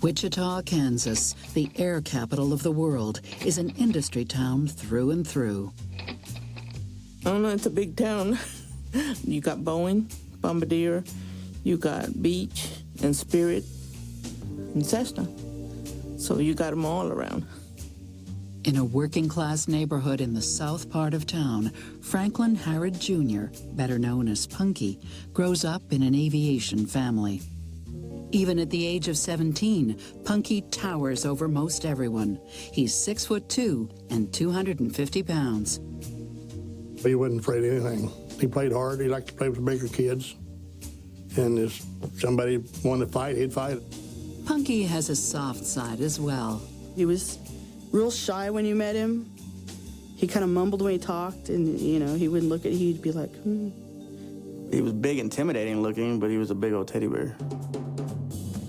Wichita, Kansas, the air capital of the world, is an industry town through and through. I don't know, it's a big town. You got Boeing, Bombardier, you got Beach and Spirit and Cessna. So you got them all around. In a working-class neighborhood in the south part of town, Franklin Harrod Jr., better known as Punky, grows up in an aviation family. Even at the age of 17, Punky towers over most everyone. He's 6'2" and 250 pounds. He wasn't afraid of anything. He played hard. He liked to play with the bigger kids. And if somebody wanted to fight, he'd fight. Punky has a soft side as well. He was real shy when you met him. He kind of mumbled when he talked, and, you know, he wouldn't look at you. He'd be like, He was big, intimidating looking, but he was a big old teddy bear.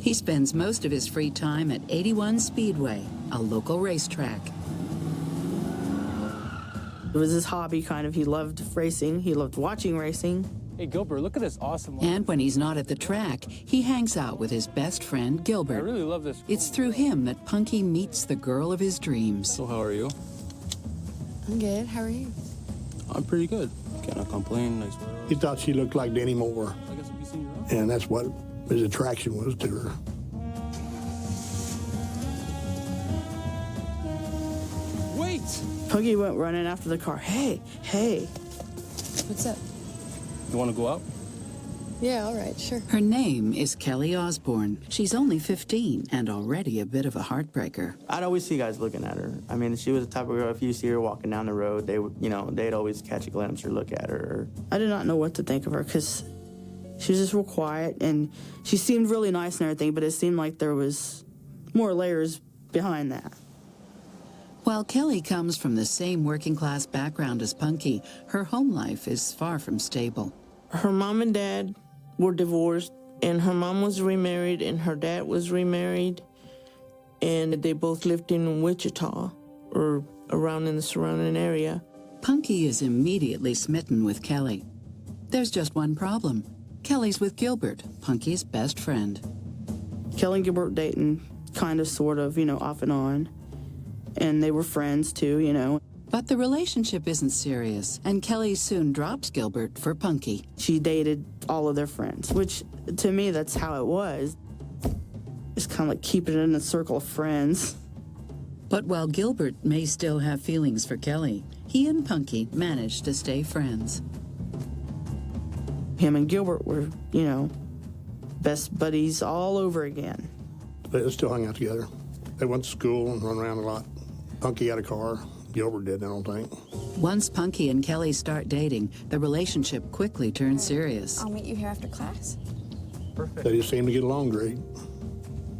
He spends most of his free time at 81 Speedway, a local racetrack. it was his hobby, kind of. He loved racing. He loved watching racing. Hey, Gilbert, look at this awesome one. And when he's not at the track, he hangs out with his best friend, Gilbert. I really love this. It's through him that Punky meets the girl of his dreams. So how are you? I'm good. How are you? I'm pretty good. Cannot complain. Nice weather. He thought she looked like Denny Moore. I guess we'll be seeing you around. And that's what his attraction was to her. Wait! Punky went running after the car. Hey, hey. What's up? You want to go out? Yeah, all right, sure. Her name is Kelly Osborne. She's only 15 and already a bit of a heartbreaker. I'd always see guys looking at her. I mean, she was the type of girl, if you see her walking down the road, they would, you know, they'd always catch a glimpse or look at her. I did not know what to think of her because she was just real quiet, and she seemed really nice and everything, but it seemed like there was more layers behind that. While Kelly comes from the same working-class background as Punky, her home life is far from stable. Her mom and dad were divorced, and her mom was remarried, and her dad was remarried, and they both lived in Wichita, or around in the surrounding area. Punky is immediately smitten with Kelly. There's just one problem. Kelly's with Gilbert, Punky's best friend. Kelly and Gilbert dating, kind of, sort of, you know, off and on, and they were friends, too, you know. But the relationship isn't serious, and Kelly soon drops Gilbert for Punky. She dated all of their friends, which, to me, that's how it was. It's kind of like keeping it in a circle of friends. But while Gilbert may still have feelings for Kelly, he and Punky managed to stay friends. Him and Gilbert were, you know, best buddies all over again. They still hung out together. They went to school and run around a lot. Punky had a car. Gilbert did, I don't think. Once Punky and Kelly start dating, the relationship quickly turns serious. I'll meet you here after class. Perfect. They just seemed to get along great.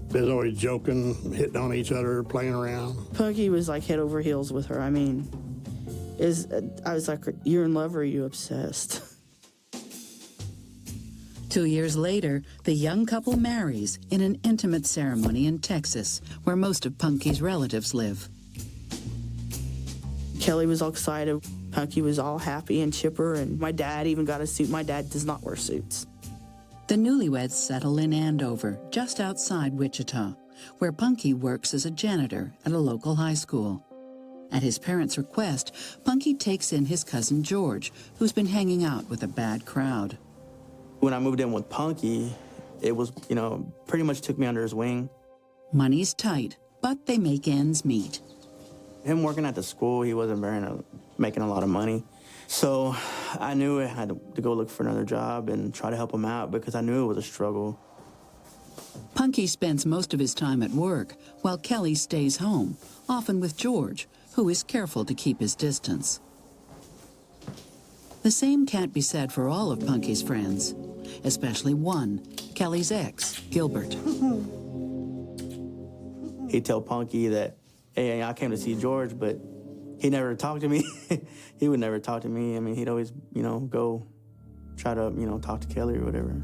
They was always joking, hitting on each other, playing around. Punky was like head over heels with her. I mean, I was like, you're in love or are you obsessed? 2 years later, the young couple marries in an intimate ceremony in Texas, where most of Punky's relatives live. Kelly was all excited. Punky was all happy and chipper, and my dad even got a suit. My dad does not wear suits. The newlyweds settle in Andover, just outside Wichita, where Punky works as a janitor at a local high school. At his parents' request, Punky takes in his cousin George, who's been hanging out with a bad crowd. When I moved in with Punky, it was, you know, pretty much took me under his wing. Money's tight, but they make ends meet. Him working at the school, he wasn't making a lot of money. So I knew I had to go look for another job and try to help him out because I knew it was a struggle. Punky spends most of his time at work, while Kelly stays home, often with George, who is careful to keep his distance. The same can't be said for all of Punky's friends, especially one, Kelly's ex, Gilbert. He'd tell Punky that, hey, I came to see George, but he never talked to me. He would never talk to me. I mean, he'd always, you know, go try to, you know, talk to Kelly or whatever.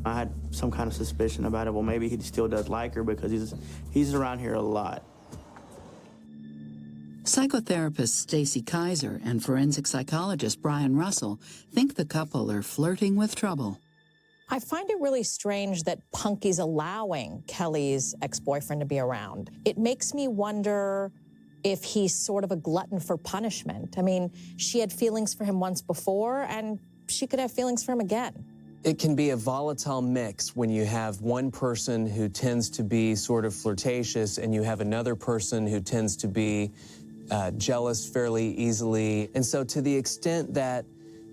I had some kind of suspicion about it. Well, maybe he still does like her because he's around here a lot. Psychotherapist Stacy Kaiser and forensic psychologist Brian Russell think the couple are flirting with trouble. I find it really strange that Punky's allowing Kelly's ex-boyfriend to be around. It makes me wonder if he's sort of a glutton for punishment. I mean, she had feelings for him once before, and she could have feelings for him again. It can be a volatile mix when you have one person who tends to be sort of flirtatious and you have another person who tends to be jealous fairly easily. And so to the extent that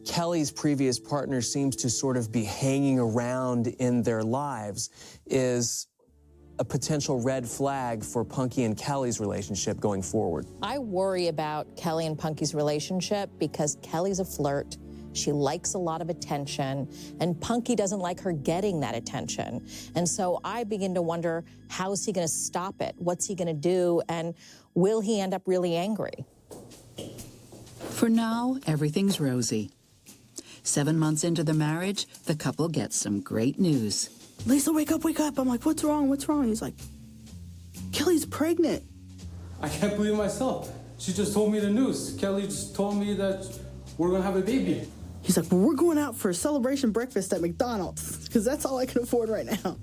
Kelly's previous partner seems to sort of be hanging around in their lives is a potential red flag for Punky and Kelly's relationship going forward. I worry about Kelly and Punky's relationship because Kelly's a flirt. She likes a lot of attention, and Punky doesn't like her getting that attention. And so I begin to wonder, how's he going to stop it? What's he going to do? And will he end up really angry? For now, everything's rosy. 7 months into the marriage, the couple gets some great news. Lisa, wake up, wake up. I'm like, what's wrong? What's wrong? He's like, Kelly's pregnant. I can't believe myself. She just told me the news. Kelly just told me that we're gonna have a baby. He's like, well, we're going out for a celebration breakfast at McDonald's because that's all I can afford right now.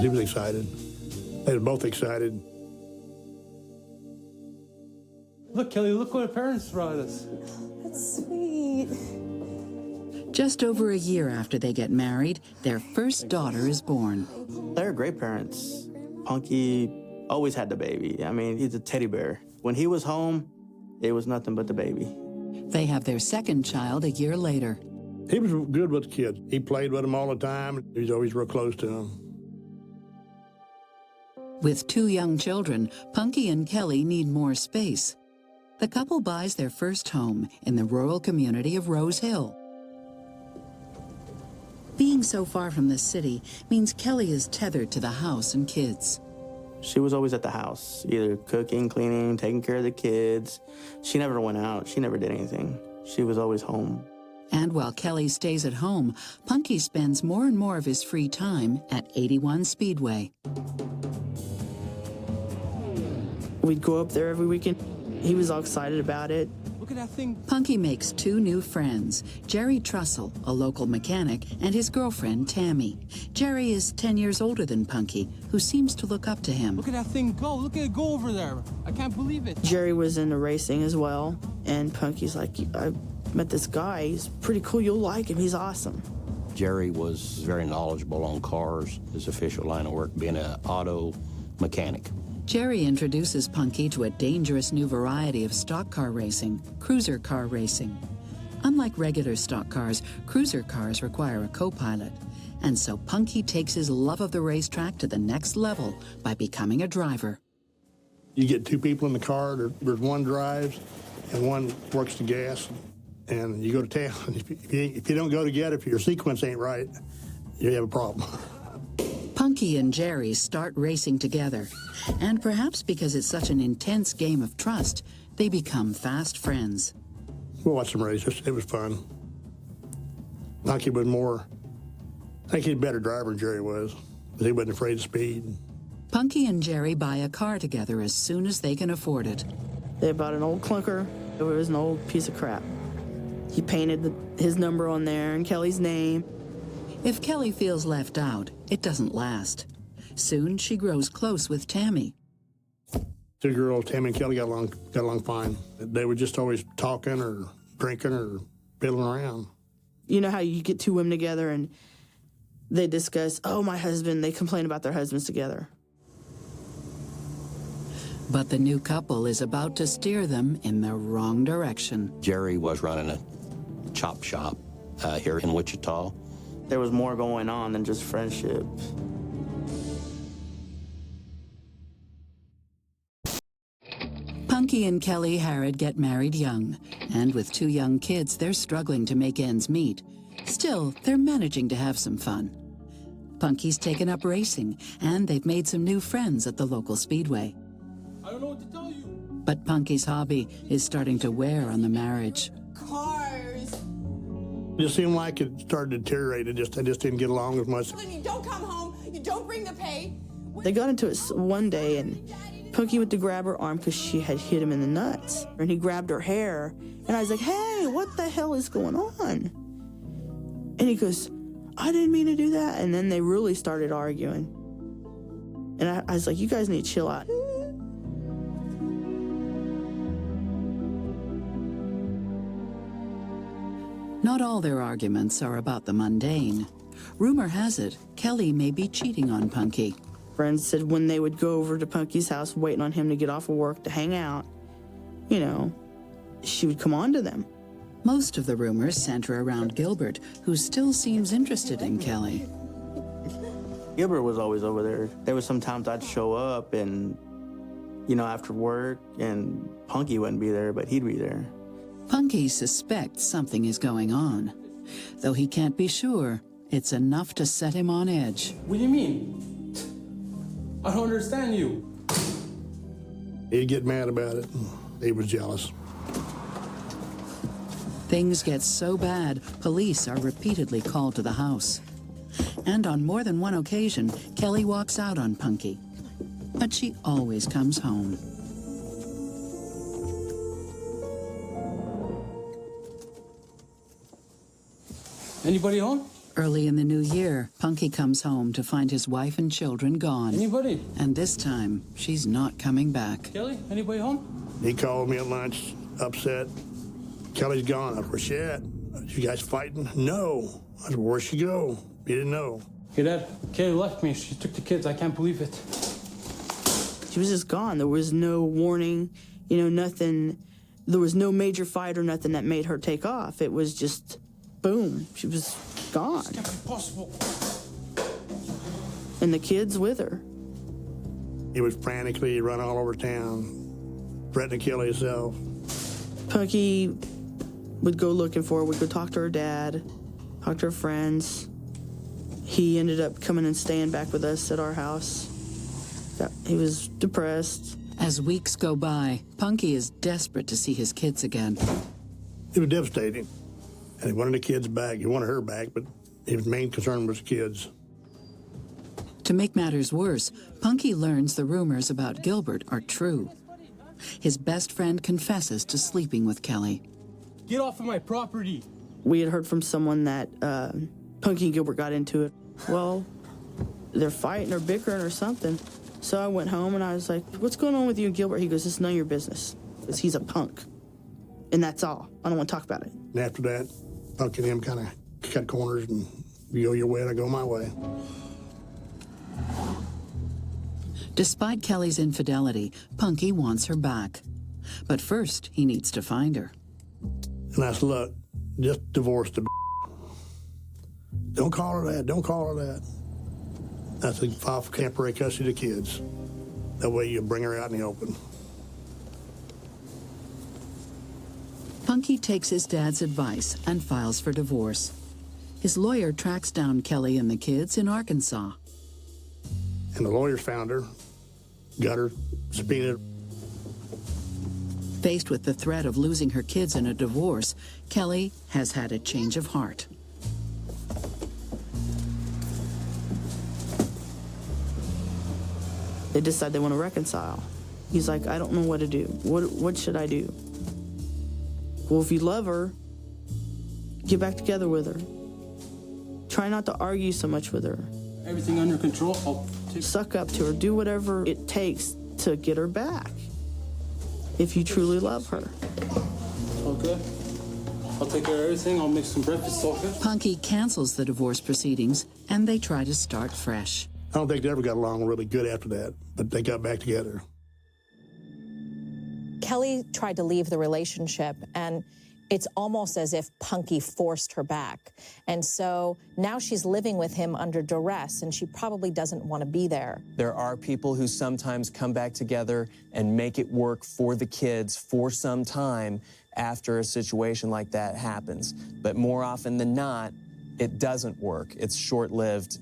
He was excited. They were both excited. Look, Kelly, look what our parents brought us. That's sweet. Just over a year after they get married, their first daughter is born. They're great parents. Punky always had the baby. I mean, he's a teddy bear. When he was home, it was nothing but the baby. They have their second child a year later. He was good with the kids. He played with them all the time. He was always real close to them. With 2 young children, Punky and Kelly need more space. The couple buys their first home in the rural community of Rose Hill. Being so far from the city means Kelly is tethered to the house and kids. She was always at the house, either cooking, cleaning, taking care of the kids. She never went out. She never did anything. She was always home. And while Kelly stays at home, Punky spends more and more of his free time at 81 Speedway. We'd go up there every weekend. He was all excited about it. Look at that thing. Punky makes 2 new friends, Jerry Trussell, a local mechanic, and his girlfriend, Tammy. Jerry is 10 years older than Punky, who seems to look up to him. Look at that thing go. Look at it go over there. I can't believe it. Jerry was into racing as well, and Punky's like, I met this guy. He's pretty cool. You'll like him. He's awesome. Jerry was very knowledgeable on cars, his official line of work being an auto mechanic. Jerry introduces Punky to a dangerous new variety of stock car racing, cruiser car racing. Unlike regular stock cars, cruiser cars require a co-pilot. And so Punky takes his love of the racetrack to the next level by becoming a driver. You get 2 people in the car, there's one drives and one works the gas, and you go to town. If you don't go together, if your sequence ain't right, you have a problem. Punky and Jerry start racing together, and perhaps because it's such an intense game of trust, they become fast friends. We'll watch some races. It was fun. Punky was more, I think he's a better driver than Jerry was, but he wasn't afraid of speed. Punky and Jerry buy a car together as soon as they can afford it. They bought an old clunker. It was an old piece of crap. He painted his number on there and Kelly's name. If Kelly feels left out, it doesn't last. Soon she grows close with Tammy. 2 girls, Tammy and Kelly, got along fine. They were just always talking or drinking or fiddling around. You know how you get 2 women together and they discuss, oh, my husband, they complain about their husbands together. But the new couple is about to steer them in the wrong direction. Jerry was running a chop shop here in Wichita. There was more going on than just friendship. Punky and Kelly Harrod get married young, and with 2 young kids, they're struggling to make ends meet. Still, they're managing to have some fun. Punky's taken up racing, and they've made some new friends at the local speedway. I don't know what to tell you. But Punky's hobby is starting to wear on the marriage. Cars. It just seemed like it started to deteriorate. I just didn't get along as much. You don't come home. You don't bring the pay. They got into it one day and Punky went to grab her arm because she had hit him in the nuts. And he grabbed her hair. And I was like, hey, what the hell is going on? And he goes, I didn't mean to do that. And then they really started arguing. And I was like, you guys need to chill out. Not all their arguments are about the mundane. Rumor has it, Kelly may be cheating on Punky. Friends said when they would go over to Punky's house waiting on him to get off of work to hang out, you know, she would come on to them. Most of the rumors center around Gilbert, who still seems interested in Kelly. Gilbert was always over there. There was sometimes I'd show up and, you know, after work, and Punky wouldn't be there, but he'd be there. Punky suspects something is going on. Though he can't be sure, it's enough to set him on edge. What do you mean? I don't understand you. He'd get mad about it. He was jealous. Things get so bad, police are repeatedly called to the house. And on more than one occasion, Kelly walks out on Punky. But she always comes home. Anybody home? Early in the new year, Punky comes home to find his wife and children gone. Anybody? And this time, she's not coming back. Kelly, anybody home? He called me at lunch, upset. Kelly's gone. I said, where's she at? You guys fighting? No. I said, where'd she go? You didn't know. Hey, Dad, Kelly left me. She took the kids. I can't believe it. She was just gone. There was no warning, you know, nothing. There was no major fight or nothing that made her take off. It was just, boom, she was gone. This can't be possible. And the kids with her. He was frantically run all over town, threatening to kill himself. Punky would go looking for her, would go talk to her dad, talk to her friends. He ended up coming and staying back with us at our house. He was depressed. As weeks go by, Punky is desperate to see his kids again. It was devastating. And he wanted the kids back. He wanted her back, but his main concern was kids. To make matters worse, Punky learns the rumors about Gilbert are true. His best friend confesses to sleeping with Kelly. Get off of my property. We had heard from someone that Punky and Gilbert got into it. Well, they're fighting or bickering or something. So I went home and I was like, what's going on with you and Gilbert? He goes, it's none of your business. Because he's a punk. And that's all. I don't want to talk about it. And after that, Punky and him kind of cut corners, and you go your way and I go my way. Despite Kelly's infidelity, Punky wants her back. But first, he needs to find her. And I said, look, just divorce the Don't call her that. Don't call her that. I said, file for temporary custody of the kids. That way you bring her out in the open. Punky takes his dad's advice and files for divorce. His lawyer tracks down Kelly and the kids in Arkansas. And the lawyers found her, got her subpoenaed. Faced with the threat of losing her kids in a divorce, Kelly has had a change of heart. They decide they want to reconcile. He's like, I don't know what to do. What should I do? Well, if you love her, get back together with her. Try not to argue so much with her. Everything under control. I'll take... Suck up to her. Do whatever it takes to get her back. If you truly love her. Okay. I'll take care of everything. I'll make some breakfast, okay? Punky cancels the divorce proceedings, and they try to start fresh. I don't think they ever got along really good after that, but they got back together. Kelly tried to leave the relationship, and it's almost as if Punky forced her back. And so now she's living with him under duress, and she probably doesn't want to be there. There are people who sometimes come back together and make it work for the kids for some time after a situation like that happens. But more often than not, it doesn't work. It's short-lived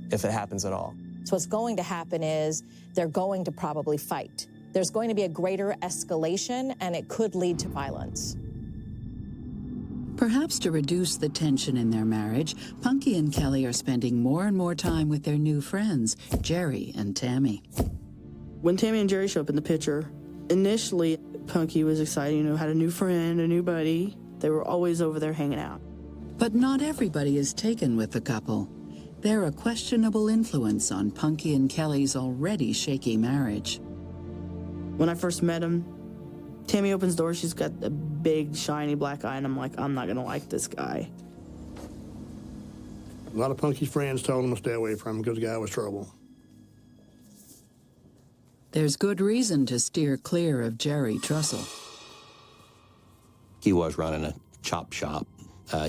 if it happens at all. So what's going to happen is they're going to probably fight. There's going to be a greater escalation, and it could lead to violence. Perhaps to reduce the tension in their marriage, Punky and Kelly are spending more and more time with their new friends, Jerry and Tammy. When Tammy and Jerry show up in the picture, initially, Punky was excited, had a new friend, a new buddy. They were always over there hanging out. But not everybody is taken with the couple. They're a questionable influence on Punky and Kelly's already shaky marriage. When I first met him, Tammy opens the door, she's got a big, shiny black eye, and I'm like, I'm not gonna like this guy. A lot of Punky's friends told him to stay away from him because the guy was trouble. There's good reason to steer clear of Jerry Trussell. He was running a chop shop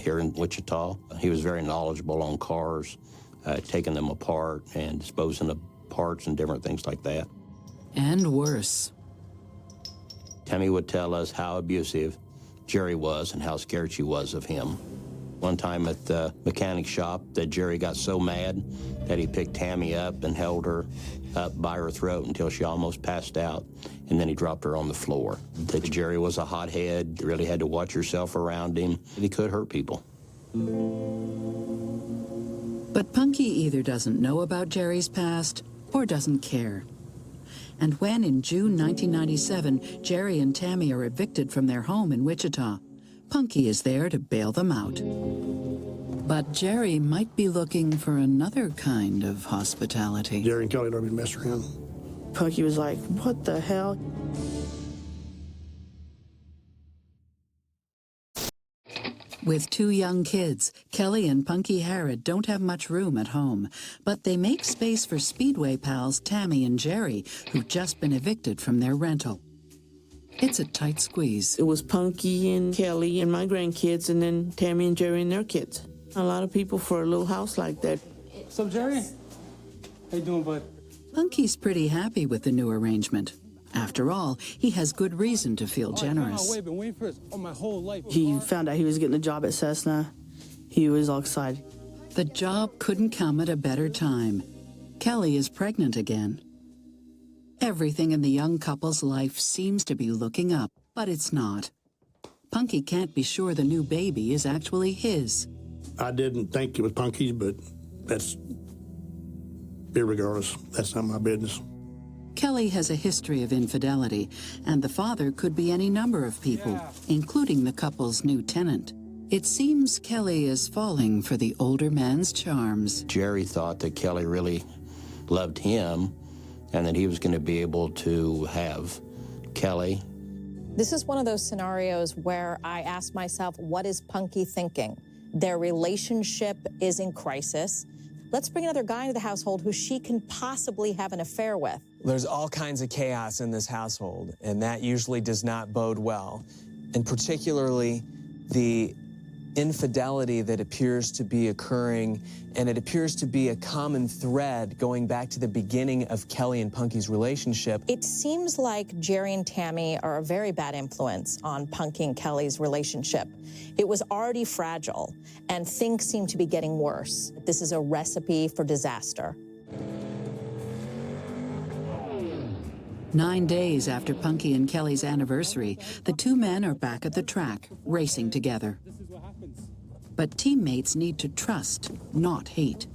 here in Wichita. He was very knowledgeable on cars, taking them apart and disposing of parts and different things like that. And worse. Tammy would tell us how abusive Jerry was and how scared she was of him. One time at the mechanic shop that Jerry got so mad that he picked Tammy up and held her up by her throat until she almost passed out, and then he dropped her on the floor. That Jerry was a hothead, you really had to watch yourself around him. He could hurt people. But Punky either doesn't know about Jerry's past or doesn't care. And when in June 1997, Jerry and Tammy are evicted from their home in Wichita, Punky is there to bail them out. But Jerry might be looking for another kind of hospitality. Jerry and Kelly don't even mess around. Punky was like, what the hell? With 2 young kids, Kelly and Punky Harrod don't have much room at home, but they make space for Speedway pals Tammy and Jerry, who've just been evicted from their rental. It's a tight squeeze. It was Punky and Kelly and my grandkids, and then Tammy and Jerry and their kids. A lot of people for a little house like that. What's up, Jerry? How you doing, bud? Punky's pretty happy with the new arrangement. After all, he has good reason to feel generous. Wait, been waiting for this my whole life. He found out he was getting a job at Cessna. He was all excited. The job couldn't come at a better time. Kelly is pregnant again. Everything in the young couple's life seems to be looking up, but it's not. Punky can't be sure the new baby is actually his. I didn't think it was Punky's, but that's irregardless. That's not my business. Kelly has a history of infidelity, and the father could be any number of people, including the couple's new tenant. It seems Kelly is falling for the older man's charms. Jerry thought that Kelly really loved him and that he was going to be able to have Kelly. This is one of those scenarios where I ask myself, what is Punky thinking? Their relationship is in crisis. Let's bring another guy into the household who she can possibly have an affair with. There's all kinds of chaos in this household, and that usually does not bode well. And particularly the infidelity that appears to be occurring, and it appears to be a common thread going back to the beginning of Kelly and Punky's relationship. It seems like Jerry and Tammy are a very bad influence on Punky and Kelly's relationship. It was already fragile, and things seem to be getting worse. This is a recipe for disaster. 9 days after Punky and Kelly's anniversary, the 2 men are back at the track, racing together. But teammates need to trust, not hate.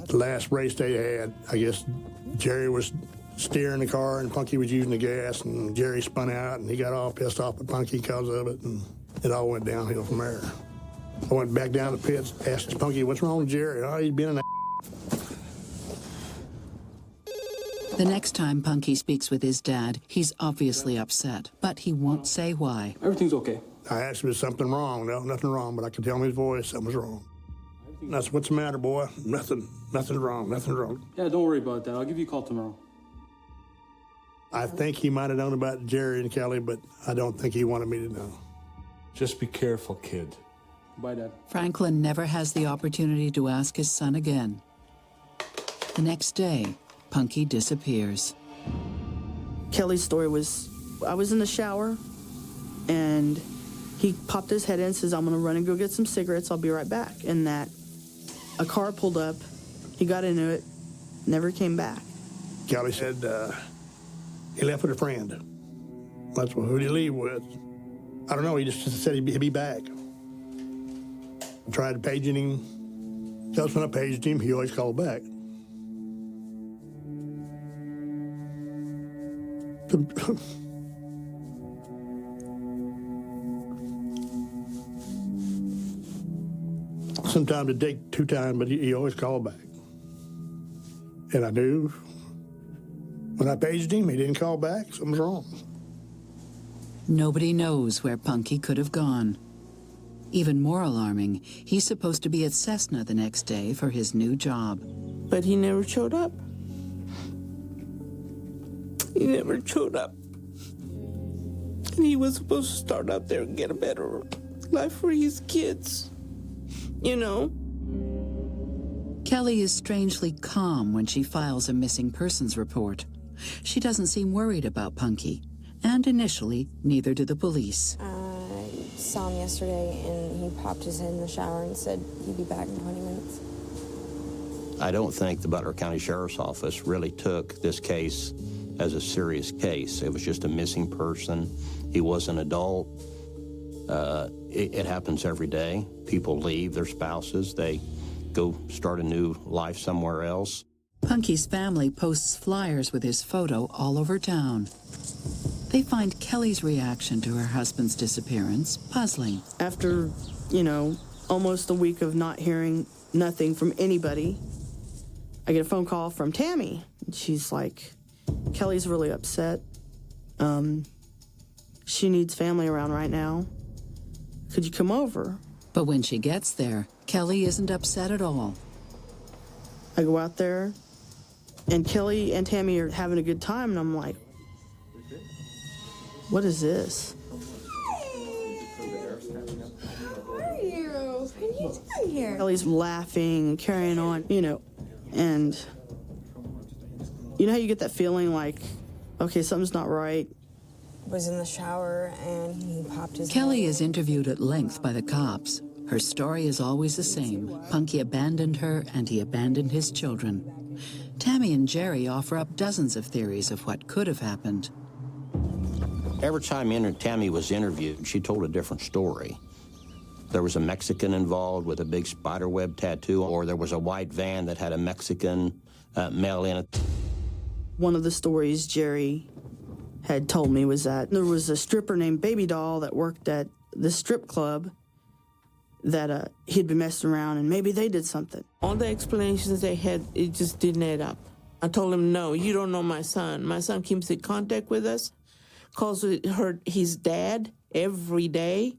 The last race they had, I guess Jerry was steering the car and Punky was using the gas, and Jerry spun out and he got all pissed off at Punky because of it, and it all went downhill from there. I went back down to the pits, asked Punky, what's wrong with Jerry? Oh, he's been in a... The next time Punky speaks with his dad, he's obviously upset, but he won't say why. Everything's okay. I asked him, is something wrong? No, nothing wrong, but I could tell in his voice something was wrong. And I said, what's the matter, boy? Nothing wrong, nothing wrong. Yeah, don't worry about that. I'll give you a call tomorrow. I think he might have known about Jerry and Kelly, but I don't think he wanted me to know. Just be careful, kid. Bye, Dad. Franklin never has the opportunity to ask his son again. The next day, Punky disappears. Kelly's story was, I was in the shower, and he popped his head in and says, I'm going to run and go get some cigarettes. I'll be right back. And that a car pulled up. He got into it, never came back. Kelly said he left with a friend. That's who did he leave with? I don't know. He just said he'd be back. I tried paging him. Just when I paged him, he always called back. Sometimes it take 2 times, but he always called back. And I knew when I paged him, he didn't call back, something's wrong. Nobody knows where Punky could have gone. Even more alarming, he's supposed to be at Cessna the next day for his new job. But he never showed up. He never showed up. And he was supposed to start out there and get a better life for his kids. You know? Kelly is strangely calm when she files a missing persons report. She doesn't seem worried about Punky, and initially, neither do the police. I saw him yesterday, and he popped his head in the shower and said he'd be back in 20 minutes. I don't think the Butler County Sheriff's Office really took this case as a serious case. It was just a missing person. He was an adult. It happens every day. People leave their spouses. They go start a new life somewhere else. Punky's family posts flyers with his photo all over town. They find Kelly's reaction to her husband's disappearance puzzling. After, you know, almost a week of not hearing nothing from anybody, I get a phone call from Tammy. She's like, Kelly's really upset. She needs family around right now. Could you come over? But when she gets there, Kelly isn't upset at all. I go out there, and Kelly and Tammy are having a good time, and I'm like, what is this? How are you? What are you doing here? Kelly's laughing, carrying on, you know, and you know how you get that feeling like, okay, something's not right? Was in the shower, and he popped his Kelly head. is interviewed at length by the cops. Her story is always the same. Punky abandoned her, and he abandoned his children. Tammy and Jerry offer up dozens of theories of what could have happened. Every time Tammy was interviewed, she told a different story. There was a Mexican involved with a big spiderweb tattoo, or there was a white van that had a Mexican male in it. One of the stories Jerry had told me was that there was a stripper named Baby Doll that worked at the strip club that he'd been messing around, and maybe they did something. All the explanations they had, it just didn't add up. I told him, no, you don't know my son. My son keeps in contact with us, calls his dad every day.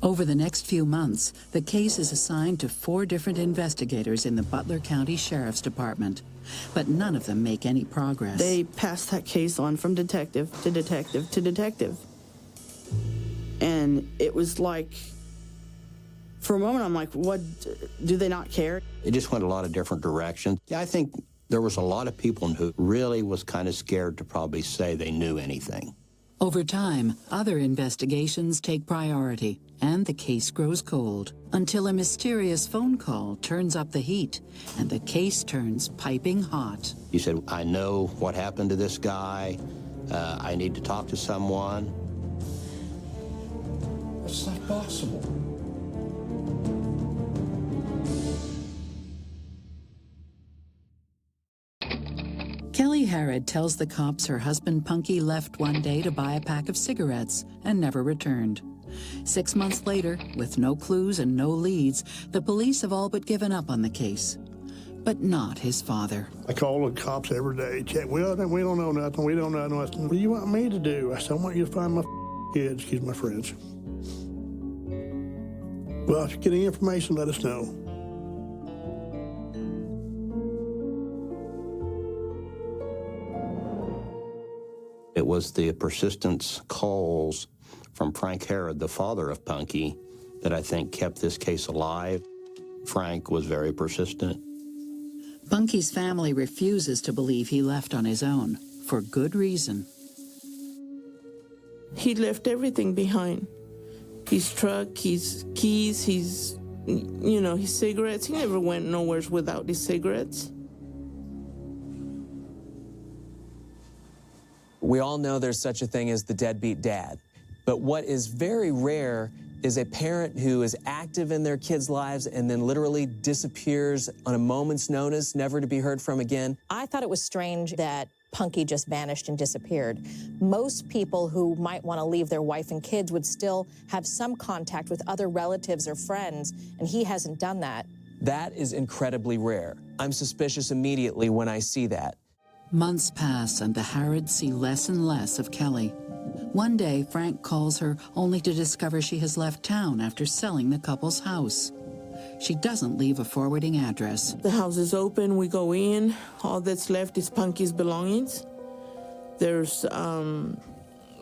Over the next few months, the case is assigned to 4 different investigators in the Butler County Sheriff's Department, but none of them make any progress. They passed that case on from detective to detective to detective. And it was like, for a moment, I'm like, what, do they not care? It just went a lot of different directions. Yeah, I think there was a lot of people who really was kind of scared to probably say they knew anything. Over time, other investigations take priority, and the case grows cold, until a mysterious phone call turns up the heat, and the case turns piping hot. He said, I know what happened to this guy. I need to talk to someone. That's not possible. Kelly Harrod tells the cops her husband Punky left one day to buy a pack of cigarettes and never returned. 6 months later, with no clues and no leads, the police have all but given up on the case. But not his father. I call the cops every day. Check. We don't know nothing. We don't know nothing. I said, what do you want me to do? I said, I want you to find my kids. Excuse my French. Well, if you get any information, let us know. It was the persistence calls from Frank Harrod, the father of Punky, that I think kept this case alive. Frank was very persistent. Punky's family refuses to believe he left on his own, for good reason. He left everything behind. His truck, his keys, his cigarettes. He never went nowhere without his cigarettes. We all know there's such a thing as the deadbeat dad. But what is very rare is a parent who is active in their kids' lives and then literally disappears on a moment's notice, never to be heard from again. I thought it was strange that Punky just vanished and disappeared. Most people who might want to leave their wife and kids would still have some contact with other relatives or friends, and he hasn't done that. That is incredibly rare. I'm suspicious immediately when I see that. Months pass and the Harrods see less and less of Kelly. One day, Frank calls her only to discover she has left town after selling the couple's house. She doesn't leave a forwarding address. The house is open, we go in. All that's left is Punky's belongings. There's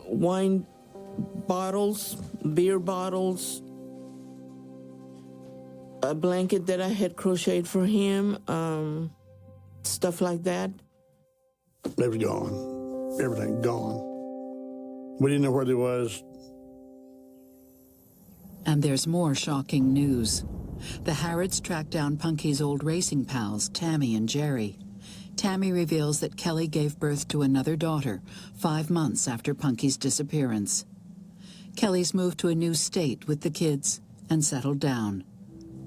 wine bottles, beer bottles, a blanket that I had crocheted for him, stuff like that. They was gone. Everything gone. We didn't know where they was. And there's more shocking news. The Harrods track down Punky's old racing pals, Tammy and Jerry. Tammy reveals that Kelly gave birth to another daughter 5 months after Punky's disappearance. Kelly's moved to a new state with the kids and settled down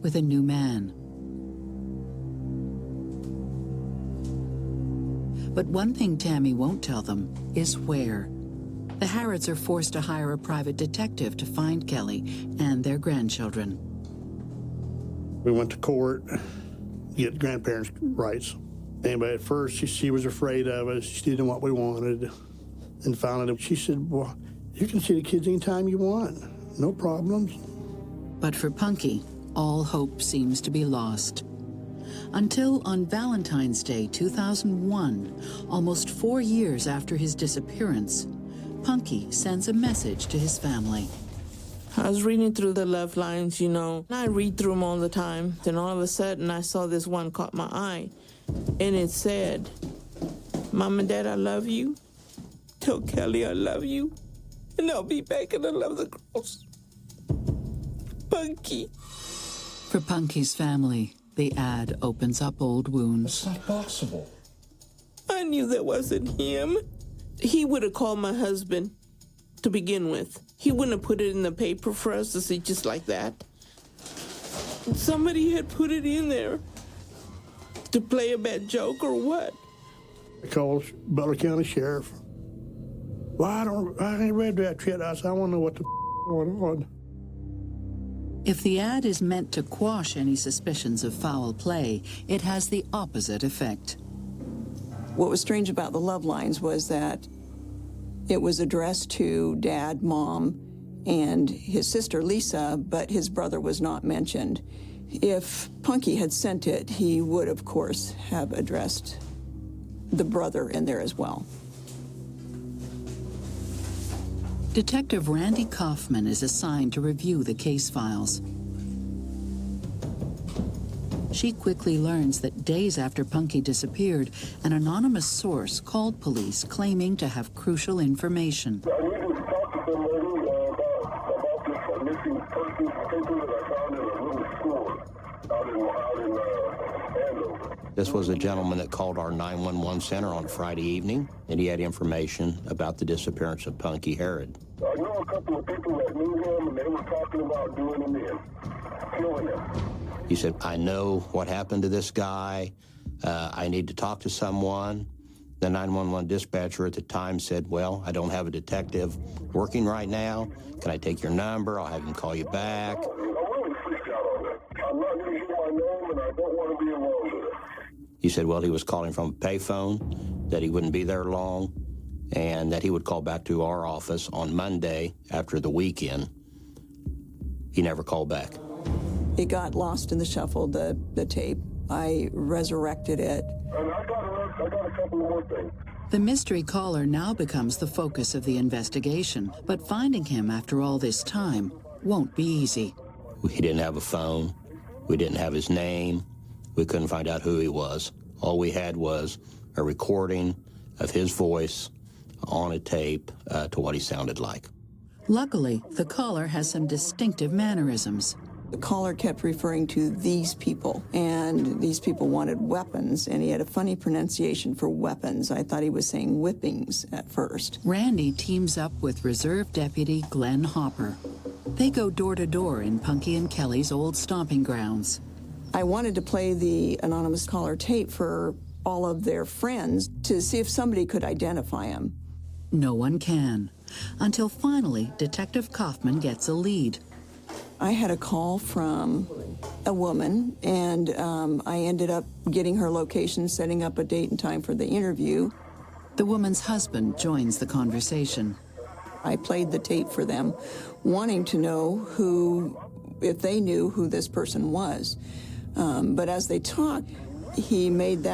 with a new man. But one thing Tammy won't tell them is where. The Harrods are forced to hire a private detective to find Kelly and their grandchildren. We went to court, get grandparents' rights. And at first, she was afraid of us. She didn't know what we wanted. And finally, she said, well, you can see the kids anytime you want. No problems. But for Punky, all hope seems to be lost. Until on Valentine's Day 2001, almost 4 years after his disappearance, Punky sends a message to his family. I was reading through the love lines, and I read through them all the time. Then all of a sudden, I saw this one caught my eye, and it said, Mom and Dad, I love you. Tell Kelly I love you, and I'll be back and I love the girls. Punky. For Punky's family, the ad opens up old wounds. It's not possible. I knew that wasn't him. He would have called my husband to begin with. He wouldn't have put it in the paper for us to see just like that. Somebody had put it in there to play a bad joke or what? I called Butler County Sheriff. Well, I ain't read that yet. I said, I want to know what the going on. If the ad is meant to quash any suspicions of foul play, it has the opposite effect. What was strange about the love lines was that it was addressed to Dad, Mom, and his sister, Lisa, but his brother was not mentioned. If Punky had sent it, he would, of course, have addressed the brother in there as well. Detective Randy Kaufman is assigned to review the case files. She quickly learns that days after Punky disappeared, an anonymous source called police claiming to have crucial information. I needed to talk to somebody about this missing person paper that I found in a little store out in Andover. This was a gentleman that called our 911 center on Friday evening, and he had information about the disappearance of Punky Harrod. I know a couple of people that knew him, and they were talking about doing him in, killing him. He said, I know what happened to this guy. I need to talk to someone. The 911 dispatcher at the time said, well, I don't have a detective working right now. Can I take your number? I'll have him call you back. I'm really freaked out on that. I'm not using my name, and I don't want to be alone with it. He said, well, he was calling from a payphone, that he wouldn't be there long, and that he would call back to our office on Monday after the weekend. He never called back. It got lost in the shuffle, the tape. I resurrected it. And I got a couple more things. The mystery caller now becomes the focus of the investigation, but finding him after all this time won't be easy. We didn't have a phone. We didn't have his name. We couldn't find out who he was. All we had was a recording of his voice on a tape to what he sounded like. Luckily, the caller has some distinctive mannerisms. The caller kept referring to these people, and these people wanted weapons, and he had a funny pronunciation for weapons. I thought he was saying whippings at first. Randy teams up with Reserve Deputy Glenn Hopper. They go door to door in Punky and Kelly's old stomping grounds. I wanted to play the anonymous caller tape for all of their friends to see if somebody could identify him. No one can, until finally Detective Kaufman gets a lead. I had a call from a woman, and I ended up getting her location, setting up a date and time for the interview. The woman's husband joins the conversation. I played the tape for them, wanting to know if they knew who this person was. But as they talked, he made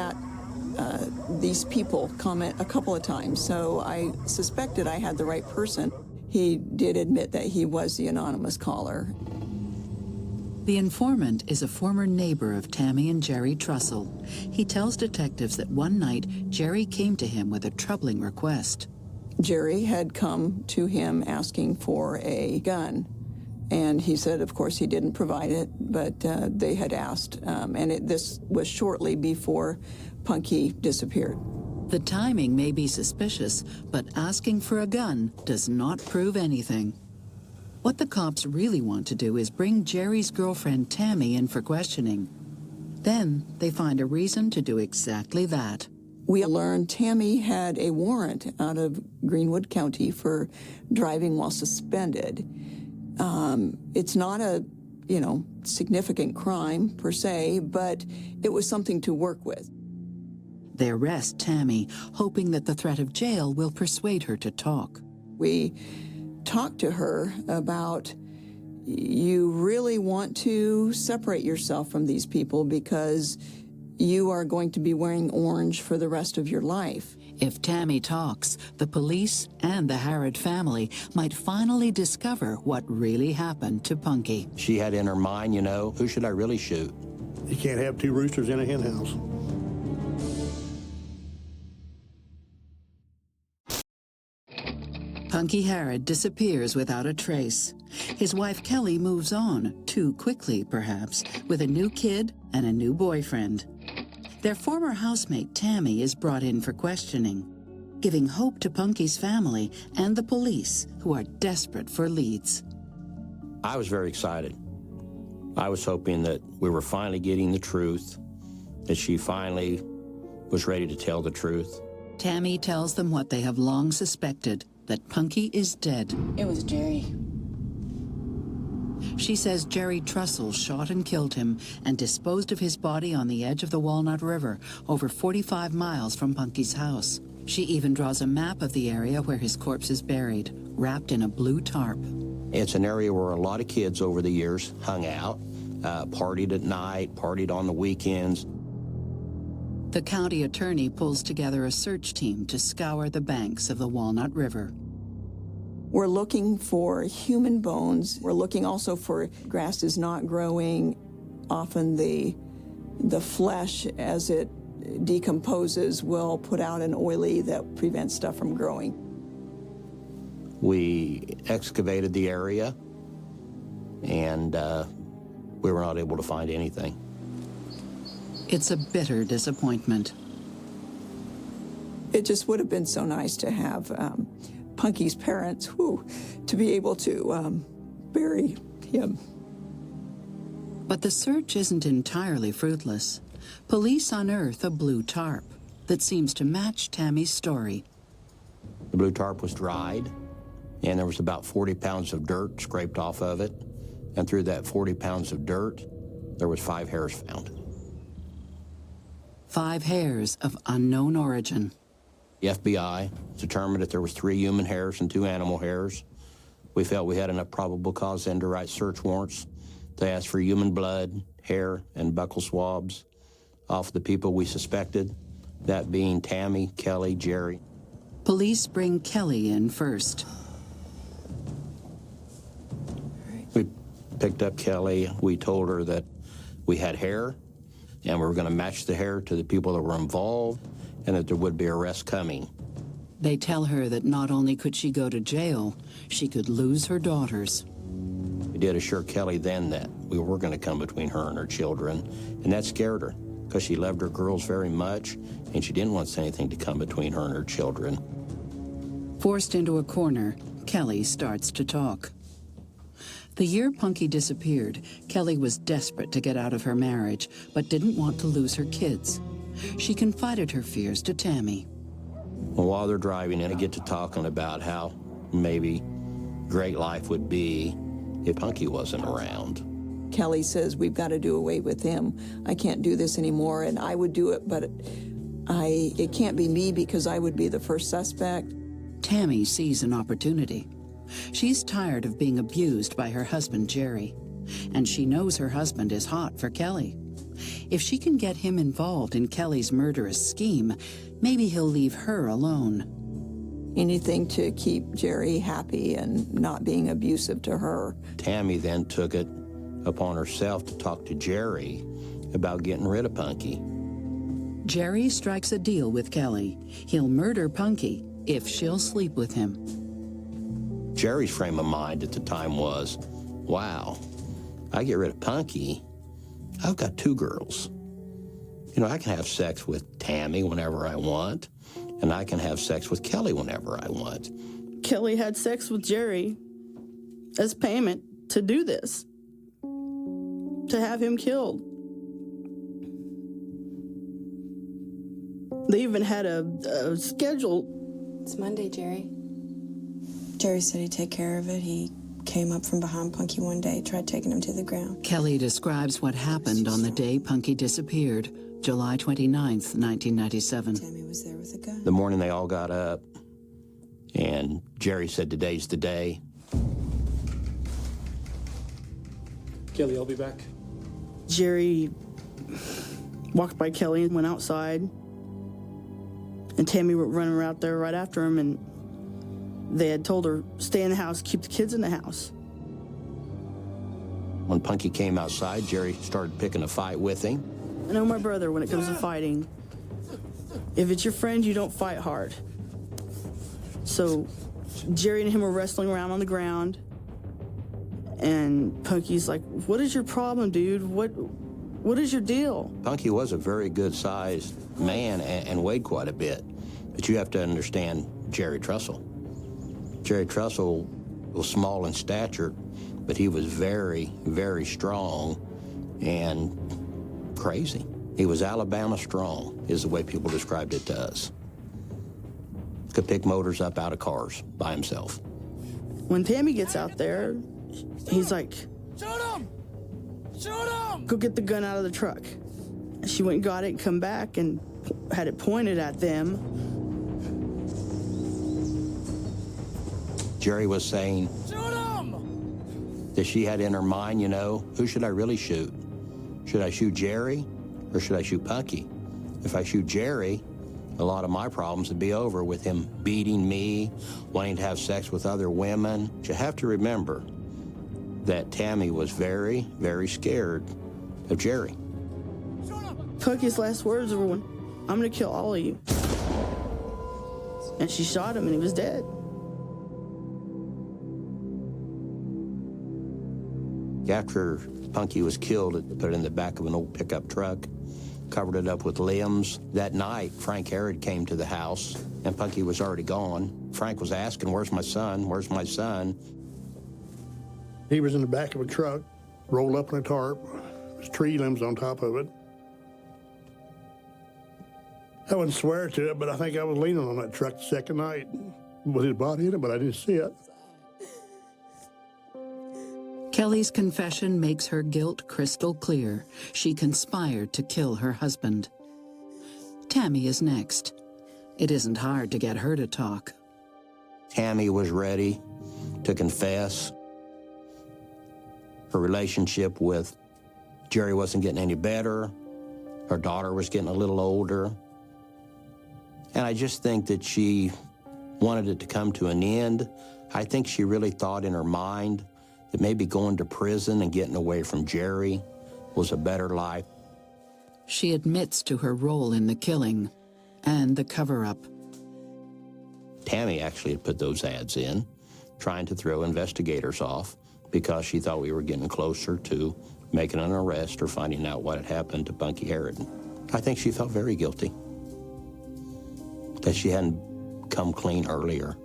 these people comment a couple of times, so I suspected I had the right person. He did admit that he was the anonymous caller. The informant is a former neighbor of Tammy and Jerry Trussell. He tells detectives that one night, Jerry came to him with a troubling request. Jerry had come to him asking for a gun, and he said, of course, he didn't provide it, but they had asked, and this was shortly before Punky disappeared. The timing may be suspicious, but asking for a gun does not prove anything. What the cops really want to do is bring Jerry's girlfriend Tammy in for questioning. Then they find a reason to do exactly that. We learned Tammy had a warrant out of Greenwood County for driving while suspended. It's not a, significant crime per se, but it was something to work with. They arrest Tammy, hoping that the threat of jail will persuade her to talk. We talked to her about, you really want to separate yourself from these people because you are going to be wearing orange for the rest of your life. If Tammy talks, the police and the Harrod family might finally discover what really happened to Punky. She had in her mind, who should I really shoot? You can't have two roosters in a hen house. Punky Harrod disappears without a trace. His wife Kelly moves on, too quickly perhaps, with a new kid and a new boyfriend. Their former housemate Tammy is brought in for questioning, giving hope to Punky's family and the police, who are desperate for leads. I was very excited. I was hoping that we were finally getting the truth, that she finally was ready to tell the truth. Tammy tells them what they have long suspected, that Punky is dead. It was Jerry. She says Jerry Trussell shot and killed him and disposed of his body on the edge of the Walnut River, over 45 miles from Punky's house. She even draws a map of the area where his corpse is buried, wrapped in a blue tarp. It's an area where a lot of kids over the years hung out, partied at night, partied on the weekends. The county attorney pulls together a search team to scour the banks of the Walnut River. We're looking for human bones. We're looking also for grass is not growing. Often the flesh, as it decomposes, will put out an oily that prevents stuff from growing. We excavated the area, and we were not able to find anything. It's a bitter disappointment. It just would have been so nice to have Punky's parents, to be able to bury him. But the search isn't entirely fruitless. Police unearth a blue tarp that seems to match Tammy's story. The blue tarp was dried, and there was about 40 pounds of dirt scraped off of it. And through that 40 pounds of dirt, there was 5 hairs found. 5 hairs of unknown origin. The FBI determined that there was 3 human hairs and 2 animal hairs. We felt we had enough probable cause then to write search warrants. They asked for human blood, hair, and buccal swabs off the people we suspected, that being Tammy, Kelly, Jerry. Police bring Kelly in first. We picked up Kelly. We told her that we had hair, and we were going to match the hair to the people that were involved, and that there would be arrests coming. They tell her that not only could she go to jail, she could lose her daughters. We did assure Kelly then that we were going to come between her and her children, and that scared her, because she loved her girls very much, and she didn't want anything to come between her and her children. Forced into a corner, Kelly starts to talk. The year Punky disappeared, Kelly was desperate to get out of her marriage, but didn't want to lose her kids. She confided her fears to Tammy. Well, while they're driving in, I get to talking about how maybe great life would be if Punky wasn't around. Kelly says, we've got to do away with him. I can't do this anymore, and I would do it, but it can't be me because I would be the first suspect. Tammy sees an opportunity. She's tired of being abused by her husband, Jerry, and she knows her husband is hot for Kelly. If she can get him involved in Kelly's murderous scheme, maybe he'll leave her alone. Anything to keep Jerry happy and not being abusive to her. Tammy then took it upon herself to talk to Jerry about getting rid of Punky. Jerry strikes a deal with Kelly. He'll murder Punky if she'll sleep with him. Jerry's frame of mind at the time was, wow, I get rid of Punky, I've got 2 girls. You know, I can have sex with Tammy whenever I want, and I can have sex with Kelly whenever I want. Kelly had sex with Jerry as payment to do this, to have him killed. They even had a schedule. It's Monday, Jerry. Jerry said he'd take care of it. He came up from behind Punky one day, tried taking him to the ground. Kelly describes what happened on the day Punky disappeared, July 29th, 1997. Tammy was there with a gun. The morning they all got up, and Jerry said, today's the day. Kelly, I'll be back. Jerry walked by Kelly and went outside, and Tammy went running out there right after him, and they had told her, stay in the house, keep the kids in the house. When Punky came outside, Jerry started picking a fight with him. I know my brother when it comes to fighting. If it's your friend, you don't fight hard. So Jerry and him were wrestling around on the ground, and Punky's like, what is your problem, dude? What is your deal? Punky was a very good-sized man and weighed quite a bit. But you have to understand Jerry Trussell. Jerry Trussell was small in stature, but he was very, very strong and crazy. He was Alabama strong, is the way people described it to us. Could pick motors up out of cars by himself. When Tammy gets out there, he's like, shoot him! Shoot him! Go get the gun out of the truck. She went and got it and come back and had it pointed at them. Jerry was saying that she had in her mind, you know, who should I really shoot? Should I shoot Jerry or should I shoot Punky? If I shoot Jerry, a lot of my problems would be over with him beating me, wanting to have sex with other women. You have to remember that Tammy was very, very scared of Jerry. Punky's last words were, I'm gonna kill all of you. And she shot him and he was dead. After Punky was killed, it put it in the back of an old pickup truck, covered it up with limbs. That night, Frank Herod came to the house, and Punky was already gone. Frank was asking, where's my son? Where's my son? He was in the back of a truck, rolled up in a tarp, with tree limbs on top of it. I wouldn't swear to it, but I think I was leaning on that truck the second night with his body in it, but I didn't see it. Kelly's confession makes her guilt crystal clear. She conspired to kill her husband. Tammy is next. It isn't hard to get her to talk. Tammy was ready to confess. Her relationship with Jerry wasn't getting any better. Her daughter was getting a little older. And I just think that she wanted it to come to an end. I think she really thought in her mind that maybe going to prison and getting away from Jerry was a better life. She admits to her role in the killing and the cover-up. Tammy actually had put those ads in, trying to throw investigators off because she thought we were getting closer to making an arrest or finding out what had happened to Punky Herod. I think she felt very guilty that she hadn't come clean earlier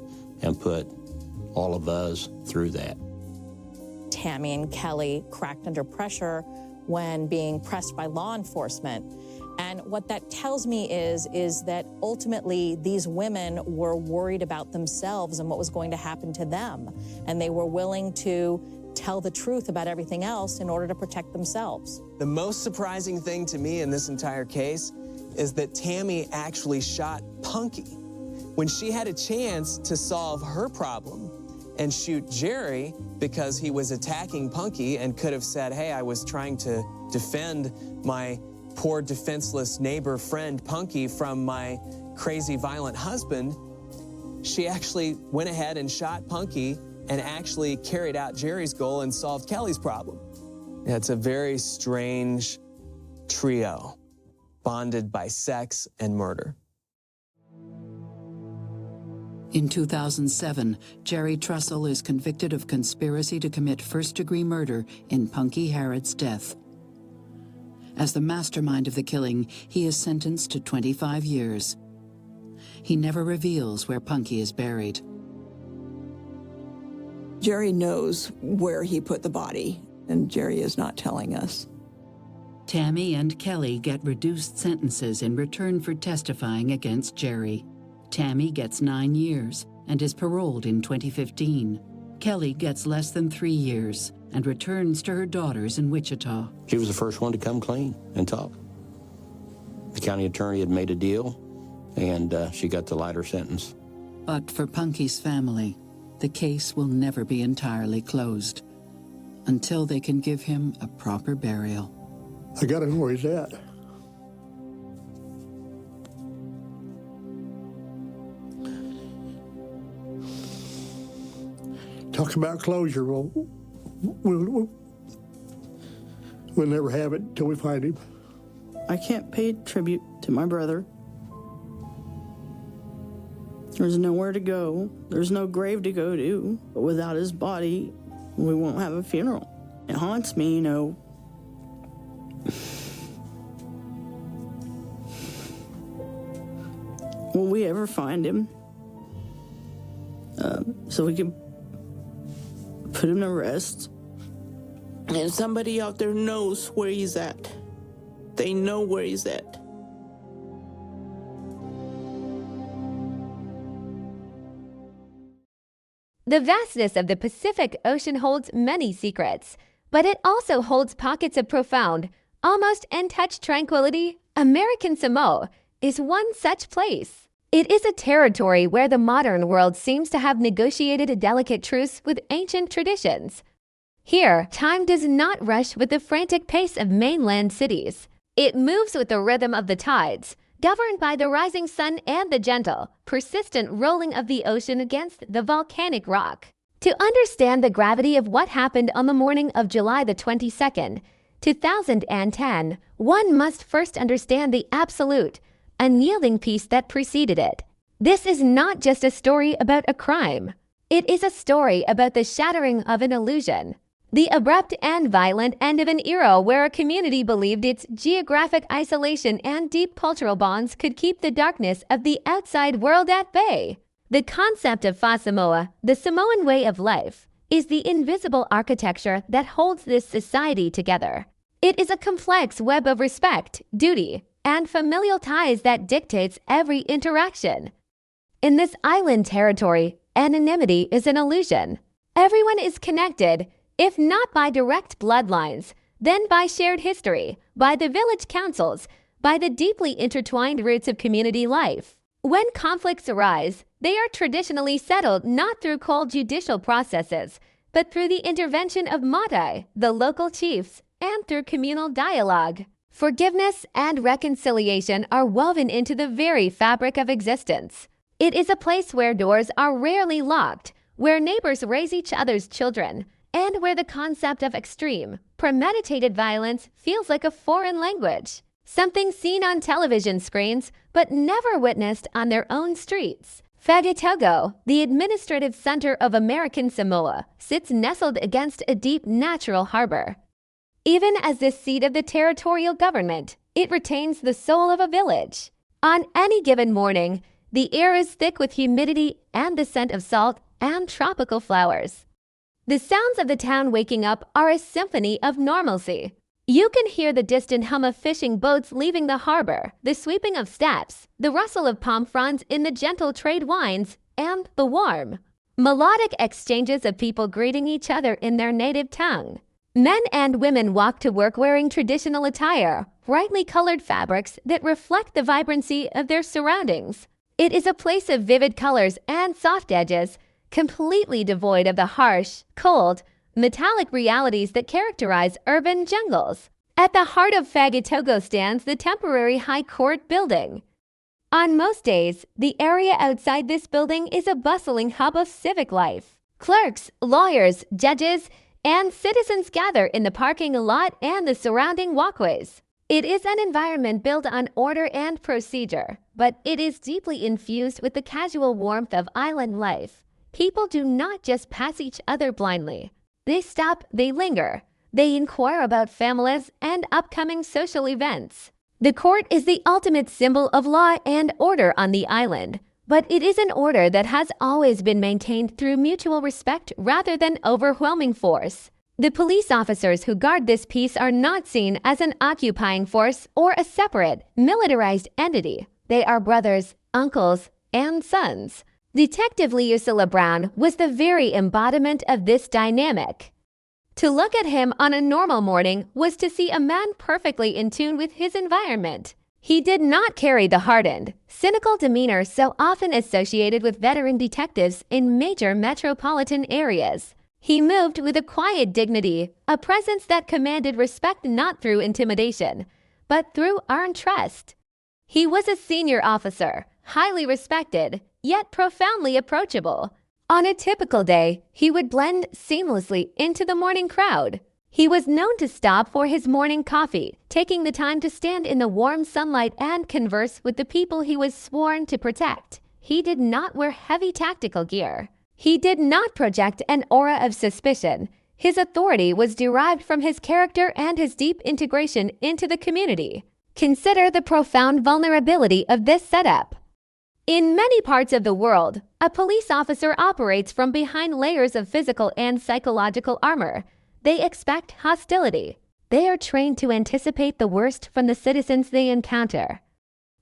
and put all of us through that. Tammy and Kelly cracked under pressure when being pressed by law enforcement. And what that tells me is that ultimately these women were worried about themselves and what was going to happen to them. And they were willing to tell the truth about everything else in order to protect themselves. The most surprising thing to me in this entire case is that Tammy actually shot Punky when she had a chance to solve her problem and shoot Jerry because he was attacking Punky and could have said, hey, I was trying to defend my poor defenseless neighbor friend Punky from my crazy violent husband. She actually went ahead and shot Punky and actually carried out Jerry's goal and solved Kelly's problem. It's a very strange trio, bonded by sex and murder. In 2007, Jerry Trussell is convicted of conspiracy to commit first-degree murder in Punky Harrod's death. As the mastermind of the killing, he is sentenced to 25 years. He never reveals where Punky is buried. Jerry knows where he put the body, and Jerry is not telling us. Tammy and Kelly get reduced sentences in return for testifying against Jerry. Tammy gets 9 years and is paroled in 2015. Kelly gets less than 3 years and returns to her daughters in Wichita. She was the first one to come clean and talk. The county attorney had made a deal, and she got the lighter sentence. But for Punky's family, the case will never be entirely closed until they can give him a proper burial. I gotta know where he's at. Talk about closure. We'll never have it until we find him. I can't pay tribute to my brother. There's nowhere to go. There's no grave to go to. But without his body, we won't have a funeral. It haunts me, you know. Will we ever find him? So we can put him to rest. And somebody out there knows where he's at. They know where he's at. The vastness of the Pacific Ocean holds many secrets, but it also holds pockets of profound, almost untouched tranquility. American Samoa is one such place. It is a territory where the modern world seems to have negotiated a delicate truce with ancient traditions. Here, time does not rush with the frantic pace of mainland cities. It moves with the rhythm of the tides, governed by the rising sun and the gentle, persistent rolling of the ocean against the volcanic rock. To understand the gravity of what happened on the morning of July the 22nd, 2010, one must first understand the absolute, unyielding peace that preceded it. This is not just a story about a crime. It is a story about the shattering of an illusion. The abrupt and violent end of an era where a community believed its geographic isolation and deep cultural bonds could keep the darkness of the outside world at bay. The concept of Fa Samoa, the Samoan way of life, is the invisible architecture that holds this society together. It is a complex web of respect, duty, and familial ties that dictates every interaction. In this island territory, anonymity is an illusion. Everyone is connected, if not by direct bloodlines, then by shared history, by the village councils, by the deeply intertwined roots of community life. When conflicts arise, they are traditionally settled not through cold judicial processes, but through the intervention of Matai, the local chiefs, and through communal dialogue. Forgiveness and reconciliation are woven into the very fabric of existence. It is a place where doors are rarely locked, where neighbors raise each other's children, and where the concept of extreme, premeditated violence feels like a foreign language, something seen on television screens but never witnessed on their own streets. Fagatogo, the administrative center of American Samoa, sits nestled against a deep natural harbor. Even as the seat of the territorial government, it retains the soul of a village. On any given morning, the air is thick with humidity and the scent of salt and tropical flowers. The sounds of the town waking up are a symphony of normalcy. You can hear the distant hum of fishing boats leaving the harbor, the sweeping of steps, the rustle of palm fronds in the gentle trade winds, and the warm, melodic exchanges of people greeting each other in their native tongue. Men and women walk to work wearing traditional attire, brightly colored fabrics that reflect the vibrancy of their surroundings. It is a place of vivid colors and soft edges, completely devoid of the harsh, cold, metallic realities that characterize urban jungles. At the heart of Fagatogo stands the temporary High Court building. On most days, the area outside this building is a bustling hub of civic life. Clerks, lawyers, judges, and citizens gather in the parking lot and the surrounding walkways. It is an environment built on order and procedure, but it is deeply infused with the casual warmth of island life. People do not just pass each other blindly. They stop, they linger, they inquire about families and upcoming social events. The court is the ultimate symbol of law and order on the island, but it is an order that has always been maintained through mutual respect rather than overwhelming force. The police officers who guard this peace are not seen as an occupying force or a separate, militarized entity. They are brothers, uncles, and sons. Detective Leusilla Brown was the very embodiment of this dynamic. To look at him on a normal morning was to see a man perfectly in tune with his environment. He did not carry the hardened, cynical demeanor so often associated with veteran detectives in major metropolitan areas. He moved with a quiet dignity, a presence that commanded respect not through intimidation, but through earned trust. He was a senior officer, highly respected, yet profoundly approachable. On a typical day, he would blend seamlessly into the morning crowd. He was known to stop for his morning coffee, taking the time to stand in the warm sunlight and converse with the people he was sworn to protect. He did not wear heavy tactical gear. He did not project an aura of suspicion. His authority was derived from his character and his deep integration into the community. Consider the profound vulnerability of this setup. In many parts of the world, a police officer operates from behind layers of physical and psychological armor. They expect hostility. They are trained to anticipate the worst from the citizens they encounter.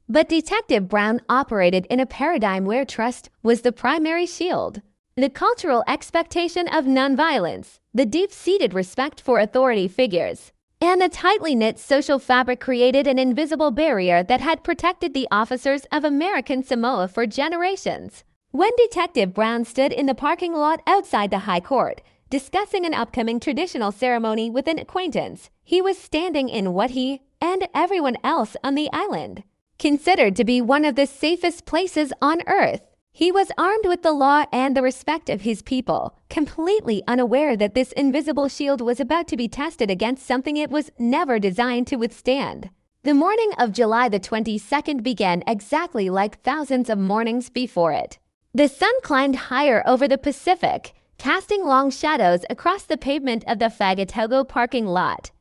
But Detective Brown operated in a paradigm where trust was the primary shield. The cultural expectation of nonviolence, the deep-seated respect for authority figures, and the tightly knit social fabric created an invisible barrier that had protected the officers of American Samoa for generations. When Detective Brown stood in the parking lot outside the High Court, discussing an upcoming traditional ceremony with an acquaintance, he was standing in what he and everyone else on the island considered to be one of the safest places on earth. He was armed with the law and the respect of his people, completely unaware that this invisible shield was about to be tested against something it was never designed to withstand. The morning of July the 22nd began exactly like thousands of mornings before it. The sun climbed higher over the Pacific, casting long shadows across the pavement of the Fagatogo parking lot.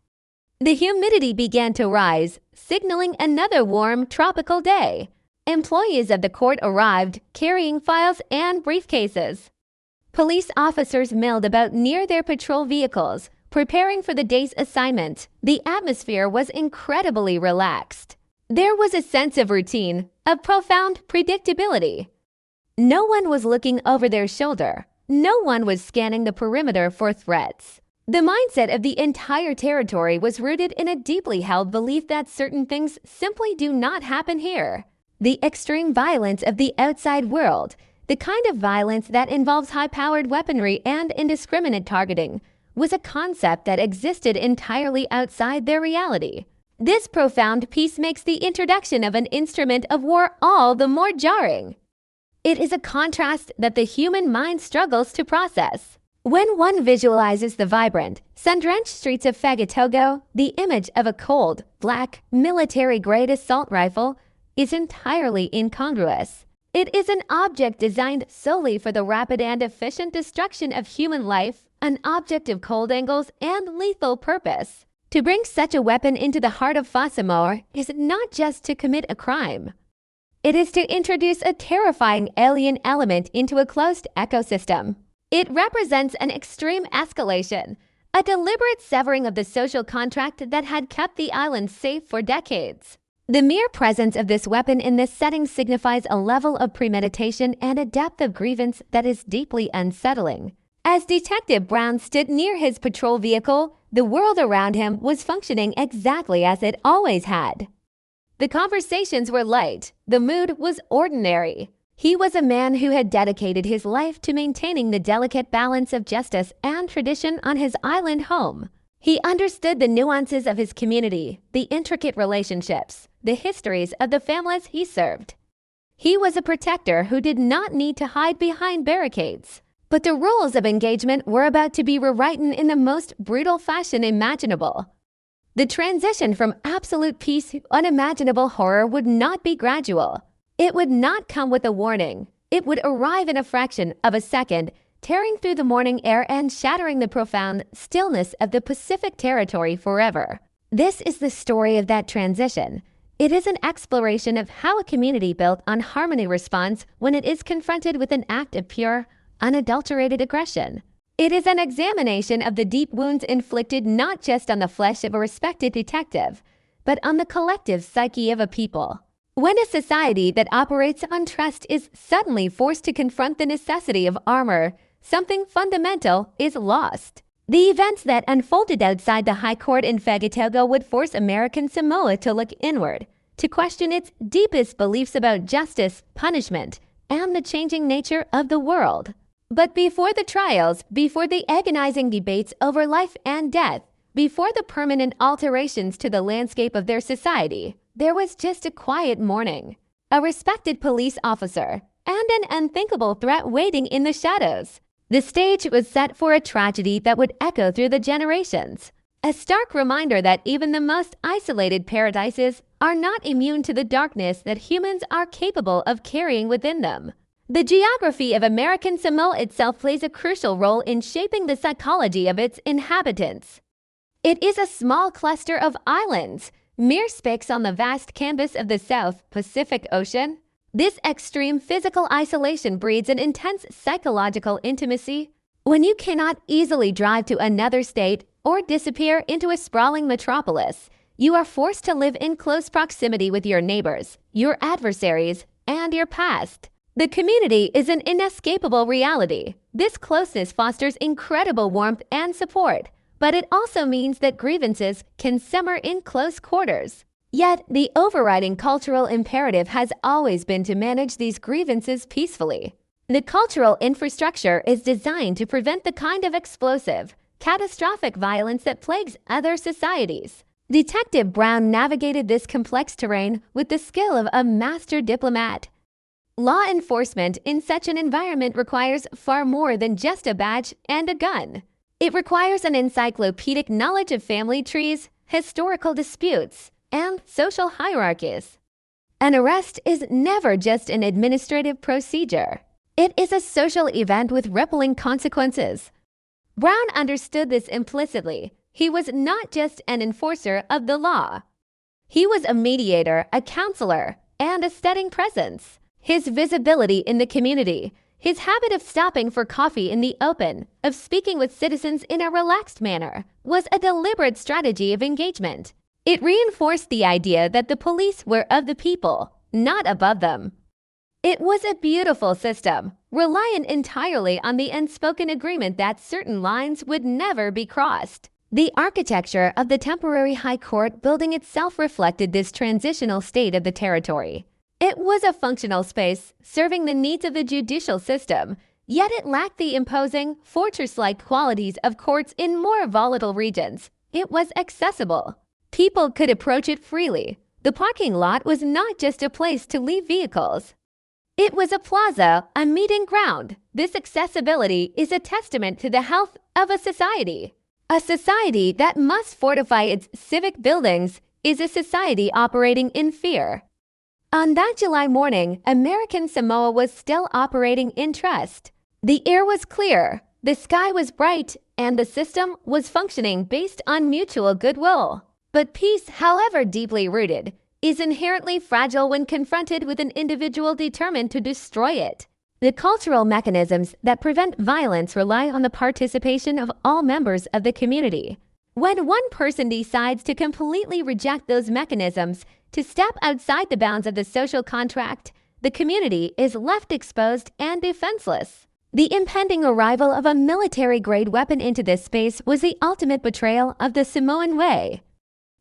The humidity began to rise, signaling another warm, tropical day. Employees of the court arrived, carrying files and briefcases. Police officers milled about near their patrol vehicles, preparing for the day's assignment. The atmosphere was incredibly relaxed. There was a sense of routine, of profound predictability. No one was looking over their shoulder. No one was scanning the perimeter for threats. The mindset of the entire territory was rooted in a deeply held belief that certain things simply do not happen here. The extreme violence of the outside world, the kind of violence that involves high-powered weaponry and indiscriminate targeting, was a concept that existed entirely outside their reality. This profound piece makes the introduction of an instrument of war all the more jarring. It is a contrast that the human mind struggles to process. When one visualizes the vibrant, sun-drenched streets of Fagatogo, the image of a cold, black, military-grade assault rifle is entirely incongruous. It is an object designed solely for the rapid and efficient destruction of human life, an object of cold angles and lethal purpose. To bring such a weapon into the heart of Samoa is not just to commit a crime. It is to introduce a terrifying alien element into a closed ecosystem. It represents an extreme escalation, a deliberate severing of the social contract that had kept the island safe for decades. The mere presence of this weapon in this setting signifies a level of premeditation and a depth of grievance that is deeply unsettling. As Detective Brown stood near his patrol vehicle, the world around him was functioning exactly as it always had. The conversations were light, the mood was ordinary. He was a man who had dedicated his life to maintaining the delicate balance of justice and tradition on his island home. He understood the nuances of his community, the intricate relationships, the histories of the families he served. He was a protector who did not need to hide behind barricades. But the rules of engagement were about to be rewritten in the most brutal fashion imaginable. The transition from absolute peace to unimaginable horror would not be gradual. It would not come with a warning. It would arrive in a fraction of a second, tearing through the morning air and shattering the profound stillness of the Pacific territory forever. This is the story of that transition. It is an exploration of how a community built on harmony responds when it is confronted with an act of pure, unadulterated aggression. It is an examination of the deep wounds inflicted not just on the flesh of a respected detective, but on the collective psyche of a people. When a society that operates on trust is suddenly forced to confront the necessity of armor, something fundamental is lost. The events that unfolded outside the High Court in Fagatogo would force American Samoa to look inward, to question its deepest beliefs about justice, punishment, and the changing nature of the world. But before the trials, before the agonizing debates over life and death, before the permanent alterations to the landscape of their society, there was just a quiet morning, a respected police officer, and an unthinkable threat waiting in the shadows. The stage was set for a tragedy that would echo through the generations, a stark reminder that even the most isolated paradises are not immune to the darkness that humans are capable of carrying within them. The geography of American Samoa itself plays a crucial role in shaping the psychology of its inhabitants. It is a small cluster of islands, mere specks on the vast canvas of the South Pacific Ocean. This extreme physical isolation breeds an intense psychological intimacy. When you cannot easily drive to another state or disappear into a sprawling metropolis, you are forced to live in close proximity with your neighbors, your adversaries, and your past. The community is an inescapable reality. This closeness fosters incredible warmth and support, but it also means that grievances can simmer in close quarters. Yet, the overriding cultural imperative has always been to manage these grievances peacefully. The cultural infrastructure is designed to prevent the kind of explosive, catastrophic violence that plagues other societies. Detective Brown navigated this complex terrain with the skill of a master diplomat. Law enforcement in such an environment requires far more than just a badge and a gun. It requires an encyclopedic knowledge of family trees, historical disputes, and social hierarchies. An arrest is never just an administrative procedure. It is a social event with rippling consequences. Brown understood this implicitly. He was not just an enforcer of the law. He was a mediator, a counselor, and a steadying presence. His visibility in the community, his habit of stopping for coffee in the open, of speaking with citizens in a relaxed manner, was a deliberate strategy of engagement. It reinforced the idea that the police were of the people, not above them. It was a beautiful system, reliant entirely on the unspoken agreement that certain lines would never be crossed. The architecture of the temporary High Court building itself reflected this transitional state of the territory. It was a functional space serving the needs of the judicial system, yet it lacked the imposing, fortress-like qualities of courts in more volatile regions. It was accessible. People could approach it freely. The parking lot was not just a place to leave vehicles. It was a plaza, a meeting ground. This accessibility is a testament to the health of a society. A society that must fortify its civic buildings is a society operating in fear. On that July morning, American Samoa was still operating in trust. The air was clear, the sky was bright, and the system was functioning based on mutual goodwill. But peace, however deeply rooted, is inherently fragile when confronted with an individual determined to destroy it. The cultural mechanisms that prevent violence rely on the participation of all members of the community. When one person decides to completely reject those mechanisms, to step outside the bounds of the social contract, the community is left exposed and defenseless. The impending arrival of a military-grade weapon into this space was the ultimate betrayal of the Samoan way.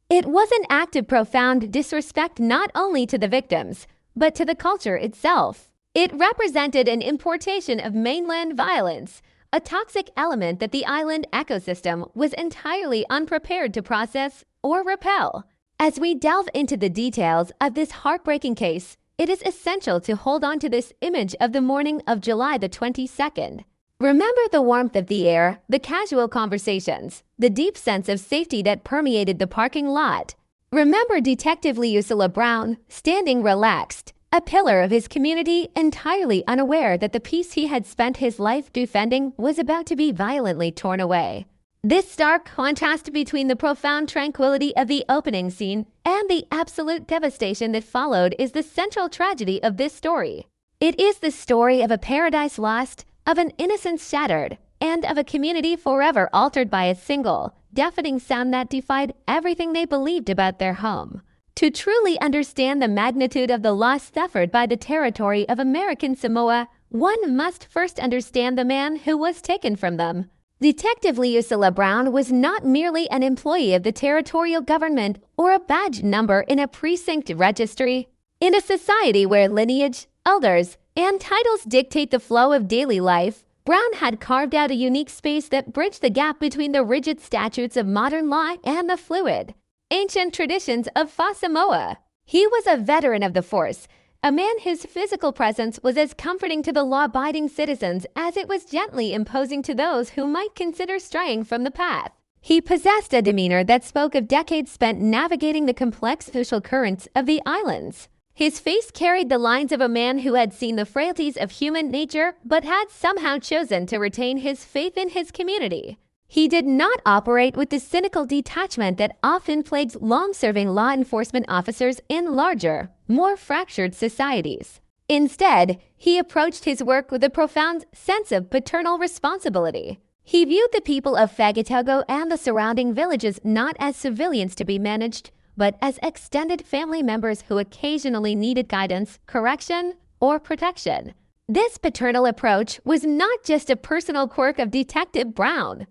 It was an act of profound disrespect not only to the victims, but to the culture itself. It represented an importation of mainland violence, a toxic element that the island ecosystem was entirely unprepared to process or repel. As we delve into the details of this heartbreaking case, it is essential to hold on to this image of the morning of July the 22nd. Remember the warmth of the air, the casual conversations, the deep sense of safety that permeated the parking lot. Remember Detective Leusila Brown, standing relaxed, a pillar of his community, entirely unaware that the peace he had spent his life defending was about to be violently torn away. This stark contrast between the profound tranquility of the opening scene and the absolute devastation that followed is the central tragedy of this story. It is the story of a paradise lost, of an innocence shattered, and of a community forever altered by a single, deafening sound that defied everything they believed about their home. To truly understand the magnitude of the loss suffered by the territory of American Samoa, one must first understand the man who was taken from them. Detective Leusila Brown was not merely an employee of the territorial government or a badge number in a precinct registry. In a society where lineage, elders, and titles dictate the flow of daily life, Brown had carved out a unique space that bridged the gap between the rigid statutes of modern law and the fluid, ancient traditions of Samoa. He was a veteran of the force, a man whose physical presence was as comforting to the law-abiding citizens as it was gently imposing to those who might consider straying from the path. He possessed a demeanor that spoke of decades spent navigating the complex social currents of the islands. His face carried the lines of a man who had seen the frailties of human nature but had somehow chosen to retain his faith in his community. He did not operate with the cynical detachment that often plagues long-serving law enforcement officers in larger, more fractured societies. Instead, he approached his work with a profound sense of paternal responsibility. He viewed the people of Fagatogo and the surrounding villages not as civilians to be managed, but as extended family members who occasionally needed guidance, correction, or protection. This paternal approach was not just a personal quirk of Detective Brown.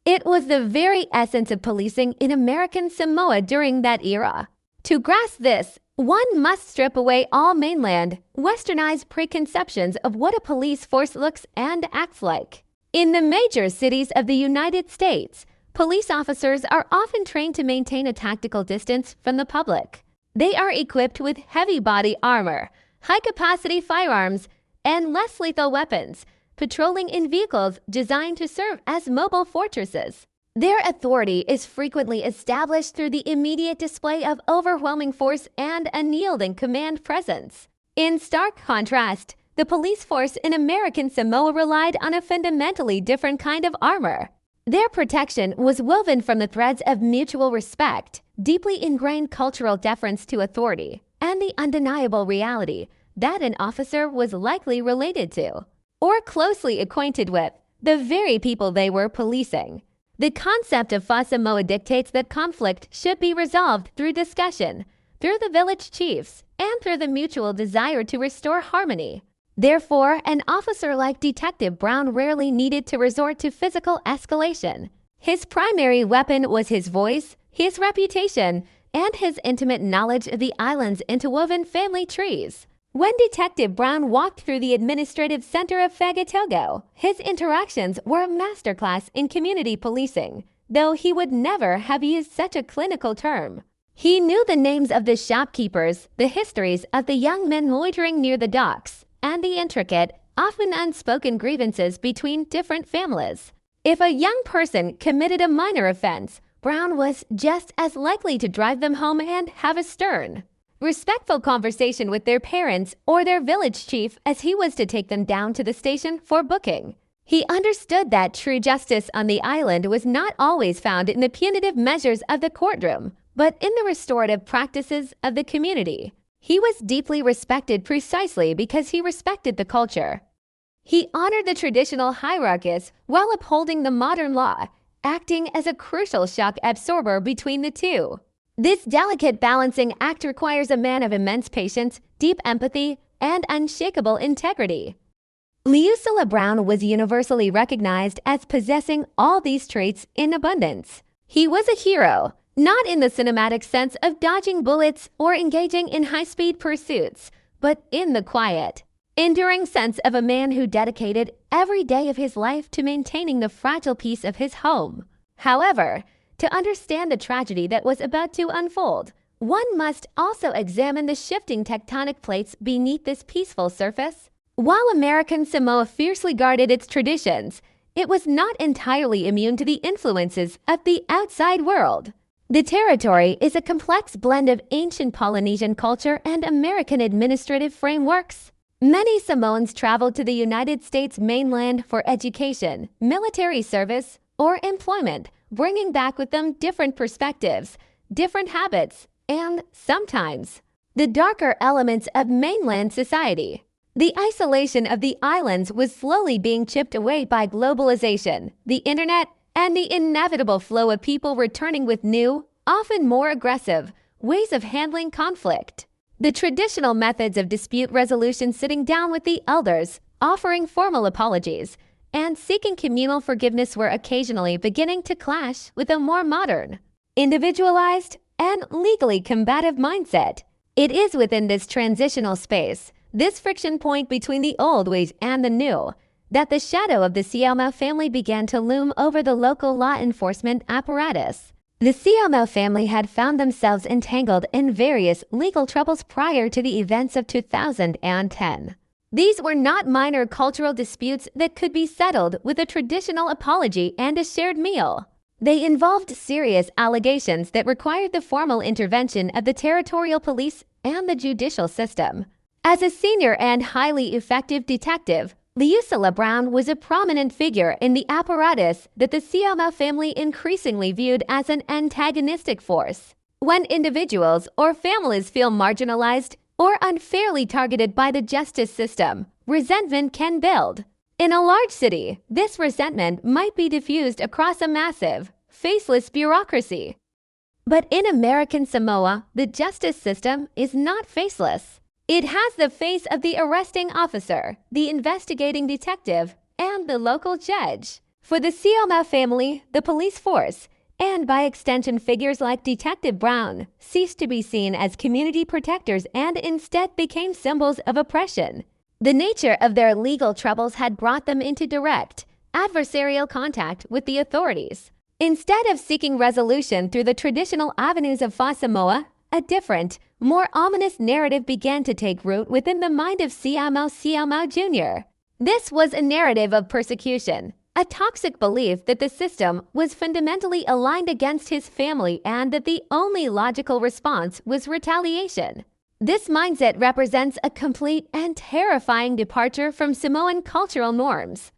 It was the very essence of policing in American Samoa during that era. To grasp this, one must strip away all mainland, westernized preconceptions of what a police force looks and acts like. In the major cities of the United States, police officers are often trained to maintain a tactical distance from the public. They are equipped with heavy body armor, high-capacity firearms, and less lethal weapons, patrolling in vehicles designed to serve as mobile fortresses. Their authority is frequently established through the immediate display of overwhelming force and unyielding command presence. In stark contrast, the police force in American Samoa relied on a fundamentally different kind of armor. Their protection was woven from the threads of mutual respect, deeply ingrained cultural deference to authority, and the undeniable reality that an officer was likely related to, or closely acquainted with, the very people they were policing. The concept of Samoa dictates that conflict should be resolved through discussion, through the village chiefs, and through the mutual desire to restore harmony. Therefore, an officer like Detective Brown rarely needed to resort to physical escalation. His primary weapon was his voice, his reputation, and his intimate knowledge of the island's interwoven family trees. When Detective Brown walked through the administrative center of Fagatogo, his interactions were a masterclass in community policing, though he would never have used such a clinical term. He knew the names of the shopkeepers, the histories of the young men loitering near the docks, and the intricate, often unspoken grievances between different families. If a young person committed a minor offense, Brown was just as likely to drive them home and have a stern, respectful conversation with their parents or their village chief as he was to take them down to the station for booking. He understood that true justice on the island was not always found in the punitive measures of the courtroom, but in the restorative practices of the community. He was deeply respected precisely because he respected the culture. He honored the traditional hierarchies while upholding the modern law, acting as a crucial shock absorber between the two. This delicate balancing act requires a man of immense patience, deep empathy, and unshakable integrity. Leusilla Brown was universally recognized as possessing all these traits in abundance. He was a hero, not in the cinematic sense of dodging bullets or engaging in high-speed pursuits, but in the quiet, enduring sense of a man who dedicated every day of his life to maintaining the fragile peace of his home. However, to understand the tragedy that was about to unfold, one must also examine the shifting tectonic plates beneath this peaceful surface. While American Samoa fiercely guarded its traditions, it was not entirely immune to the influences of the outside world. The territory is a complex blend of ancient Polynesian culture and American administrative frameworks. Many Samoans traveled to the United States mainland for education, military service, or employment, bringing back with them different perspectives, different habits, and sometimes the darker elements of mainland society. The isolation of the islands was slowly being chipped away by globalization, the internet, and the inevitable flow of people returning with new, often more aggressive, ways of handling conflict. The traditional methods of dispute resolution, sitting down with the elders, offering formal apologies, and seeking communal forgiveness, were occasionally beginning to clash with a more modern, individualized, and legally combative mindset. It is within this transitional space, this friction point between the old ways and the new, that the shadow of the Siamau family began to loom over the local law enforcement apparatus. The Siamau family had found themselves entangled in various legal troubles prior to the events of 2010. These were not minor cultural disputes that could be settled with a traditional apology and a shared meal. They involved serious allegations that required the formal intervention of the territorial police and the judicial system. As a senior and highly effective detective, Leusilla Brown was a prominent figure in the apparatus that the Siamau family increasingly viewed as an antagonistic force. When individuals or families feel marginalized or unfairly targeted by the justice system, resentment can build. In a large city, this resentment might be diffused across a massive, faceless bureaucracy. But in American Samoa, the justice system is not faceless. It has the face of the arresting officer, the investigating detective, and the local judge. For the Siamau family, the police force, and by extension figures like Detective Brown, ceased to be seen as community protectors and instead became symbols of oppression. The nature of their legal troubles had brought them into direct, adversarial contact with the authorities. Instead of seeking resolution through the traditional avenues of Samoa, a different, more ominous narrative began to take root within the mind of Siamau Jr. This was a narrative of persecution, a toxic belief that the system was fundamentally aligned against his family and that the only logical response was retaliation. This mindset represents a complete and terrifying departure from Samoan cultural norms.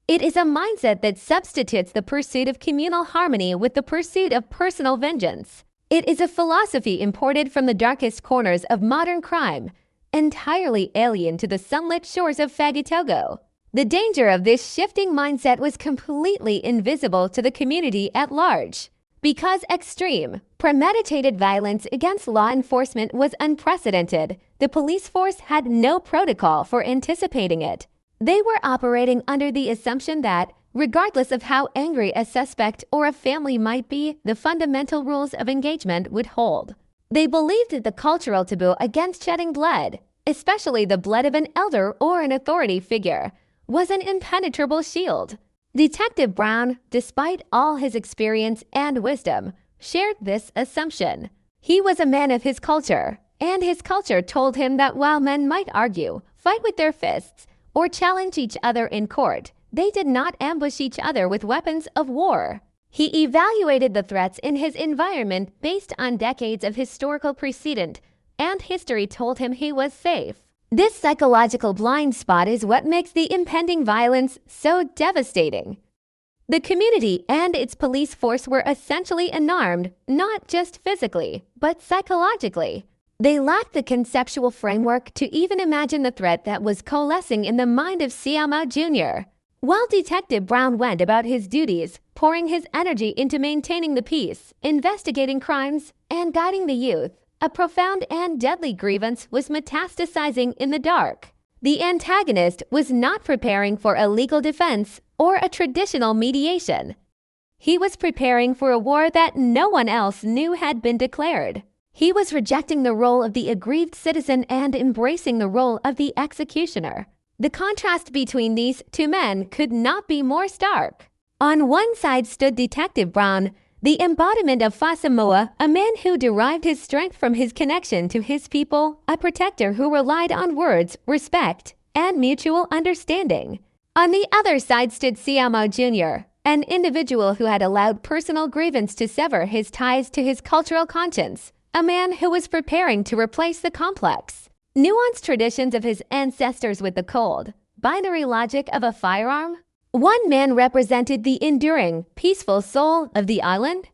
It is a mindset that substitutes the pursuit of communal harmony with the pursuit of personal vengeance. It is a philosophy imported from the darkest corners of modern crime, entirely alien to the sunlit shores of Fagitogo. The danger of this shifting mindset was completely invisible to the community at large. Because extreme, premeditated violence against law enforcement was unprecedented, the police force had no protocol for anticipating it. They were operating under the assumption that, regardless of how angry a suspect or a family might be, the fundamental rules of engagement would hold. They believed that the cultural taboo against shedding blood, especially the blood of an elder or an authority figure, was an impenetrable shield. Detective Brown, despite all his experience and wisdom, shared this assumption. He was a man of his culture, and his culture told him that while men might argue, fight with their fists, or challenge each other in court, they did not ambush each other with weapons of war. He evaluated the threats in his environment based on decades of historical precedent, and history told him he was safe. This psychological blind spot is what makes the impending violence so devastating. The community and its police force were essentially unarmed, not just physically, but psychologically. They lacked the conceptual framework to even imagine the threat that was coalescing in the mind of Siamo Jr. While Detective Brown went about his duties, pouring his energy into maintaining the peace, investigating crimes, and guiding the youth, a profound and deadly grievance was metastasizing in the dark. The antagonist was not preparing for a legal defense or a traditional mediation. He was preparing for a war that no one else knew had been declared. He was rejecting the role of the aggrieved citizen and embracing the role of the executioner. The contrast between these two men could not be more stark. On one side stood Detective Brown, the embodiment of Fasamoa, a man who derived his strength from his connection to his people, a protector who relied on words, respect, and mutual understanding. On the other side stood Siamo Jr., an individual who had allowed personal grievance to sever his ties to his cultural conscience, a man who was preparing to replace the complex, nuanced traditions of his ancestors with the cold, binary logic of a firearm. One man represented the enduring, peaceful soul of the island.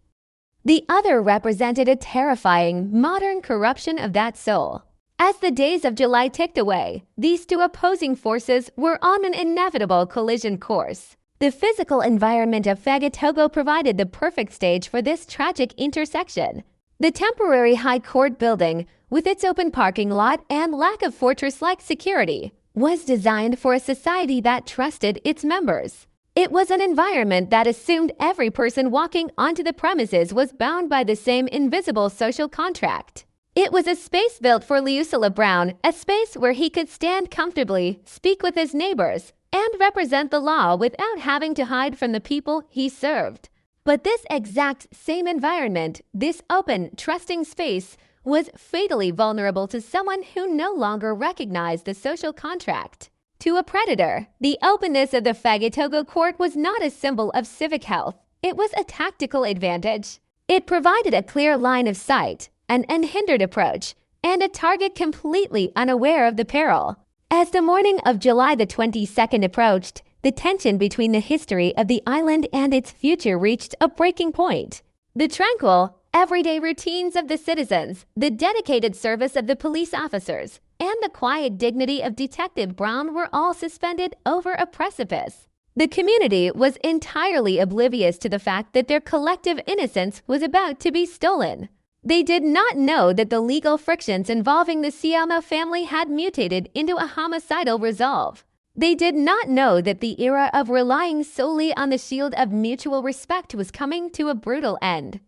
The other represented a terrifying, modern corruption of that soul. As the days of July ticked away, these two opposing forces were on an inevitable collision course. The physical environment of Fagatogo provided the perfect stage for this tragic intersection. The temporary High Court building, with its open parking lot and lack of fortress-like security, was designed for a society that trusted its members. It was an environment that assumed every person walking onto the premises was bound by the same invisible social contract. It was a space built for Leusila Brown, a space where he could stand comfortably, speak with his neighbors, and represent the law without having to hide from the people he served. But this exact same environment, this open, trusting space, was fatally vulnerable to someone who no longer recognized the social contract. To a predator, the openness of the Fagatogo court was not a symbol of civic health. It was a tactical advantage. It provided a clear line of sight, an unhindered approach, and a target completely unaware of the peril. As the morning of July the 22nd approached, the tension between the history of the island and its future reached a breaking point. The tranquil, everyday routines of the citizens, the dedicated service of the police officers, and the quiet dignity of Detective Brown were all suspended over a precipice. The community was entirely oblivious to the fact that their collective innocence was about to be stolen. They did not know that the legal frictions involving the Siamo family had mutated into a homicidal resolve. They did not know that the era of relying solely on the shield of mutual respect was coming to a brutal end.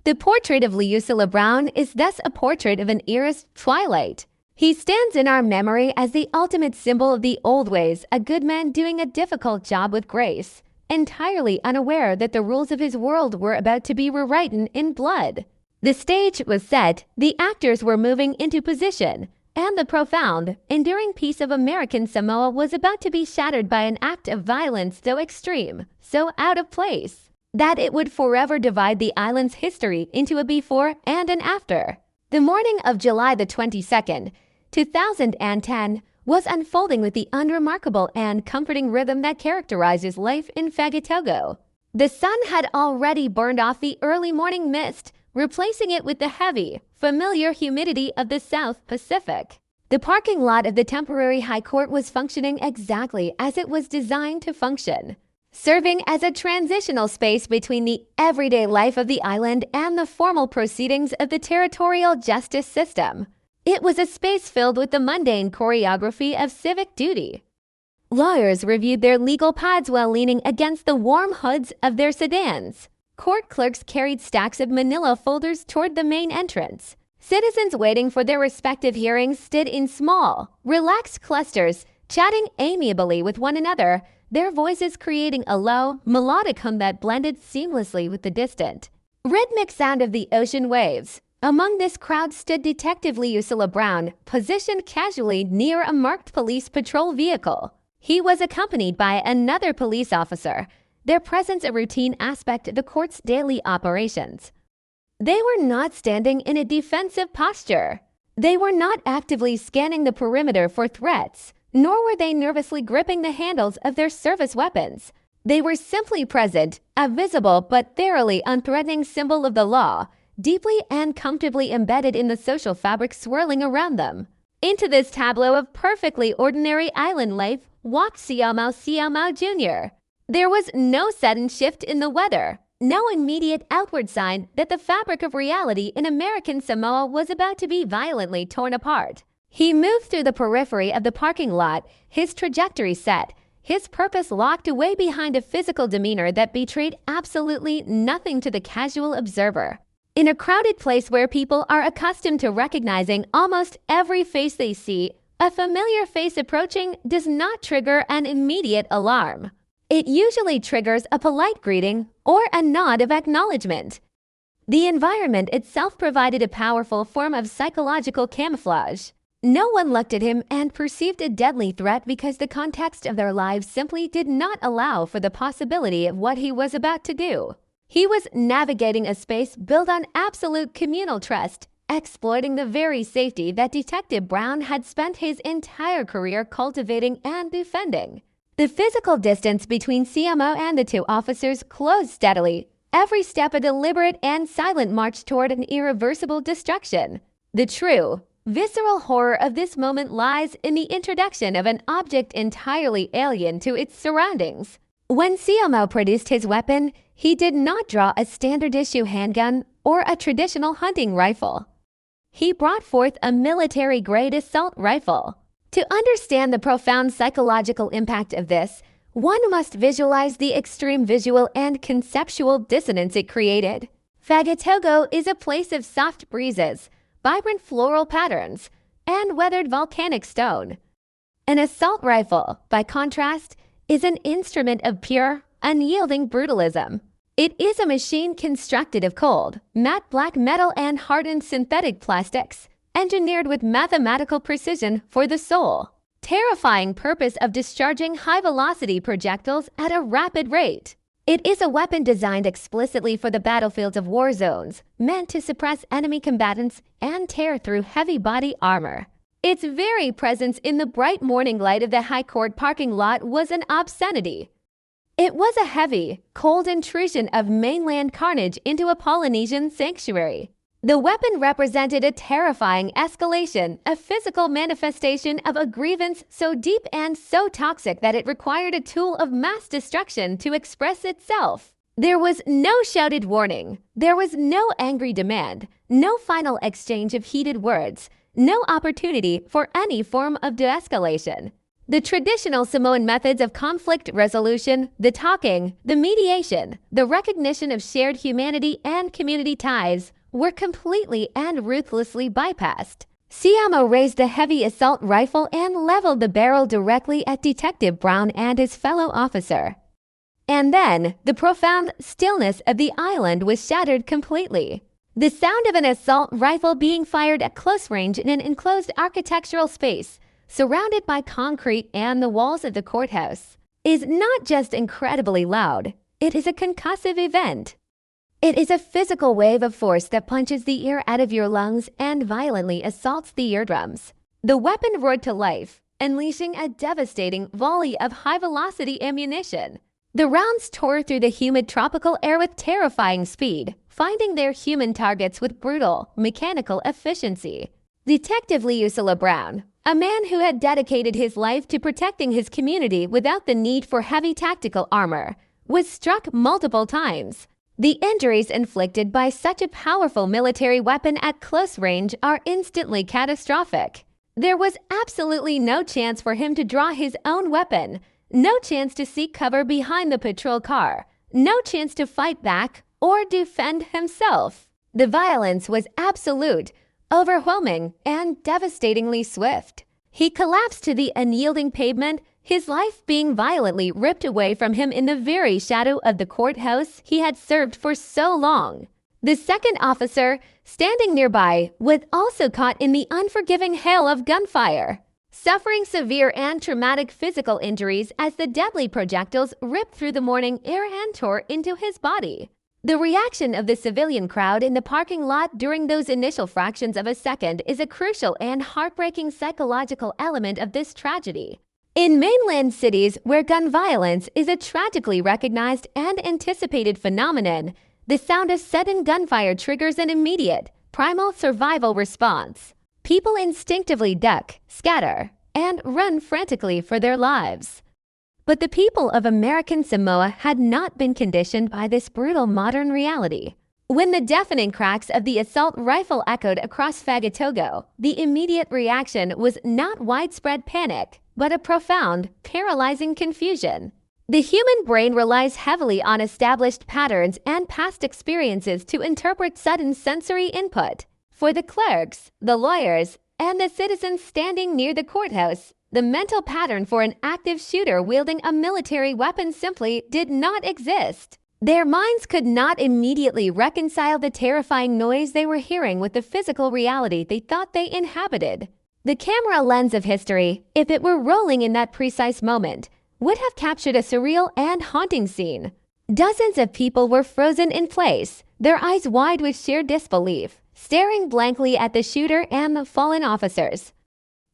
The portrait of Leusila Brown is thus a portrait of an era's twilight. He stands in our memory as the ultimate symbol of the old ways, a good man doing a difficult job with grace, entirely unaware that the rules of his world were about to be rewritten in blood. The stage was set, the actors were moving into position, and the profound, enduring peace of American Samoa was about to be shattered by an act of violence so extreme, so out of place, that it would forever divide the island's history into a before and an after. The morning of July the 22nd, 2010, was unfolding with the unremarkable and comforting rhythm that characterizes life in Fagatogo. The sun had already burned off the early morning mist, replacing it with the heavy, familiar humidity of the South Pacific. The parking lot of the temporary High Court was functioning exactly as it was designed to function, serving as a transitional space between the everyday life of the island and the formal proceedings of the territorial justice system. It was a space filled with the mundane choreography of civic duty. Lawyers reviewed their legal pads while leaning against the warm hoods of their sedans. Court clerks carried stacks of manila folders toward the main entrance. Citizens waiting for their respective hearings stood in small, relaxed clusters, chatting amiably with one another, their voices creating a low, melodic hum that blended seamlessly with the distant, rhythmic sound of the ocean waves. Among this crowd stood Detective Leusila Brown, positioned casually near a marked police patrol vehicle. He was accompanied by another police officer, their presence a routine aspect of the court's daily operations. They were not standing in a defensive posture. They were not actively scanning the perimeter for threats, nor were they nervously gripping the handles of their service weapons. They were simply present, a visible but thoroughly unthreatening symbol of the law, deeply and comfortably embedded in the social fabric swirling around them. Into this tableau of perfectly ordinary island life walked Siamo Jr. There was no sudden shift in the weather, no immediate outward sign that the fabric of reality in American Samoa was about to be violently torn apart. He moved through the periphery of the parking lot, his trajectory set, his purpose locked away behind a physical demeanor that betrayed absolutely nothing to the casual observer. In a crowded place where people are accustomed to recognizing almost every face they see, a familiar face approaching does not trigger an immediate alarm. It usually triggers a polite greeting or a nod of acknowledgement. The environment itself provided a powerful form of psychological camouflage. No one looked at him and perceived a deadly threat because the context of their lives simply did not allow for the possibility of what he was about to do. He was navigating a space built on absolute communal trust, exploiting the very safety that Detective Brown had spent his entire career cultivating and defending. The physical distance between Siamo and the two officers closed steadily, every step a deliberate and silent march toward an irreversible destruction. The true, visceral horror of this moment lies in the introduction of an object entirely alien to its surroundings. When Siamo produced his weapon, he did not draw a standard-issue handgun or a traditional hunting rifle. He brought forth a military-grade assault rifle. To understand the profound psychological impact of this, one must visualize the extreme visual and conceptual dissonance it created. Fagatogo is a place of soft breezes, vibrant floral patterns, and weathered volcanic stone. An assault rifle, by contrast, is an instrument of pure, unyielding brutalism. It is a machine constructed of cold, matte black metal and hardened synthetic plastics, engineered with mathematical precision for the sole, terrifying purpose of discharging high-velocity projectiles at a rapid rate. It is a weapon designed explicitly for the battlefields of war zones, meant to suppress enemy combatants and tear through heavy body armor. Its very presence in the bright morning light of the High Court parking lot was an obscenity. It was a heavy, cold intrusion of mainland carnage into a Polynesian sanctuary. The weapon represented a terrifying escalation, a physical manifestation of a grievance so deep and so toxic that it required a tool of mass destruction to express itself. There was no shouted warning. There was no angry demand, no final exchange of heated words, no opportunity for any form of de-escalation. The traditional Samoan methods of conflict resolution, the talking, the mediation, the recognition of shared humanity and community ties were completely and ruthlessly bypassed. Siamo raised the heavy assault rifle and leveled the barrel directly at Detective Brown and his fellow officer. And then, the profound stillness of the island was shattered completely. The sound of an assault rifle being fired at close range in an enclosed architectural space, surrounded by concrete and the walls of the courthouse, is not just incredibly loud, it is a concussive event. It is a physical wave of force that punches the air out of your lungs and violently assaults the eardrums. The weapon roared to life, unleashing a devastating volley of high-velocity ammunition. The rounds tore through the humid tropical air with terrifying speed, finding their human targets with brutal, mechanical efficiency. Detective Liusila Brown, a man who had dedicated his life to protecting his community without the need for heavy tactical armor, was struck multiple times. The injuries inflicted by such a powerful military weapon at close range are instantly catastrophic. There was absolutely no chance for him to draw his own weapon, no chance to seek cover behind the patrol car, no chance to fight back or defend himself. The violence was absolute, overwhelming, and devastatingly swift. He collapsed to the unyielding pavement, his life being violently ripped away from him in the very shadow of the courthouse he had served for so long. The second officer, standing nearby, was also caught in the unforgiving hail of gunfire, suffering severe and traumatic physical injuries as the deadly projectiles ripped through the morning air and tore into his body. The reaction of the civilian crowd in the parking lot during those initial fractions of a second is a crucial and heartbreaking psychological element of this tragedy. In mainland cities where gun violence is a tragically recognized and anticipated phenomenon, The sound of sudden gunfire triggers an immediate, primal survival response. People instinctively duck, scatter, and run frantically for their lives. But the people of American Samoa had not been conditioned by this brutal modern reality. When the deafening cracks of the assault rifle echoed across Fagatogo, the immediate reaction was not widespread panic, but a profound, paralyzing confusion. The human brain relies heavily on established patterns and past experiences to interpret sudden sensory input. For the clerks, the lawyers, and the citizens standing near the courthouse, the mental pattern for an active shooter wielding a military weapon simply did not exist. Their minds could not immediately reconcile the terrifying noise they were hearing with the physical reality they thought they inhabited. The camera lens of history, if it were rolling in that precise moment, would have captured a surreal and haunting scene. Dozens of people were frozen in place, their eyes wide with sheer disbelief, staring blankly at the shooter and the fallen officers.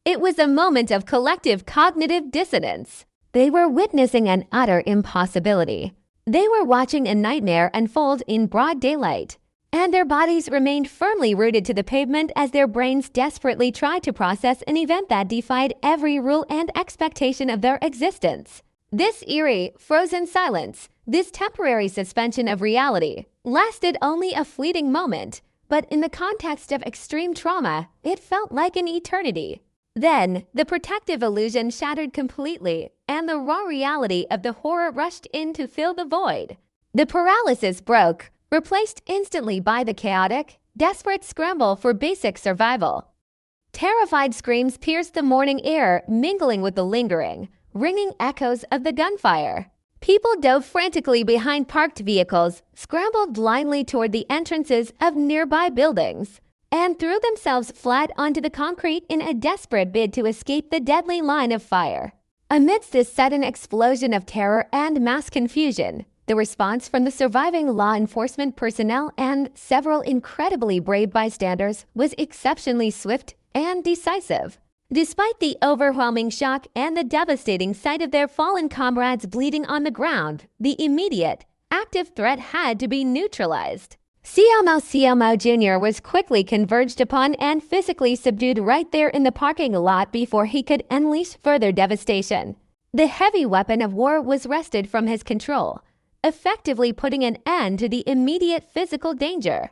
It was a moment of collective cognitive dissonance. They were witnessing an utter impossibility. They were watching a nightmare unfold in broad daylight, and their bodies remained firmly rooted to the pavement as their brains desperately tried to process an event that defied every rule and expectation of their existence. This eerie, frozen silence, this temporary suspension of reality, lasted only a fleeting moment, but in the context of extreme trauma, it felt like an eternity. Then, the protective illusion shattered completely, and the raw reality of the horror rushed in to fill the void. The paralysis broke, replaced instantly by the chaotic, desperate scramble for basic survival. Terrified screams pierced the morning air, mingling with the lingering, ringing echoes of the gunfire. People dove frantically behind parked vehicles, scrambled blindly toward the entrances of nearby buildings, and threw themselves flat onto the concrete in a desperate bid to escape the deadly line of fire. Amidst this sudden explosion of terror and mass confusion, the response from the surviving law enforcement personnel and several incredibly brave bystanders was exceptionally swift and decisive. Despite the overwhelming shock and the devastating sight of their fallen comrades bleeding on the ground, the immediate, active threat had to be neutralized. Siamo Jr. was quickly converged upon and physically subdued right there in the parking lot before he could unleash further devastation. The heavy weapon of war was wrested from his control, effectively putting an end to the immediate physical danger.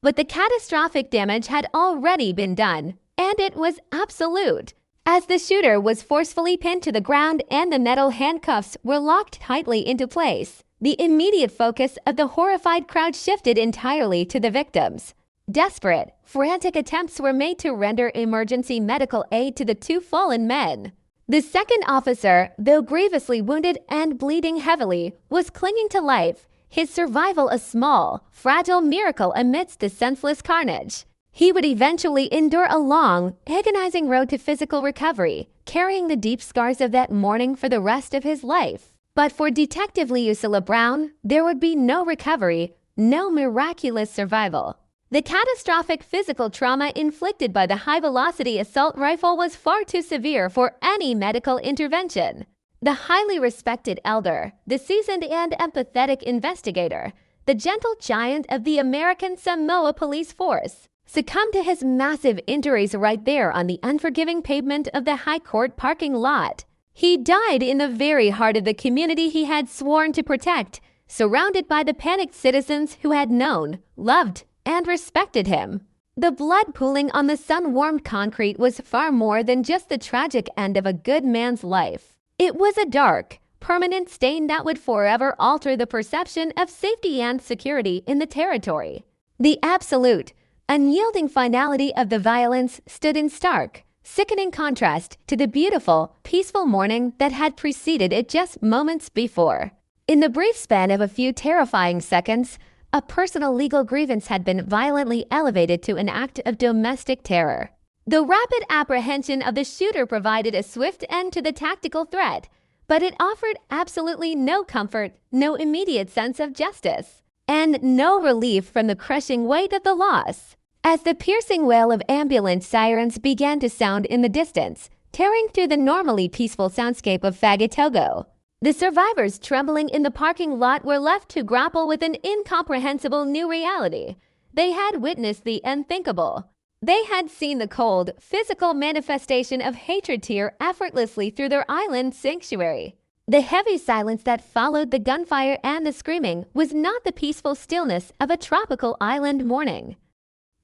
But the catastrophic damage had already been done, and it was absolute. As the shooter was forcefully pinned to the ground and the metal handcuffs were locked tightly into place, the immediate focus of the horrified crowd shifted entirely to the victims. Desperate, frantic attempts were made to render emergency medical aid to the two fallen men. The second officer, though grievously wounded and bleeding heavily, was clinging to life, his survival a small, fragile miracle amidst the senseless carnage. He would eventually endure a long, agonizing road to physical recovery, carrying the deep scars of that morning for the rest of his life. But for Detective Leusilla Brown, there would be no recovery, no miraculous survival. The catastrophic physical trauma inflicted by the high-velocity assault rifle was far too severe for any medical intervention. The highly respected elder, the seasoned and empathetic investigator, the gentle giant of the American Samoa Police Force, succumbed to his massive injuries right there on the unforgiving pavement of the High Court parking lot. He died in the very heart of the community he had sworn to protect, surrounded by the panicked citizens who had known, loved, and respected him. The blood pooling on the sun-warmed concrete was far more than just the tragic end of a good man's life. It was a dark, permanent stain that would forever alter the perception of safety and security in the territory. The absolute, unyielding finality of the violence stood in stark, sickening contrast to the beautiful, peaceful morning that had preceded it just moments before. In the brief span of a few terrifying seconds, a personal legal grievance had been violently elevated to an act of domestic terror. The rapid apprehension of the shooter provided a swift end to the tactical threat, but it offered absolutely no comfort, no immediate sense of justice, and no relief from the crushing weight of the loss. As the piercing wail of ambulance sirens began to sound in the distance, tearing through the normally peaceful soundscape of Fagatogo, The survivors trembling in the parking lot were left to grapple with an incomprehensible new reality. They had witnessed the unthinkable. They had seen the cold, physical manifestation of hatred tear effortlessly through their island sanctuary. The heavy silence that followed the gunfire and the screaming was not the peaceful stillness of a tropical island morning.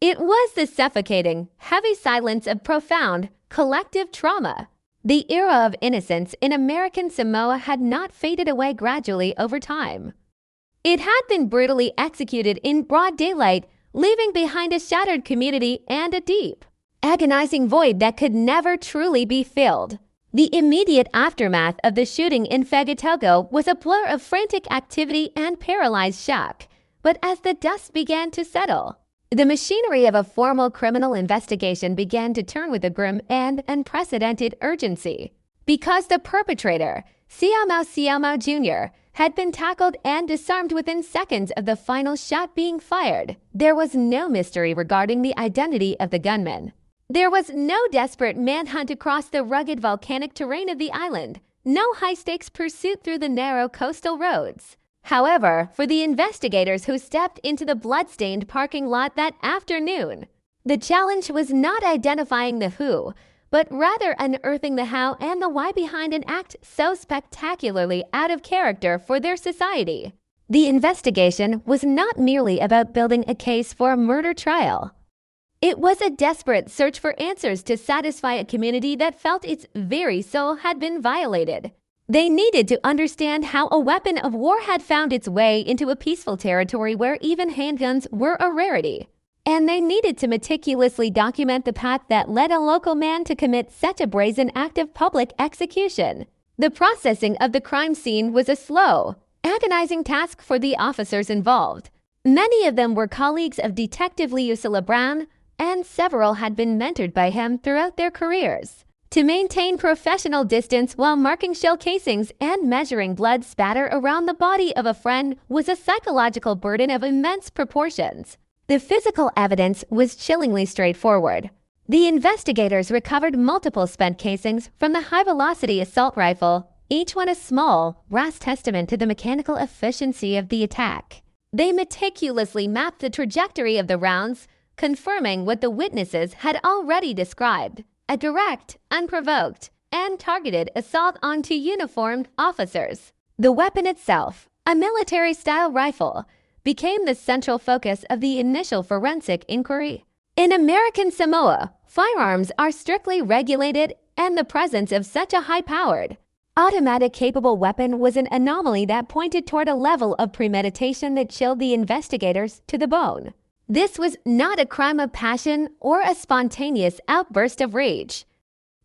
It was the suffocating, heavy silence of profound, collective trauma. The era of innocence in American Samoa had not faded away gradually over time. It had been brutally executed in broad daylight, leaving behind a shattered community and a deep, agonizing void that could never truly be filled. The immediate aftermath of the shooting in Fagatogo was a blur of frantic activity and paralyzed shock. But as the dust began to settle, the machinery of a formal criminal investigation began to turn with a grim and unprecedented urgency. Because the perpetrator, Siamo Jr., had been tackled and disarmed within seconds of the final shot being fired, there was no mystery regarding the identity of the gunman. There was no desperate manhunt across the rugged volcanic terrain of the island, no high-stakes pursuit through the narrow coastal roads. However, for the investigators who stepped into the blood-stained parking lot that afternoon, the challenge was not identifying the who, but rather unearthing the how and the why behind an act so spectacularly out of character for their society. The investigation was not merely about building a case for a murder trial. It was a desperate search for answers to satisfy a community that felt its very soul had been violated. They needed to understand how a weapon of war had found its way into a peaceful territory where even handguns were a rarity. And they needed to meticulously document the path that led a local man to commit such a brazen act of public execution. The processing of the crime scene was a slow, agonizing task for the officers involved. Many of them were colleagues of Detective Liusila Brown, and several had been mentored by him throughout their careers. To maintain professional distance while marking shell casings and measuring blood spatter around the body of a friend was a psychological burden of immense proportions. The physical evidence was chillingly straightforward. The investigators recovered multiple spent casings from the high-velocity assault rifle, each one a small, brass testament to the mechanical efficiency of the attack. They meticulously mapped the trajectory of the rounds, confirming what the witnesses had already described: a direct, unprovoked, and targeted assault onto uniformed officers. The weapon itself, a military-style rifle, became the central focus of the initial forensic inquiry. In American Samoa, firearms are strictly regulated, and the presence of such a high-powered, automatic-capable weapon was an anomaly that pointed toward a level of premeditation that chilled the investigators to the bone. This was not a crime of passion or a spontaneous outburst of rage.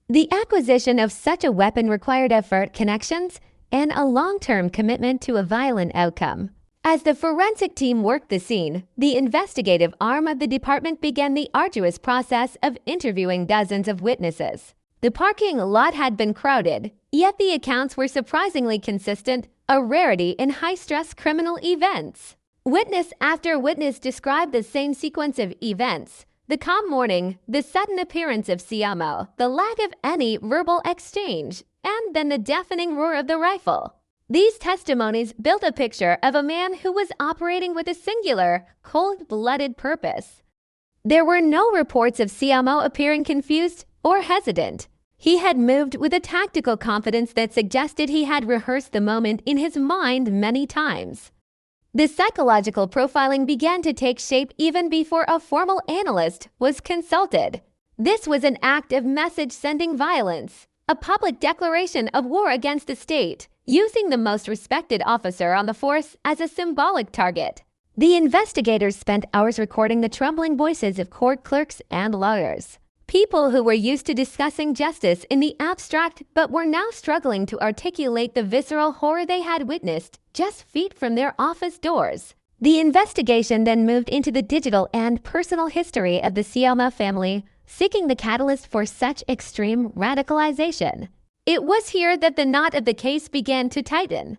The acquisition of such a weapon required effort, connections, and a long-term commitment to a violent outcome. As the forensic team worked the scene, the investigative arm of the department began the arduous process of interviewing dozens of witnesses. The parking lot had been crowded, yet the accounts were surprisingly consistent, a rarity in high-stress criminal events. Witness after witness described the same sequence of events: the calm morning, the sudden appearance of Siamo, the lack of any verbal exchange, and then the deafening roar of the rifle. These testimonies built a picture of a man who was operating with a singular, cold-blooded purpose. There were no reports of Siamo appearing confused or hesitant. He had moved with a tactical confidence that suggested he had rehearsed the moment in his mind many times. The psychological profiling began to take shape even before a formal analyst was consulted. This was an act of message-sending violence, a public declaration of war against the state, using the most respected officer on the force as a symbolic target. The investigators spent hours recording the trembling voices of court clerks and lawyers, people who were used to discussing justice in the abstract but were now struggling to articulate the visceral horror they had witnessed just feet from their office doors. The investigation then moved into the digital and personal history of the Siamo family, seeking the catalyst for such extreme radicalization. It was here that the knot of the case began to tighten.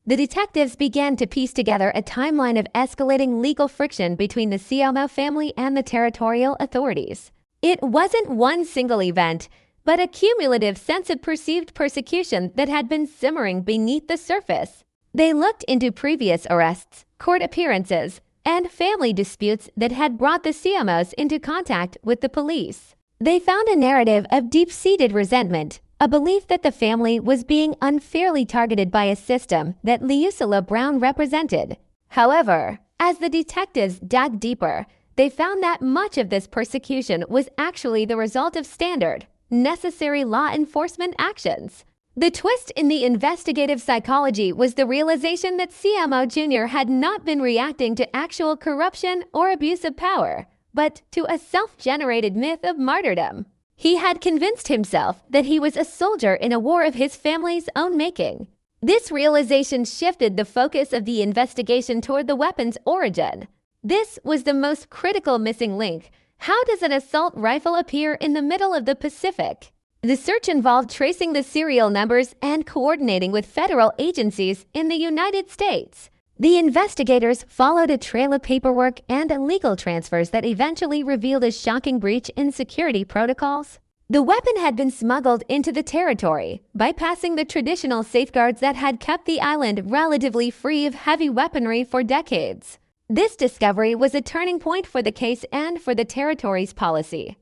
The detectives began to piece together a timeline of escalating legal friction between the Siamo family and the territorial authorities. It wasn't one single event, but a cumulative sense of perceived persecution that had been simmering beneath the surface. They looked into previous arrests, court appearances, and family disputes that had brought the CMOs into contact with the police. They found a narrative of deep-seated resentment, a belief that the family was being unfairly targeted by a system that Leusila Brown represented. However, as the detectives dug deeper, they found that much of this persecution was actually the result of standard, necessary law enforcement actions. The twist in the investigative psychology was the realization that CMO Jr. had not been reacting to actual corruption or abuse of power, but to a self-generated myth of martyrdom. He had convinced himself that he was a soldier in a war of his family's own making. This realization shifted the focus of the investigation toward the weapon's origin. This was the most critical missing link. How does an assault rifle appear in the middle of the Pacific? The search involved tracing the serial numbers and coordinating with federal agencies in the United States. The investigators followed a trail of paperwork and legal transfers that eventually revealed a shocking breach in security protocols. The weapon had been smuggled into the territory, bypassing the traditional safeguards that had kept the island relatively free of heavy weaponry for decades. This discovery was a turning point for the case and for the territory's policy.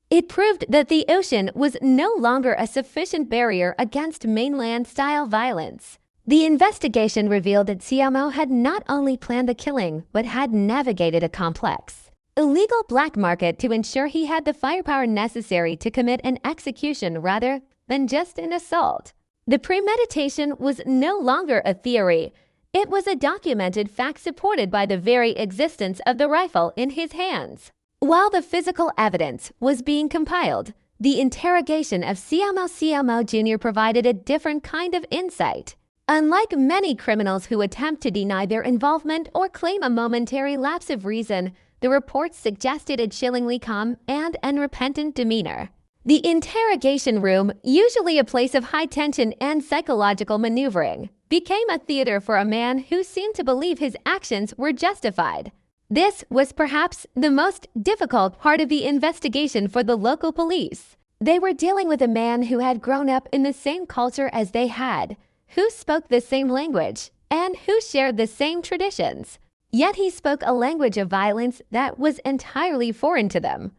It proved that the ocean was no longer a sufficient barrier against mainland-style violence. The investigation revealed that CMO had not only planned the killing, but had navigated a complex, illegal black market to ensure he had the firepower necessary to commit an execution rather than just an assault. The premeditation was no longer a theory. It was a documented fact supported by the very existence of the rifle in his hands. While the physical evidence was being compiled, the interrogation of CMO Jr. provided a different kind of insight. Unlike many criminals who attempt to deny their involvement or claim a momentary lapse of reason, the reports suggested a chillingly calm and unrepentant demeanor. The interrogation room, usually a place of high tension and psychological maneuvering, became a theater for a man who seemed to believe his actions were justified. This was perhaps the most difficult part of the investigation for the local police. They were dealing with a man who had grown up in the same culture as they had, who spoke the same language, and who shared the same traditions. Yet he spoke a language of violence that was entirely foreign to them.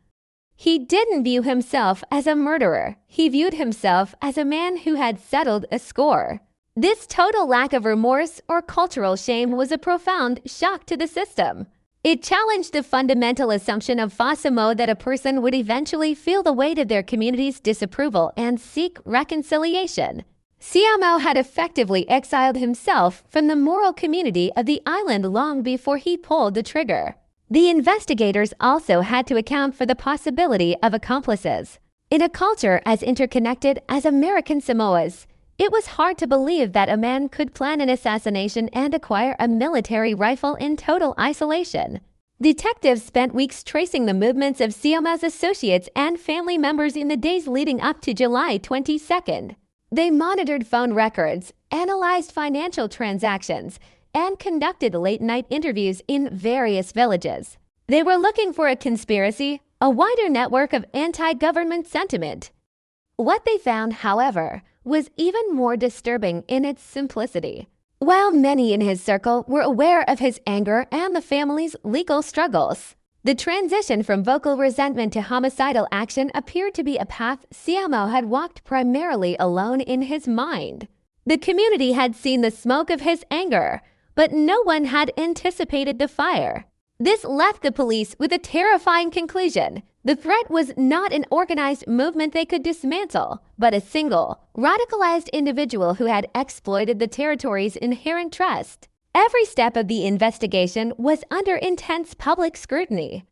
He didn't view himself as a murderer. He viewed himself as a man who had settled a score. This total lack of remorse or cultural shame was a profound shock to the system. It challenged the fundamental assumption of Fosimo that a person would eventually feel the weight of their community's disapproval and seek reconciliation. CMO had effectively exiled himself from the moral community of the island long before he pulled the trigger. The investigators also had to account for the possibility of accomplices. In a culture as interconnected as American Samoa's, it was hard to believe that a man could plan an assassination and acquire a military rifle in total isolation. Detectives spent weeks tracing the movements of CMO's associates and family members in the days leading up to July 22nd. They monitored phone records, analyzed financial transactions, and conducted late-night interviews in various villages. They were looking for a conspiracy, a wider network of anti-government sentiment. What they found, however, was even more disturbing in its simplicity. While many in his circle were aware of his anger and the family's legal struggles, the transition from vocal resentment to homicidal action appeared to be a path CMO had walked primarily alone in his mind. The community had seen the smoke of his anger, but no one had anticipated the fire. This left the police with a terrifying conclusion. The threat was not an organized movement they could dismantle, but a single, radicalized individual who had exploited the territory's inherent trust. Every step of the investigation was under intense public scrutiny.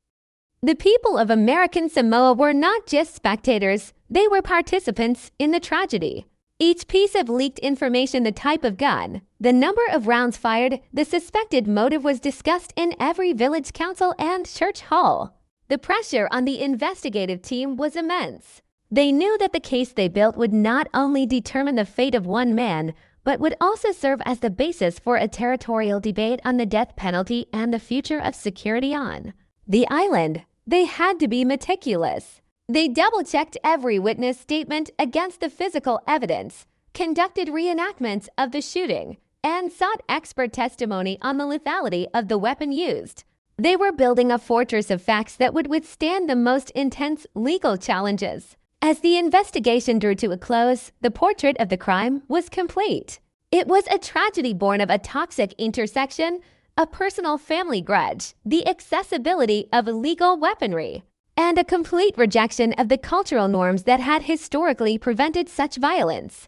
The people of American Samoa were not just spectators, they were participants in the tragedy. Each piece of leaked information, the type of gun, the number of rounds fired, the suspected motive was discussed in every village council and church hall. The pressure on the investigative team was immense. They knew that the case they built would not only determine the fate of one man, but would also serve as the basis for a territorial debate on the death penalty and the future of security on the island. They had to be meticulous. They double-checked every witness statement against the physical evidence, conducted reenactments of the shooting, and sought expert testimony on the lethality of the weapon used. They were building a fortress of facts that would withstand the most intense legal challenges. As the investigation drew to a close, the portrait of the crime was complete. It was a tragedy born of a toxic intersection, a personal family grudge, the accessibility of illegal weaponry, and a complete rejection of the cultural norms that had historically prevented such violence.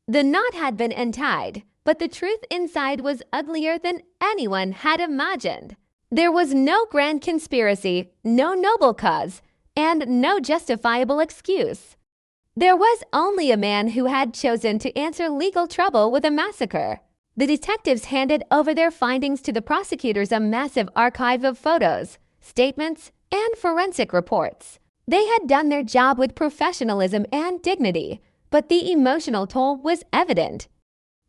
The knot had been untied, but the truth inside was uglier than anyone had imagined. There was no grand conspiracy, no noble cause, and no justifiable excuse. There was only a man who had chosen to answer legal trouble with a massacre. The detectives handed over their findings to the prosecutors, a massive archive of photos, statements, and forensic reports. They had done their job with professionalism and dignity, but the emotional toll was evident.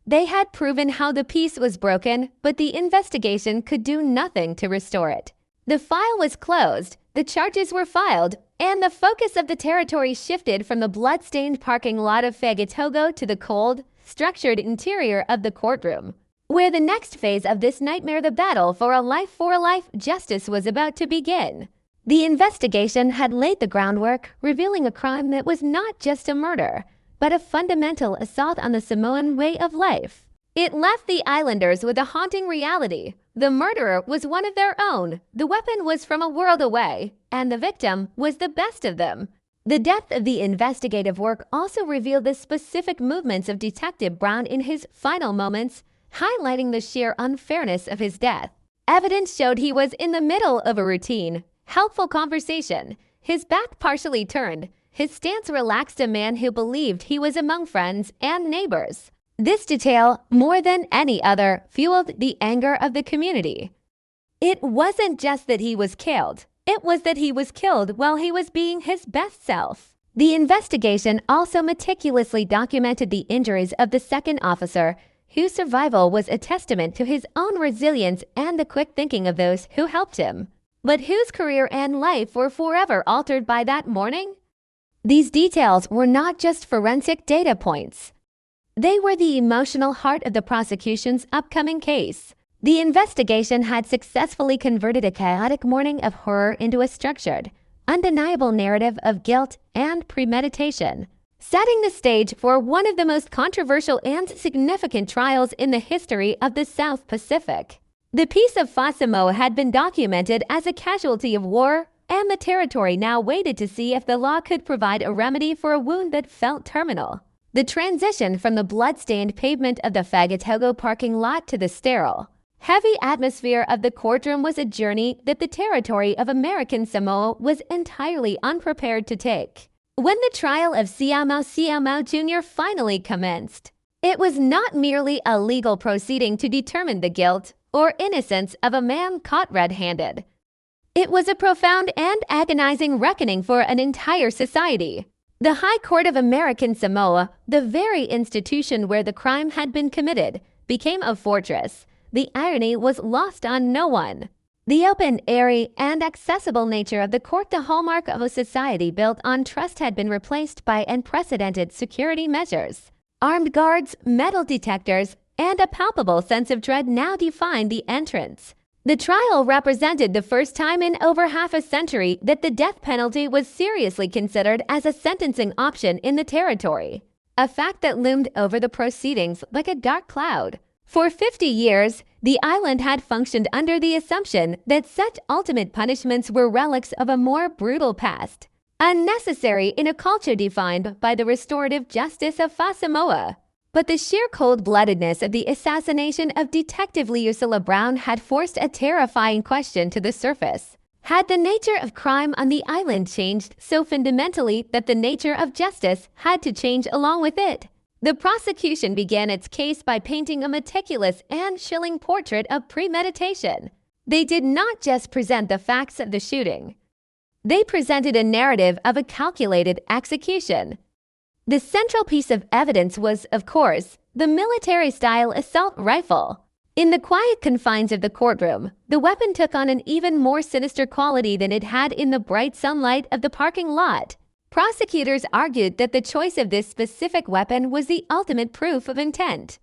They had proven how the peace was broken, but the investigation could do nothing to restore it. The file was closed, the charges were filed, and the focus of the territory shifted from the blood-stained parking lot of Fagatogo to the cold, structured interior of the courtroom, where the next phase of this nightmare, the battle for a life justice, was about to begin. The investigation had laid the groundwork, revealing a crime that was not just a murder, but a fundamental assault on the Samoan way of life. It left the islanders with a haunting reality. The murderer was one of their own, the weapon was from a world away, and the victim was the best of them. The depth of the investigative work also revealed the specific movements of Detective Brown in his final moments, highlighting the sheer unfairness of his death. Evidence showed he was in the middle of a routine, helpful conversation, his back partially turned, his stance relaxed, a man who believed he was among friends and neighbors. This detail, more than any other, fueled the anger of the community. It wasn't just that he was killed. It was that he was killed while he was being his best self. The investigation also meticulously documented the injuries of the second officer, whose survival was a testament to his own resilience and the quick thinking of those who helped him, but whose career and life were forever altered by that morning. These details were not just forensic data points. They were the emotional heart of the prosecution's upcoming case. The investigation had successfully converted a chaotic morning of horror into a structured, undeniable narrative of guilt and premeditation, setting the stage for one of the most controversial and significant trials in the history of the South Pacific. The peace of Samoa had been documented as a casualty of war, and the territory now waited to see if the law could provide a remedy for a wound that felt terminal. The transition from the blood-stained pavement of the Fagatogo parking lot to the sterile, heavy atmosphere of the courtroom was a journey that the territory of American Samoa was entirely unprepared to take. When the trial of Siamau Jr. finally commenced, it was not merely a legal proceeding to determine the guilt or innocence of a man caught red-handed. It was a profound and agonizing reckoning for an entire society. The High Court of American Samoa, the very institution where the crime had been committed, became a fortress. The irony was lost on no one. The open, airy, and accessible nature of the court, the hallmark of a society built on trust, had been replaced by unprecedented security measures. Armed guards, metal detectors, and a palpable sense of dread now defined the entrance. The trial represented the first time in over half a century that the death penalty was seriously considered as a sentencing option in the territory, a fact that loomed over the proceedings like a dark cloud. For 50 years, the island had functioned under the assumption that such ultimate punishments were relics of a more brutal past, unnecessary in a culture defined by the restorative justice of Samoa. But the sheer cold-bloodedness of the assassination of Detective Leusilla Brown had forced a terrifying question to the surface. Had the nature of crime on the island changed so fundamentally that the nature of justice had to change along with it? The prosecution began its case by painting a meticulous and chilling portrait of premeditation. They did not just present the facts of the shooting. They presented a narrative of a calculated execution. The central piece of evidence was, of course, the military-style assault rifle. In the quiet confines of the courtroom, the weapon took on an even more sinister quality than it had in the bright sunlight of the parking lot. Prosecutors argued that the choice of this specific weapon was the ultimate proof of intent.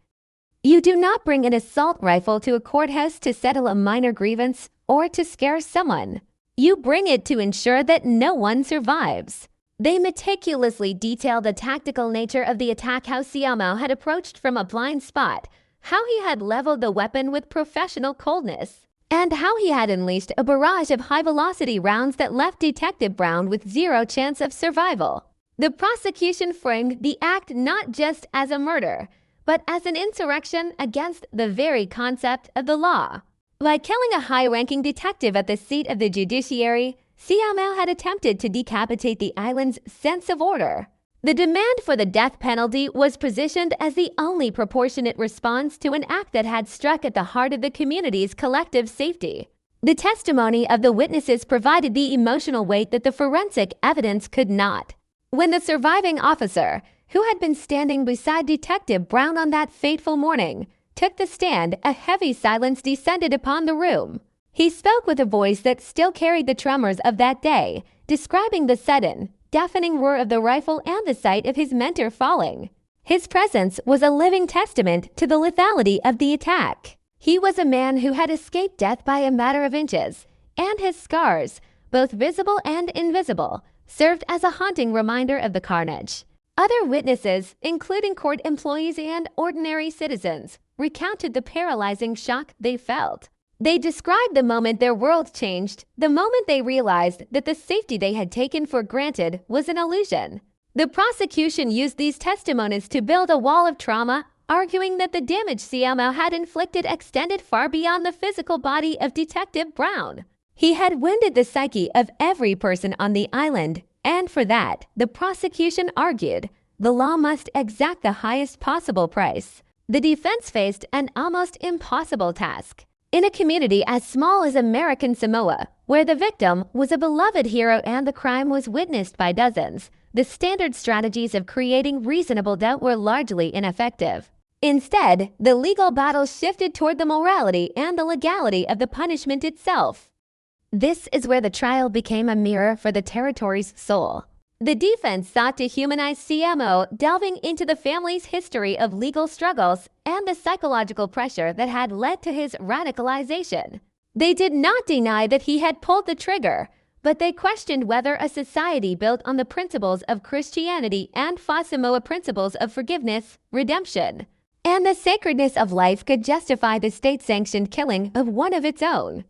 You do not bring an assault rifle to a courthouse to settle a minor grievance or to scare someone. You bring it to ensure that no one survives. They meticulously detailed the tactical nature of the attack, how Siamo had approached from a blind spot, how he had leveled the weapon with professional coldness, and how he had unleashed a barrage of high-velocity rounds that left Detective Brown with zero chance of survival. The prosecution framed the act not just as a murder, but as an insurrection against the very concept of the law. By killing a high-ranking detective at the seat of the judiciary, Siamo had attempted to decapitate the island's sense of order. The demand for the death penalty was positioned as the only proportionate response to an act that had struck at the heart of the community's collective safety. The testimony of the witnesses provided the emotional weight that the forensic evidence could not. When the surviving officer, who had been standing beside Detective Brown on that fateful morning, took the stand, a heavy silence descended upon the room. He spoke with a voice that still carried the tremors of that day, describing the sudden, deafening roar of the rifle and the sight of his mentor falling. His presence was a living testament to the lethality of the attack. He was a man who had escaped death by a matter of inches, and his scars, both visible and invisible, served as a haunting reminder of the carnage. Other witnesses, including court employees and ordinary citizens, recounted the paralyzing shock they felt. They described the moment their world changed, the moment they realized that the safety they had taken for granted was an illusion. The prosecution used these testimonies to build a wall of trauma, arguing that the damage Siamo had inflicted extended far beyond the physical body of Detective Brown. He had wounded the psyche of every person on the island, and for that, the prosecution argued, the law must exact the highest possible price. The defense faced an almost impossible task. In a community as small as American Samoa, where the victim was a beloved hero and the crime was witnessed by dozens, the standard strategies of creating reasonable doubt were largely ineffective. Instead, the legal battle shifted toward the morality and the legality of the punishment itself. This is where the trial became a mirror for the territory's soul. The defense sought to humanize Siamo, delving into the family's history of legal struggles and the psychological pressure that had led to his radicalization. They did not deny that he had pulled the trigger, but they questioned whether a society built on the principles of Christianity and Samoa principles of forgiveness, redemption, and the sacredness of life could justify the state-sanctioned killing of one of its own.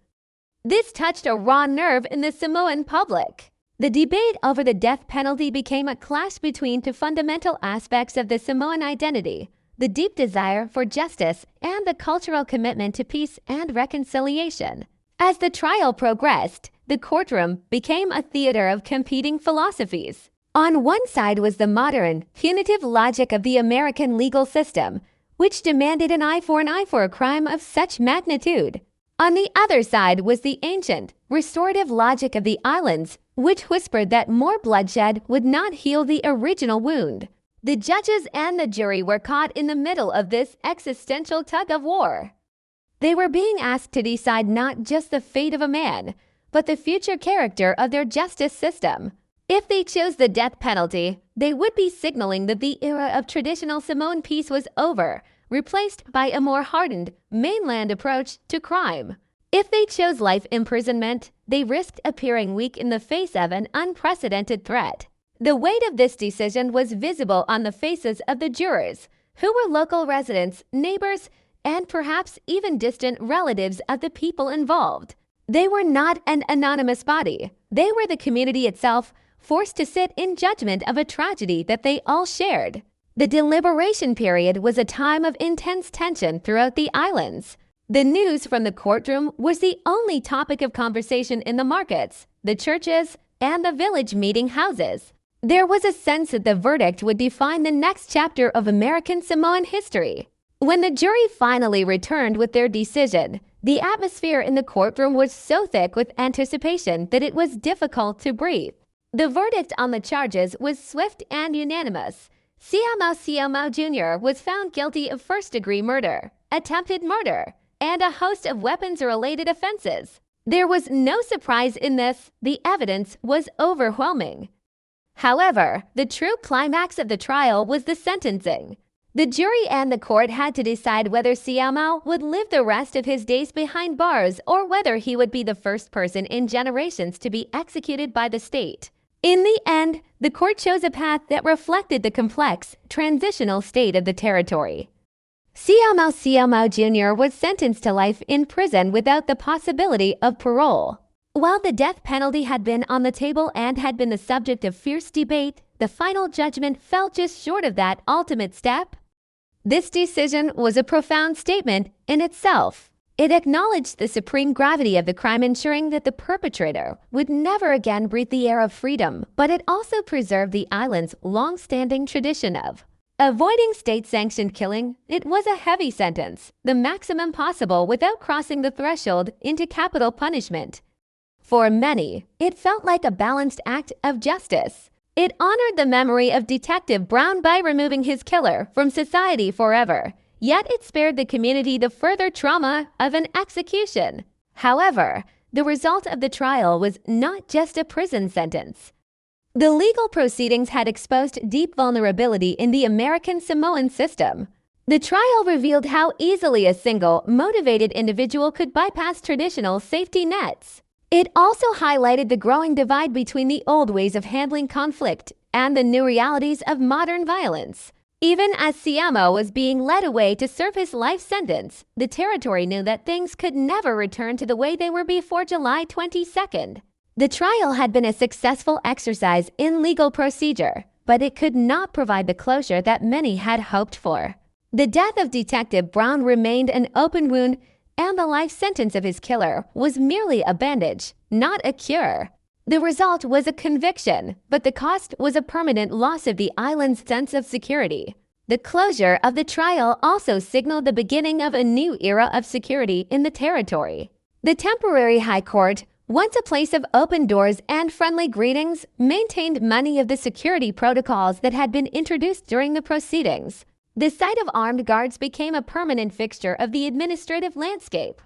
This touched a raw nerve in the Samoan public. The debate over the death penalty became a clash between two fundamental aspects of the Samoan identity, the deep desire for justice and the cultural commitment to peace and reconciliation. As the trial progressed, the courtroom became a theater of competing philosophies. On one side was the modern, punitive logic of the American legal system, which demanded an eye for a crime of such magnitude. On the other side was the ancient, restorative logic of the islands, which whispered that more bloodshed would not heal the original wound. The judges and the jury were caught in the middle of this existential tug-of-war. They were being asked to decide not just the fate of a man, but the future character of their justice system. If they chose the death penalty, they would be signaling that the era of traditional Samoan peace was over, replaced by a more hardened, mainland approach to crime. If they chose life imprisonment, they risked appearing weak in the face of an unprecedented threat. The weight of this decision was visible on the faces of the jurors, who were local residents, neighbors, and perhaps even distant relatives of the people involved. They were not an anonymous body. They were the community itself, forced to sit in judgment of a tragedy that they all shared. The deliberation period was a time of intense tension throughout the islands. The news from the courtroom was the only topic of conversation in the markets, the churches, and the village meeting houses. There was a sense that the verdict would define the next chapter of American Samoan history. When the jury finally returned with their decision, the atmosphere in the courtroom was so thick with anticipation that it was difficult to breathe. The verdict on the charges was swift and unanimous. Siamo Jr. was found guilty of first-degree murder, attempted murder, and a host of weapons-related offenses. There was no surprise in this. The evidence was overwhelming. However, the true climax of the trial was the sentencing. The jury and the court had to decide whether Siamao would live the rest of his days behind bars or whether he would be the first person in generations to be executed by the state. In the end, the court chose a path that reflected the complex, transitional state of the territory. Siamao Jr. was sentenced to life in prison without the possibility of parole. While the death penalty had been on the table and had been the subject of fierce debate, the final judgment fell just short of that ultimate step. This decision was a profound statement in itself. It acknowledged the supreme gravity of the crime, ensuring that the perpetrator would never again breathe the air of freedom, but it also preserved the island's long-standing tradition of avoiding state-sanctioned killing. It was a heavy sentence, the maximum possible without crossing the threshold into capital punishment. For many, it felt like a balanced act of justice. It honored the memory of Detective Brown by removing his killer from society forever, yet it spared the community the further trauma of an execution. However, the result of the trial was not just a prison sentence. The legal proceedings had exposed deep vulnerability in the American Samoan system. The trial revealed how easily a single, motivated individual could bypass traditional safety nets. It also highlighted the growing divide between the old ways of handling conflict and the new realities of modern violence. Even as Siamao was being led away to serve his life sentence, the territory knew that things could never return to the way they were before July 22nd. The trial had been a successful exercise in legal procedure, but it could not provide the closure that many had hoped for. The death of Detective Brown remained an open wound, and the life sentence of his killer was merely a bandage, not a cure. The result was a conviction, but the cost was a permanent loss of the island's sense of security. The closure of the trial also signaled the beginning of a new era of security in the territory. The temporary High Court, once a place of open doors and friendly greetings, maintained many of the security protocols that had been introduced during the proceedings. The sight of armed guards became a permanent fixture of the administrative landscape.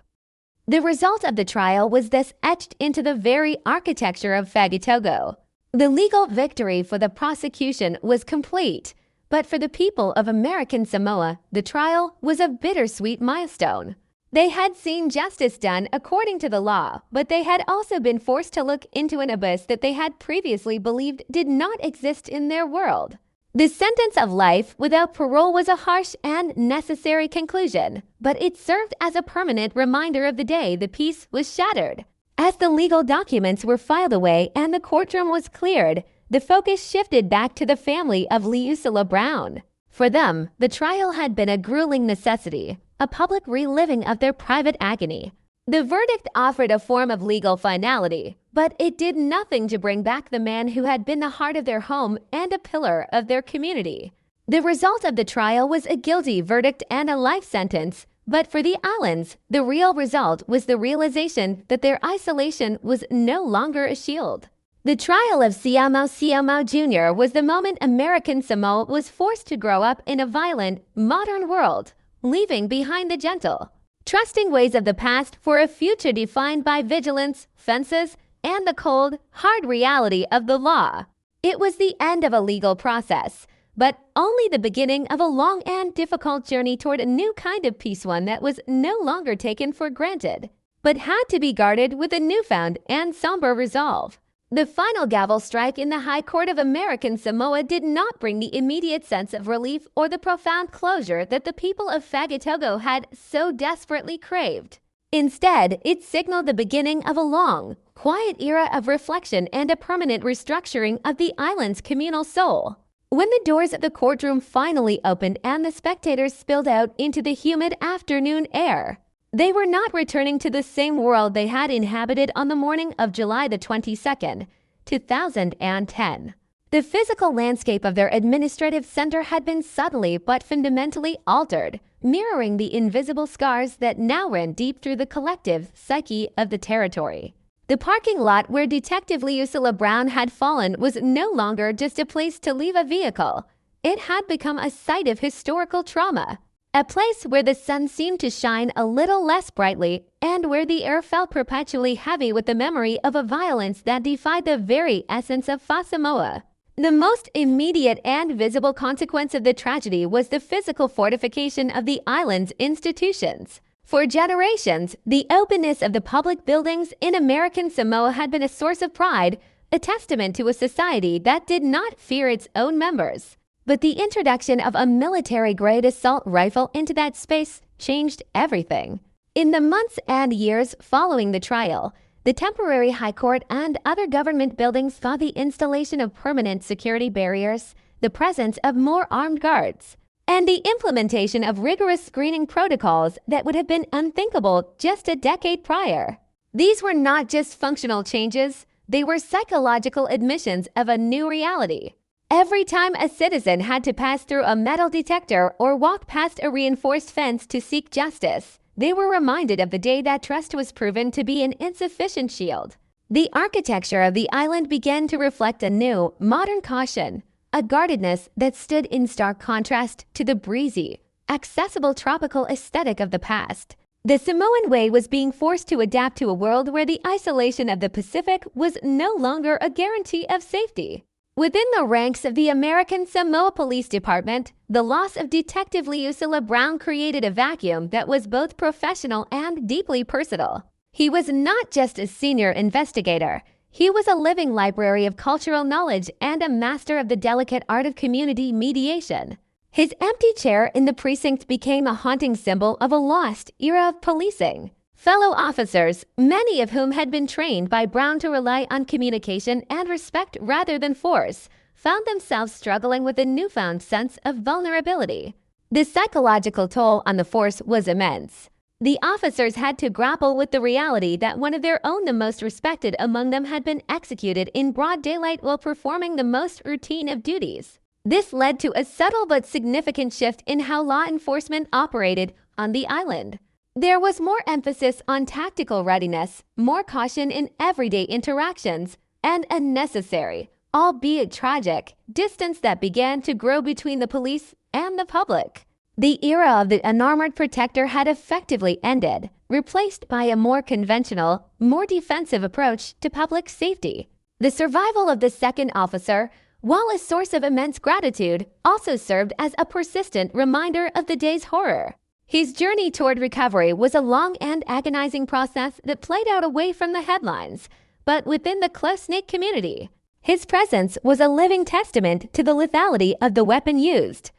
The result of the trial was thus etched into the very architecture of Fagatogo. The legal victory for the prosecution was complete, but for the people of American Samoa, the trial was a bittersweet milestone. They had seen justice done according to the law, but they had also been forced to look into an abyss that they had previously believed did not exist in their world. The sentence of life without parole was a harsh and necessary conclusion, but it served as a permanent reminder of the day the peace was shattered. As the legal documents were filed away and the courtroom was cleared, the focus shifted back to the family of Leusila Brown. For them, the trial had been a grueling necessity, a public reliving of their private agony. The verdict offered a form of legal finality, but it did nothing to bring back the man who had been the heart of their home and a pillar of their community. The result of the trial was a guilty verdict and a life sentence, but for the Allens, the real result was the realization that their isolation was no longer a shield. The trial of Siamao Jr. was the moment American Samoa was forced to grow up in a violent, modern world, leaving behind the gentle, trusting ways of the past for a future defined by vigilance, fences, and the cold, hard reality of the law. It was the end of a legal process, but only the beginning of a long and difficult journey toward a new kind of peace, one that was no longer taken for granted, but had to be guarded with a newfound and somber resolve. The final gavel strike in the High Court of American Samoa did not bring the immediate sense of relief or the profound closure that the people of Fagatogo had so desperately craved. Instead, it signaled the beginning of a long, quiet era of reflection and a permanent restructuring of the island's communal soul. When the doors of the courtroom finally opened and the spectators spilled out into the humid afternoon air, they were not returning to the same world they had inhabited on the morning of July the 22nd, 2010. The physical landscape of their administrative center had been subtly but fundamentally altered, mirroring the invisible scars that now ran deep through the collective psyche of the territory. The parking lot where Detective Leusila Brown had fallen was no longer just a place to leave a vehicle. It had become a site of historical trauma. A place where the sun seemed to shine a little less brightly and where the air felt perpetually heavy with the memory of a violence that defied the very essence of Samoa. The most immediate and visible consequence of the tragedy was the physical fortification of the island's institutions. For generations, the openness of the public buildings in American Samoa had been a source of pride, a testament to a society that did not fear its own members. But the introduction of a military-grade assault rifle into that space changed everything. In the months and years following the trial, the temporary high court and other government buildings saw the installation of permanent security barriers, the presence of more armed guards, and the implementation of rigorous screening protocols that would have been unthinkable just a decade prior. These were not just functional changes, they were psychological admissions of a new reality. Every time a citizen had to pass through a metal detector or walk past a reinforced fence to seek justice, they were reminded of the day that trust was proven to be an insufficient shield. The architecture of the island began to reflect a new, modern caution, a guardedness that stood in stark contrast to the breezy, accessible tropical aesthetic of the past. The Samoan way was being forced to adapt to a world where the isolation of the Pacific was no longer a guarantee of safety. Within the ranks of the American Samoa Police Department, the loss of Detective Leusila Brown created a vacuum that was both professional and deeply personal. He was not just a senior investigator. He was a living library of cultural knowledge and a master of the delicate art of community mediation. His empty chair in the precinct became a haunting symbol of a lost era of policing. Fellow officers, many of whom had been trained by Brown to rely on communication and respect rather than force, found themselves struggling with a newfound sense of vulnerability. The psychological toll on the force was immense. The officers had to grapple with the reality that one of their own, the most respected among them, had been executed in broad daylight while performing the most routine of duties. This led to a subtle but significant shift in how law enforcement operated on the island. There was more emphasis on tactical readiness, more caution in everyday interactions, and a necessary, albeit tragic, distance that began to grow between the police and the public. The era of the unarmored protector had effectively ended, replaced by a more conventional, more defensive approach to public safety. The survival of the second officer, while a source of immense gratitude, also served as a persistent reminder of the day's horror. His journey toward recovery was a long and agonizing process that played out away from the headlines, but within the close-knit community. His presence was a living testament to the lethality of the weapon used.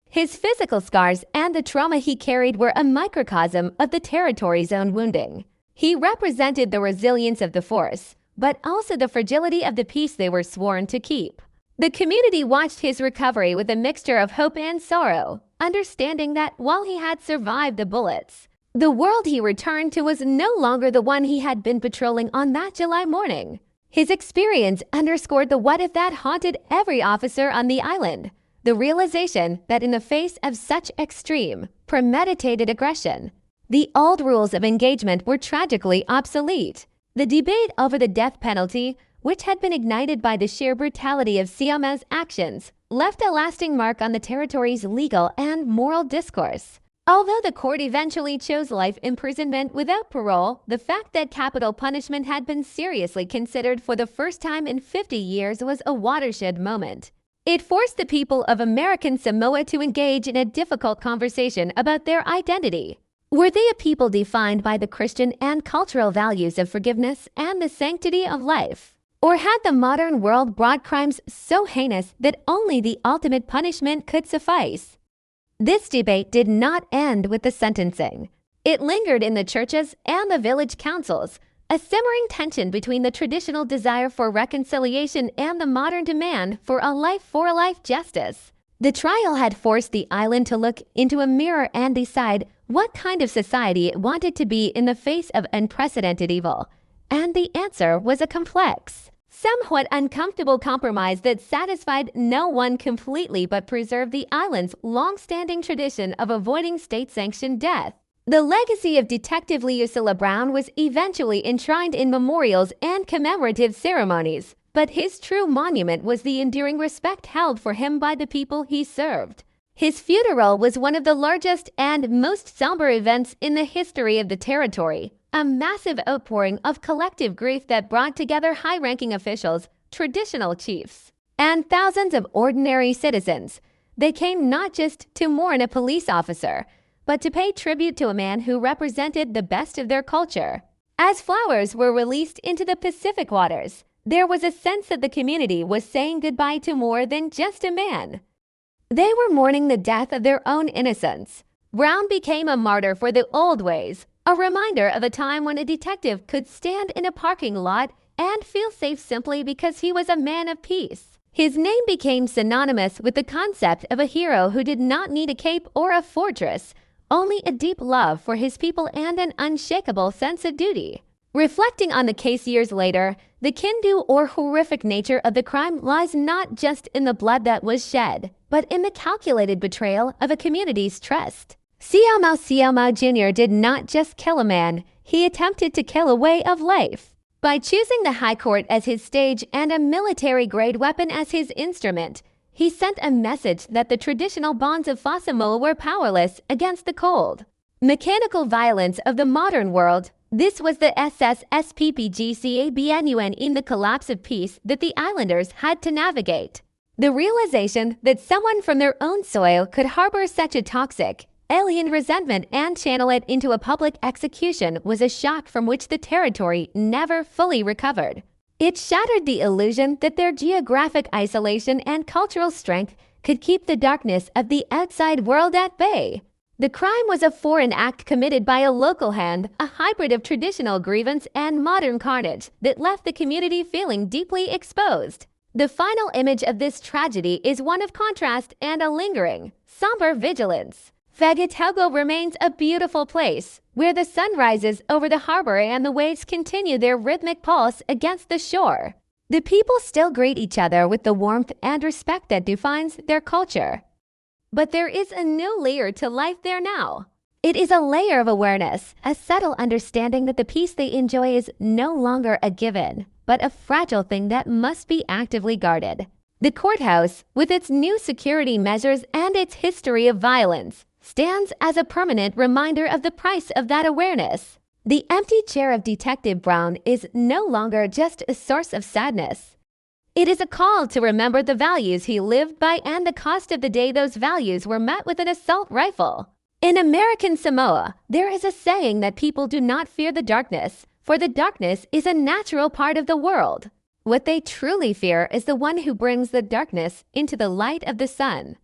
His physical scars and the trauma he carried were a microcosm of the territory's own wounding. He represented the resilience of the force, but also the fragility of the peace they were sworn to keep. The community watched his recovery with a mixture of hope and sorrow, understanding that while he had survived the bullets, the world he returned to was no longer the one he had been patrolling on that July morning. His experience underscored the what-if that haunted every officer on the island, the realization that in the face of such extreme, premeditated aggression, the old rules of engagement were tragically obsolete. The debate over the death penalty, which had been ignited by the sheer brutality of Siama's actions, left a lasting mark on the territory's legal and moral discourse. Although the court eventually chose life imprisonment without parole, the fact that capital punishment had been seriously considered for the first time in 50 years was a watershed moment. It forced the people of American Samoa to engage in a difficult conversation about their identity. Were they a people defined by the Christian and cultural values of forgiveness and the sanctity of life? Or had the modern world brought crimes so heinous that only the ultimate punishment could suffice? This debate did not end with the sentencing. It lingered in the churches and the village councils, a simmering tension between the traditional desire for reconciliation and the modern demand for a life-for-life justice. The trial had forced the island to look into a mirror and decide what kind of society it wanted to be in the face of unprecedented evil. And the answer was a complex, somewhat uncomfortable compromise that satisfied no one completely but preserved the island's long-standing tradition of avoiding state-sanctioned death. The legacy of Detective Leusila Brown was eventually enshrined in memorials and commemorative ceremonies, but his true monument was the enduring respect held for him by the people he served. His funeral was one of the largest and most somber events in the history of the territory, a massive outpouring of collective grief that brought together high-ranking officials, traditional chiefs, and thousands of ordinary citizens. They came not just to mourn a police officer, but to pay tribute to a man who represented the best of their culture. As flowers were released into the Pacific waters, there was a sense that the community was saying goodbye to more than just a man. They were mourning the death of their own innocence. Brown became a martyr for the old ways, a reminder of a time when a detective could stand in a parking lot and feel safe simply because he was a man of peace. His name became synonymous with the concept of a hero who did not need a cape or a fortress, only a deep love for his people and an unshakable sense of duty. Reflecting on the case years later, the can-do or horrific nature of the crime lies not just in the blood that was shed, but in the calculated betrayal of a community's trust. Siamo Jr. did not just kill a man, he attempted to kill a way of life. By choosing the High Court as his stage and a military-grade weapon as his instrument, he sent a message that the traditional bonds of Samoa were powerless against the cold, mechanical violence of the modern world. This was the SSSPPGCABNUN in the collapse of peace that the islanders had to navigate. The realization that someone from their own soil could harbor such a toxic, alien resentment and channel it into a public execution was a shock from which the territory never fully recovered. It shattered the illusion that their geographic isolation and cultural strength could keep the darkness of the outside world at bay. The crime was a foreign act committed by a local hand, a hybrid of traditional grievance and modern carnage that left the community feeling deeply exposed. The final image of this tragedy is one of contrast and a lingering, somber vigilance. Fagatogo remains a beautiful place, where the sun rises over the harbor and the waves continue their rhythmic pulse against the shore. The people still greet each other with the warmth and respect that defines their culture. But there is a new layer to life there now. It is a layer of awareness, a subtle understanding that the peace they enjoy is no longer a given, but a fragile thing that must be actively guarded. The courthouse, with its new security measures and its history of violence, stands as a permanent reminder of the price of that awareness. The empty chair of Detective Brown is no longer just a source of sadness. It is a call to remember the values he lived by and the cost of the day those values were met with an assault rifle. In American Samoa, there is a saying that people do not fear the darkness, for the darkness is a natural part of the world. What they truly fear is the one who brings the darkness into the light of the sun.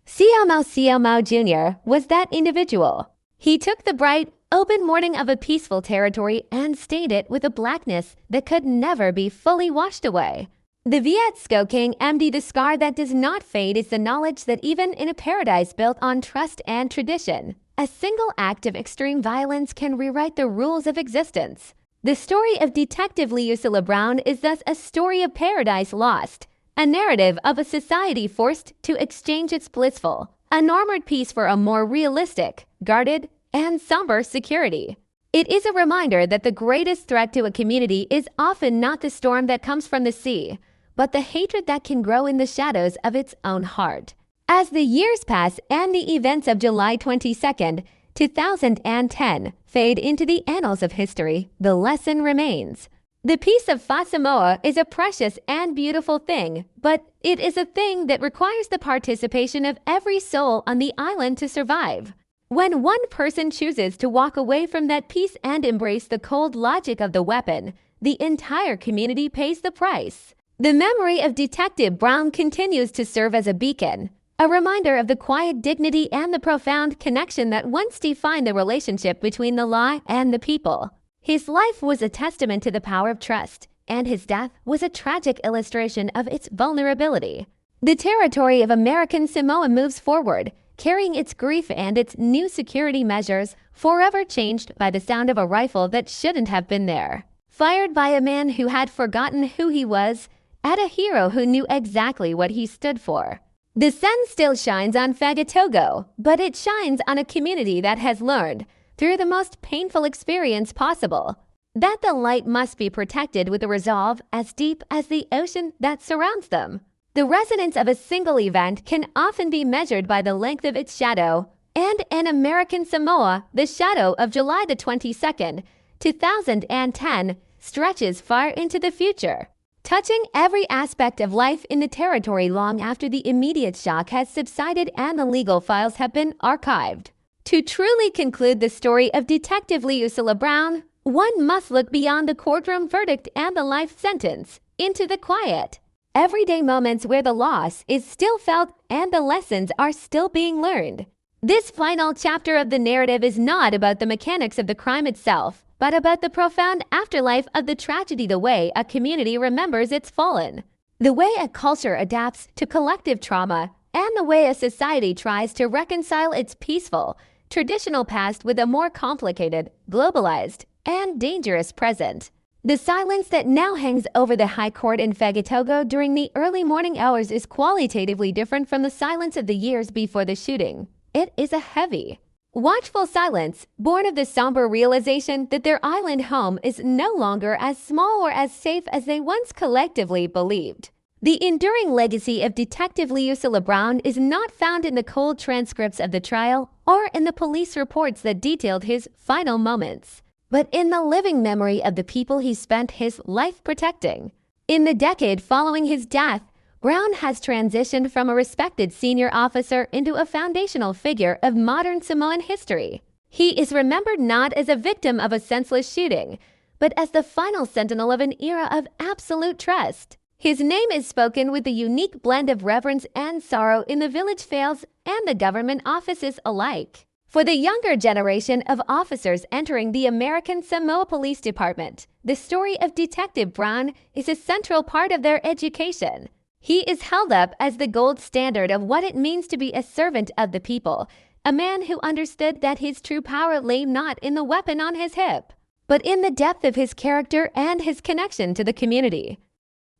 Siamo Jr. was that individual. He took the bright, open morning of a peaceful territory and stained it with a blackness that could never be fully washed away. The Vietsko King MD, the scar that does not fade, is the knowledge that even in a paradise built on trust and tradition, a single act of extreme violence can rewrite the rules of existence. The story of Detective Leusila Brown is thus a story of paradise lost, a narrative of a society forced to exchange its blissful, unarmored peace for a more realistic, guarded, and somber security. It is a reminder that the greatest threat to a community is often not the storm that comes from the sea, but the hatred that can grow in the shadows of its own heart. As the years pass and the events of July 22nd, 2010 fade into the annals of history, the lesson remains. The peace of Samoa is a precious and beautiful thing, but it is a thing that requires the participation of every soul on the island to survive. When one person chooses to walk away from that peace and embrace the cold logic of the weapon, the entire community pays the price. The memory of Detective Brown continues to serve as a beacon, a reminder of the quiet dignity and the profound connection that once defined the relationship between the law and the people. His life was a testament to the power of trust, and his death was a tragic illustration of its vulnerability. The territory of American Samoa moves forward, carrying its grief and its new security measures, forever changed by the sound of a rifle that shouldn't have been there. Fired by a man who had forgotten who he was, at a hero who knew exactly what he stood for. The sun still shines on Fagatogo, but it shines on a community that has learned, through the most painful experience possible, that the light must be protected with a resolve as deep as the ocean that surrounds them. The resonance of a single event can often be measured by the length of its shadow, and in American Samoa, the shadow of July the 22nd, 2010 stretches far into the future. touching every aspect of life in the territory long after the immediate shock has subsided and the legal files have been archived. To truly conclude the story of Detective Leusilla Brown, one must look beyond the courtroom verdict and the life sentence into the quiet, everyday moments where the loss is still felt and the lessons are still being learned. This final chapter of the narrative is not about the mechanics of the crime itself, but about the profound afterlife of the tragedy, the way a community remembers its fallen, the way a culture adapts to collective trauma, and the way a society tries to reconcile its peaceful, traditional past with a more complicated, globalized, and dangerous present. The silence that now hangs over the High Court in Fagatogo during the early morning hours is qualitatively different from the silence of the years before the shooting. It is a heavy, watchful silence, born of the somber realization that their island home is no longer as small or as safe as they once collectively believed. The enduring legacy of Detective Leusilla Brown is not found in the cold transcripts of the trial or in the police reports that detailed his final moments, but in the living memory of the people he spent his life protecting. In the decade following his death, Brown has transitioned from a respected senior officer into a foundational figure of modern Samoan history. He is remembered not as a victim of a senseless shooting, but as the final sentinel of an era of absolute trust. His name is spoken with a unique blend of reverence and sorrow in the village fails and the government offices alike. For the younger generation of officers entering the American Samoa Police Department, the story of Detective Brown is a central part of their education. He is held up as the gold standard of what it means to be a servant of the people, a man who understood that his true power lay not in the weapon on his hip, but in the depth of his character and his connection to the community.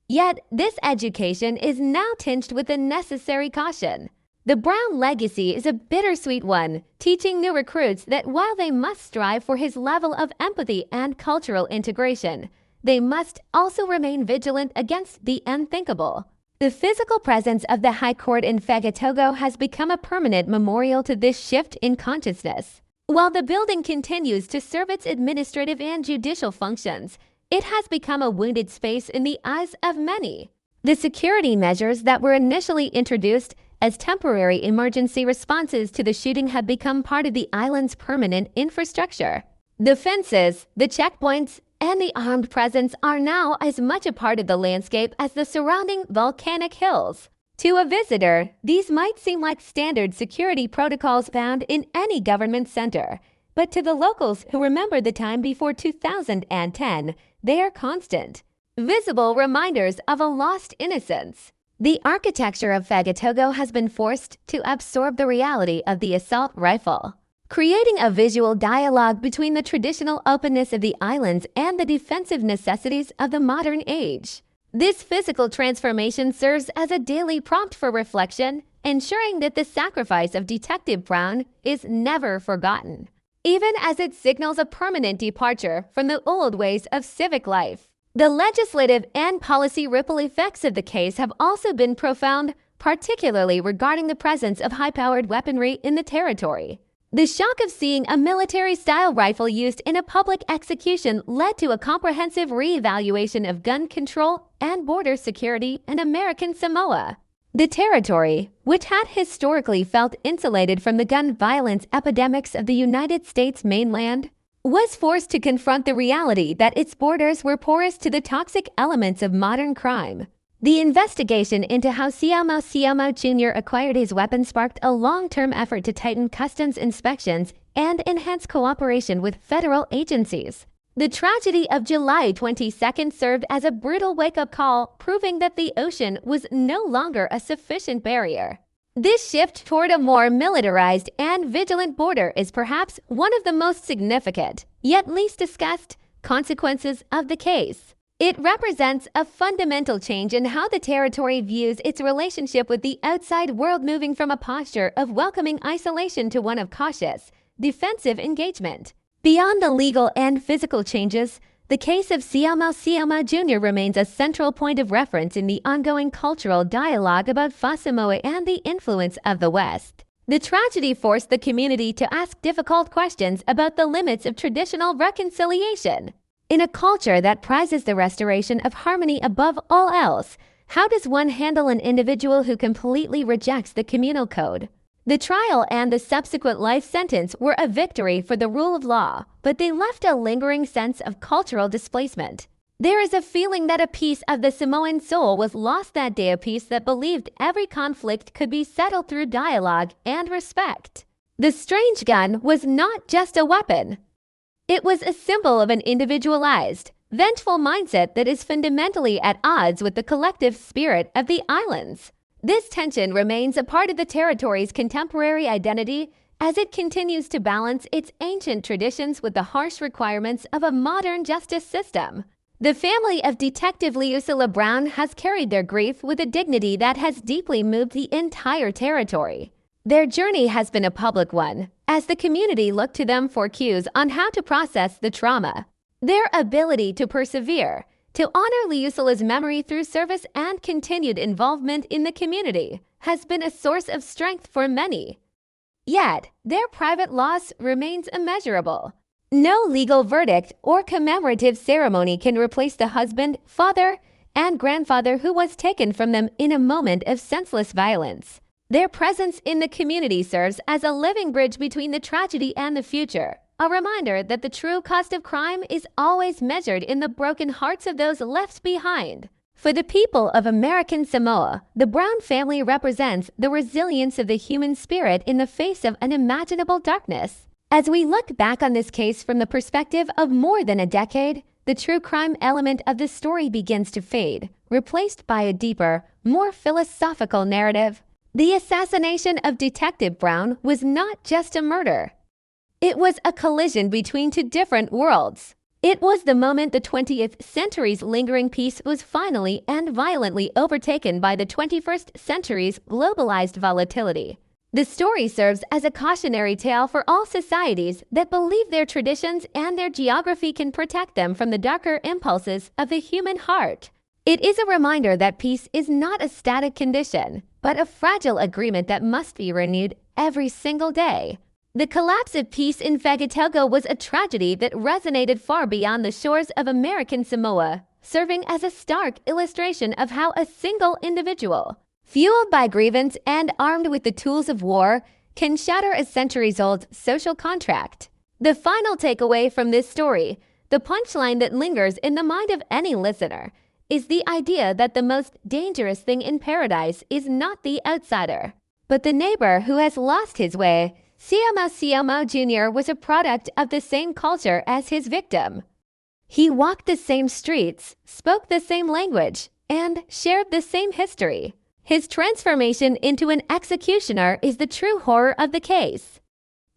Yet, this education is now tinged with a necessary caution. The Brown legacy is a bittersweet one, teaching new recruits that while they must strive for his level of empathy and cultural integration, they must also remain vigilant against the unthinkable. The physical presence of the High Court in Fagatogo has become a permanent memorial to this shift in consciousness. While the building continues to serve its administrative and judicial functions, it has become a wounded space in the eyes of many. The security measures that were initially introduced as temporary emergency responses to the shooting have become part of the island's permanent infrastructure. The fences, the checkpoints, and the armed presence are now as much a part of the landscape as the surrounding volcanic hills. To a visitor, these might seem like standard security protocols found in any government center, but to the locals who remember the time before 2010, they are constant, visible reminders of a lost innocence. The architecture of Fagatogo has been forced to absorb the reality of the assault rifle, creating a visual dialogue between the traditional openness of the islands and the defensive necessities of the modern age. This physical transformation serves as a daily prompt for reflection, ensuring that the sacrifice of Detective Brown is never forgotten, even as it signals a permanent departure from the old ways of civic life. The legislative and policy ripple effects of the case have also been profound, particularly regarding the presence of high-powered weaponry in the territory. The shock of seeing a military-style rifle used in a public execution led to a comprehensive re-evaluation of gun control and border security in American Samoa. The territory, which had historically felt insulated from the gun violence epidemics of the United States mainland, was forced to confront the reality that its borders were porous to the toxic elements of modern crime. The investigation into how Siamo Jr. acquired his weapon sparked a long-term effort to tighten customs inspections and enhance cooperation with federal agencies. The tragedy of July 22nd served as a brutal wake-up call, proving that the ocean was no longer a sufficient barrier. This shift toward a more militarized and vigilant border is perhaps one of the most significant, yet least discussed, consequences of the case. It represents a fundamental change in how the territory views its relationship with the outside world, moving from a posture of welcoming isolation to one of cautious, defensive engagement. Beyond the legal and physical changes, the case of Siamo Jr. remains a central point of reference in the ongoing cultural dialogue about Samoa and the influence of the West. The tragedy forced the community to ask difficult questions about the limits of traditional reconciliation. In a culture that prizes the restoration of harmony above all else, how does one handle an individual who completely rejects the communal code? The trial and the subsequent life sentence were a victory for the rule of law, but they left a lingering sense of cultural displacement. There is a feeling that a piece of the Samoan soul was lost that day, a piece that believed every conflict could be settled through dialogue and respect. The strange gun was not just a weapon. It was a symbol of an individualized, vengeful mindset that is fundamentally at odds with the collective spirit of the islands. This tension remains a part of the territory's contemporary identity as it continues to balance its ancient traditions with the harsh requirements of a modern justice system. The family of Detective Leusilla Brown has carried their grief with a dignity that has deeply moved the entire territory. Their journey has been a public one, as the community looked to them for cues on how to process the trauma. Their ability to persevere, to honor Leusilla's memory through service and continued involvement in the community, has been a source of strength for many. Yet, their private loss remains immeasurable. No legal verdict or commemorative ceremony can replace the husband, father, and grandfather who was taken from them in a moment of senseless violence. Their presence in the community serves as a living bridge between the tragedy and the future, a reminder that the true cost of crime is always measured in the broken hearts of those left behind. For the people of American Samoa, the Brown family represents the resilience of the human spirit in the face of unimaginable darkness. As we look back on this case from the perspective of more than a decade, the true crime element of the story begins to fade, replaced by a deeper, more philosophical narrative. The assassination of Detective Brown was not just a murder. It was a collision between two different worlds. It was the moment the 20th century's lingering peace was finally and violently overtaken by the 21st century's globalized volatility. The story serves as a cautionary tale for all societies that believe their traditions and their geography can protect them from the darker impulses of the human heart. It is a reminder that peace is not a static condition, but a fragile agreement that must be renewed every single day. The collapse of peace in Fagatogo was a tragedy that resonated far beyond the shores of American Samoa, serving as a stark illustration of how a single individual, fueled by grievance and armed with the tools of war, can shatter a centuries-old social contract. The final takeaway from this story, the punchline that lingers in the mind of any listener, is the idea that the most dangerous thing in paradise is not the outsider, but the neighbor who has lost his way. Siamo Jr. was a product of the same culture as his victim. He walked the same streets, spoke the same language, and shared the same history. His transformation into an executioner is the true horror of the case.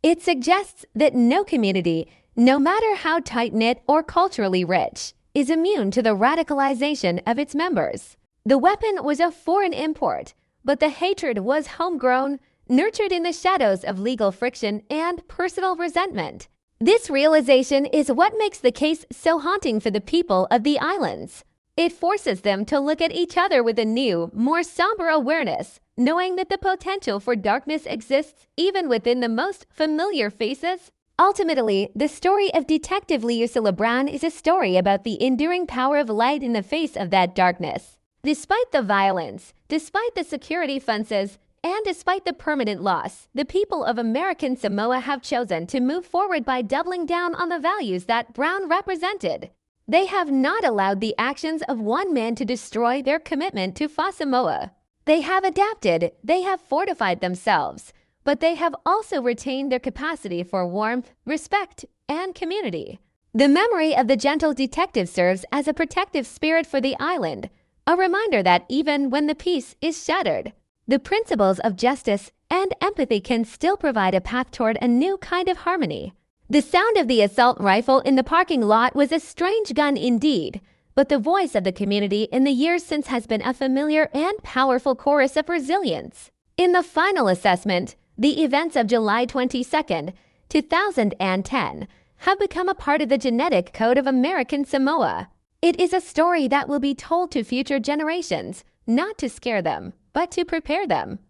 It suggests that no community, no matter how tight-knit or culturally rich, is immune to the radicalization of its members. The weapon was a foreign import, but the hatred was homegrown, nurtured in the shadows of legal friction and personal resentment. This realization is what makes the case so haunting for the people of the islands. It forces them to look at each other with a new, more somber awareness, knowing that the potential for darkness exists even within the most familiar faces. Ultimately, the story of Detective Leusilla Brown is a story about the enduring power of light in the face of that darkness. Despite the violence, despite the security fences, and despite the permanent loss, the people of American Samoa have chosen to move forward by doubling down on the values that Brown represented. They have not allowed the actions of one man to destroy their commitment to Samoa. They have adapted, they have fortified themselves, but they have also retained their capacity for warmth, respect, and community. The memory of the gentle detective serves as a protective spirit for the island, a reminder that even when the peace is shattered, the principles of justice and empathy can still provide a path toward a new kind of harmony. The sound of the assault rifle in the parking lot was a strange gun indeed, but the voice of the community in the years since has been a familiar and powerful chorus of resilience. In the final assessment, the events of July 22, 2010 have become a part of the genetic code of American Samoa. It is a story that will be told to future generations, not to scare them, but to prepare them.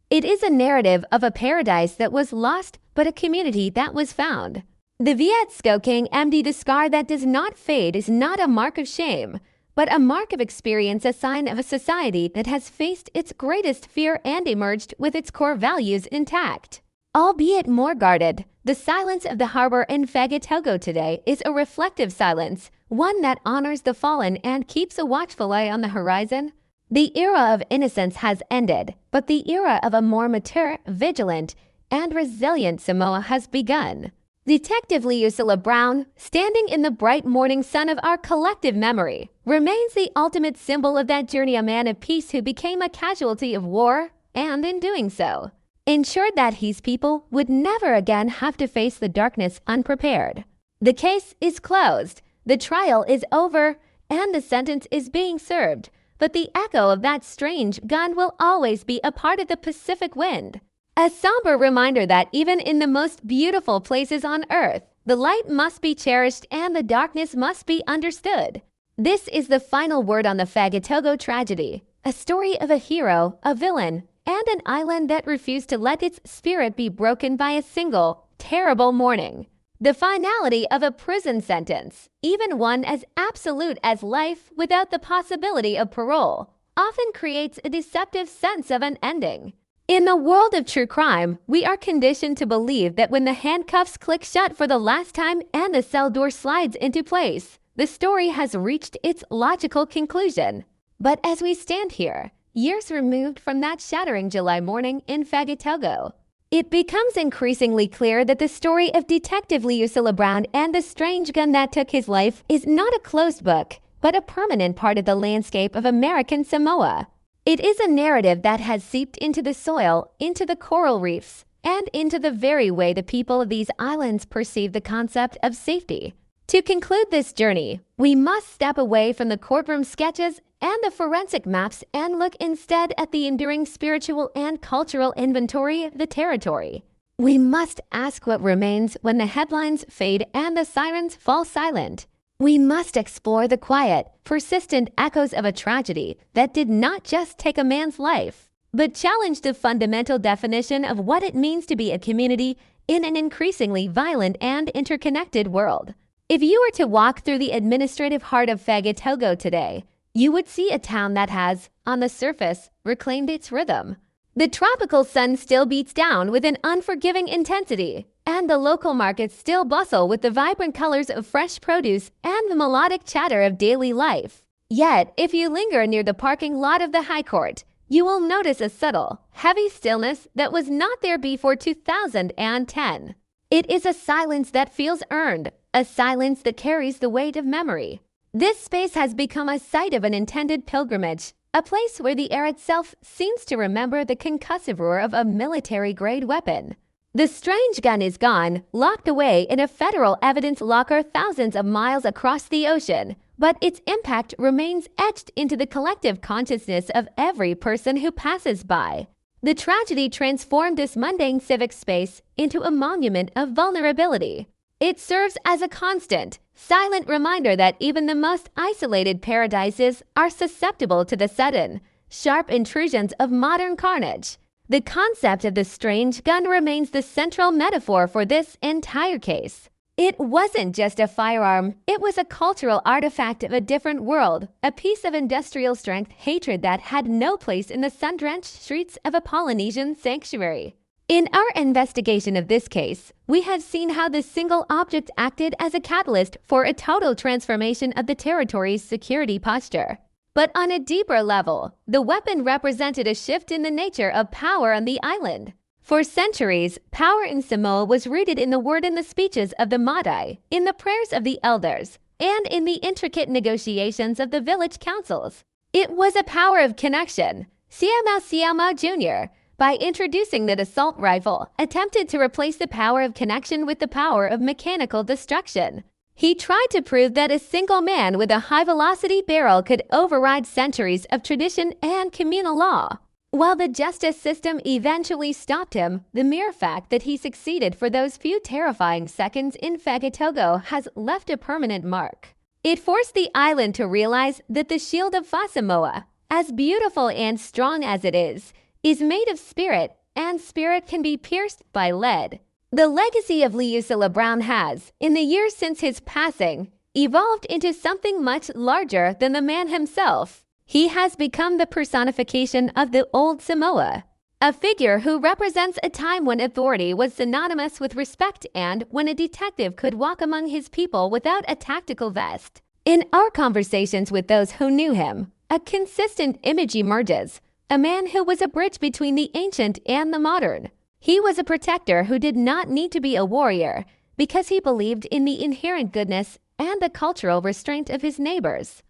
It is a narrative of a paradise that was lost, but a community that was found. The Vietsko King emptied the scar that does not fade is not a mark of shame, but a mark of experience, a sign of a society that has faced its greatest fear and emerged with its core values intact. Albeit more guarded, the silence of the harbor in Fagatogo today is a reflective silence, one that honors the fallen and keeps a watchful eye on the horizon. The era of innocence has ended, but the era of a more mature, vigilant, and resilient Samoa has begun. Detective Leusilla Brown, standing in the bright morning sun of our collective memory, remains the ultimate symbol of that journey, a man of peace who became a casualty of war, and in doing so, ensured that his people would never again have to face the darkness unprepared. The case is closed, the trial is over, and the sentence is being served, but the echo of that strange gun will always be a part of the Pacific wind. A somber reminder that even in the most beautiful places on earth, the light must be cherished and the darkness must be understood. This is the final word on the Fagatogo tragedy, a story of a hero, a villain, and an island that refused to let its spirit be broken by a single, terrible morning. The finality of a prison sentence, even one as absolute as life without the possibility of parole, often creates a deceptive sense of an ending. In the world of true crime, we are conditioned to believe that when the handcuffs click shut for the last time and the cell door slides into place, the story has reached its logical conclusion. But as we stand here, years removed from that shattering July morning in Fagatogo, it becomes increasingly clear that the story of Detective Leusilla Brown and the strange gun that took his life is not a closed book, but a permanent part of the landscape of American Samoa. It is a narrative that has seeped into the soil, into the coral reefs, and into the very way the people of these islands perceive the concept of safety. To conclude this journey, we must step away from the courtroom sketches and the forensic maps and look instead at the enduring spiritual and cultural inventory of the territory. We must ask what remains when the headlines fade and the sirens fall silent. We must explore the quiet, persistent echoes of a tragedy that did not just take a man's life, but challenged the fundamental definition of what it means to be a community in an increasingly violent and interconnected world. If you were to walk through the administrative heart of Fagatogo today, you would see a town that has, on the surface, reclaimed its rhythm. The tropical sun still beats down with an unforgiving intensity, and the local markets still bustle with the vibrant colors of fresh produce and the melodic chatter of daily life. Yet, if you linger near the parking lot of the High Court, you will notice a subtle, heavy stillness that was not there before 2010. It is a silence that feels earned, a silence that carries the weight of memory. This space has become a site of an intended pilgrimage, a place where the air itself seems to remember the concussive roar of a military-grade weapon. The strange gun is gone, locked away in a federal evidence locker thousands of miles across the ocean, but its impact remains etched into the collective consciousness of every person who passes by. The tragedy transformed this mundane civic space into a monument of vulnerability. It serves as a constant, silent reminder that even the most isolated paradises are susceptible to the sudden, sharp intrusions of modern carnage. The concept of the strange gun remains the central metaphor for this entire case. It wasn't just a firearm, it was a cultural artifact of a different world, a piece of industrial strength hatred that had no place in the sun-drenched streets of a Polynesian sanctuary. In our investigation of this case, we have seen how the single object acted as a catalyst for a total transformation of the territory's security posture. But on a deeper level, the weapon represented a shift in the nature of power on the island. For centuries, power in Samoa was rooted in the word and the speeches of the Madai, in the prayers of the elders, and in the intricate negotiations of the village councils. It was a power of connection. Siamau Jr., by introducing the assault rifle, attempted to replace the power of connection with the power of mechanical destruction. He tried to prove that a single man with a high-velocity barrel could override centuries of tradition and communal law. While the justice system eventually stopped him, the mere fact that he succeeded for those few terrifying seconds in Fagatogo has left a permanent mark. It forced the island to realize that the shield of Samoa, as beautiful and strong as it is made of spirit, and spirit can be pierced by lead. The legacy of Leusilla Brown has, in the years since his passing, evolved into something much larger than the man himself. He has become the personification of the old Samoa, a figure who represents a time when authority was synonymous with respect and when a detective could walk among his people without a tactical vest. In our conversations with those who knew him, a consistent image emerges, a man who was a bridge between the ancient and the modern. He was a protector who did not need to be a warrior because he believed in the inherent goodness and the cultural restraint of his neighbors.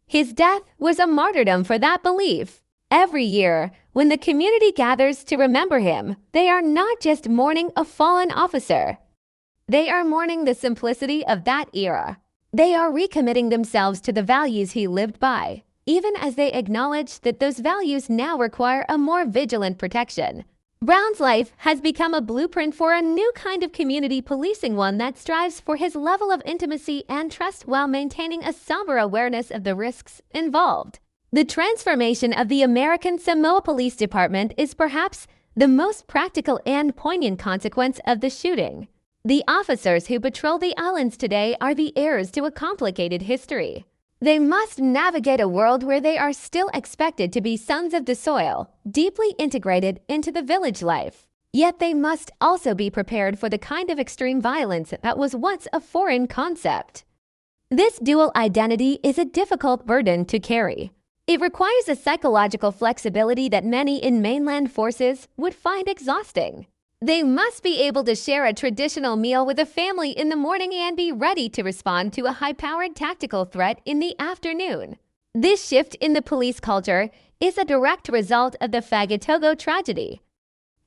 His death was a martyrdom for that belief. Every year, when the community gathers to remember him, they are not just mourning a fallen officer. They are mourning the simplicity of that era. They are recommitting themselves to the values he lived by, even as they acknowledge that those values now require a more vigilant protection. Brown's life has become a blueprint for a new kind of community policing, one that strives for his level of intimacy and trust while maintaining a somber awareness of the risks involved. The transformation of the American Samoa Police Department is perhaps the most practical and poignant consequence of the shooting. The officers who patrol the islands today are the heirs to a complicated history. They must navigate a world where they are still expected to be sons of the soil, deeply integrated into the village life. Yet they must also be prepared for the kind of extreme violence that was once a foreign concept. This dual identity is a difficult burden to carry. It requires a psychological flexibility that many in mainland forces would find exhausting. They must be able to share a traditional meal with a family in the morning and be ready to respond to a high-powered tactical threat in the afternoon. This shift in the police culture is a direct result of the Fagatogo tragedy.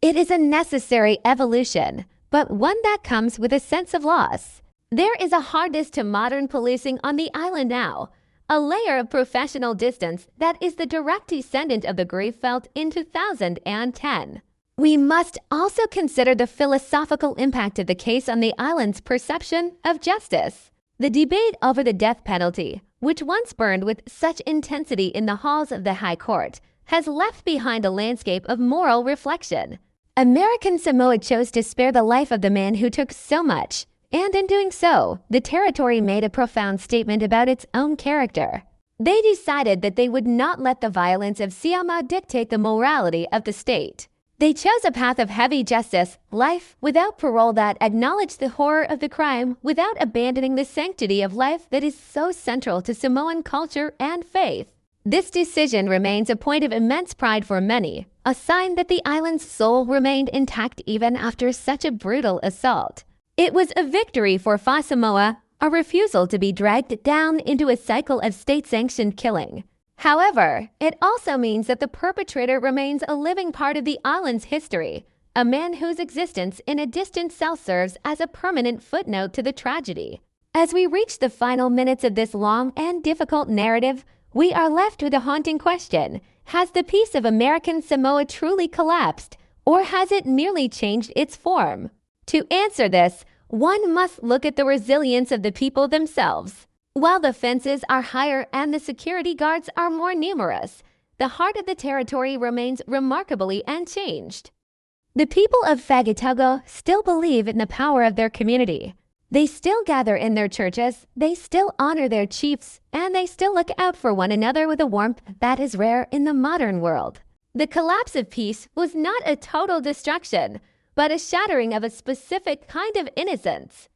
It is a necessary evolution, but one that comes with a sense of loss. There is a hardness to modern policing on the island now, a layer of professional distance that is the direct descendant of the grief felt in 2010. We must also consider the philosophical impact of the case on the island's perception of justice. The debate over the death penalty, which once burned with such intensity in the halls of the High Court, has left behind a landscape of moral reflection. American Samoa chose to spare the life of the man who took so much, and in doing so, the territory made a profound statement about its own character. They decided that they would not let the violence of Siama dictate the morality of the state. They chose a path of heavy justice, life without parole that acknowledged the horror of the crime without abandoning the sanctity of life that is so central to Samoan culture and faith. This decision remains a point of immense pride for many, a sign that the island's soul remained intact even after such a brutal assault. It was a victory for Fa Samoa, a refusal to be dragged down into a cycle of state-sanctioned killing. However, it also means that the perpetrator remains a living part of the island's history, a man whose existence in a distant cell serves as a permanent footnote to the tragedy. As we reach the final minutes of this long and difficult narrative, we are left with a haunting question. Has the peace of American Samoa truly collapsed, or has it merely changed its form? To answer this, one must look at the resilience of the people themselves. While the fences are higher and the security guards are more numerous, the heart of the territory remains remarkably unchanged. The people of Fagatogo still believe in the power of their community. They still gather in their churches, they still honor their chiefs, and they still look out for one another with a warmth that is rare in the modern world. The collapse of peace was not a total destruction, but a shattering of a specific kind of innocence.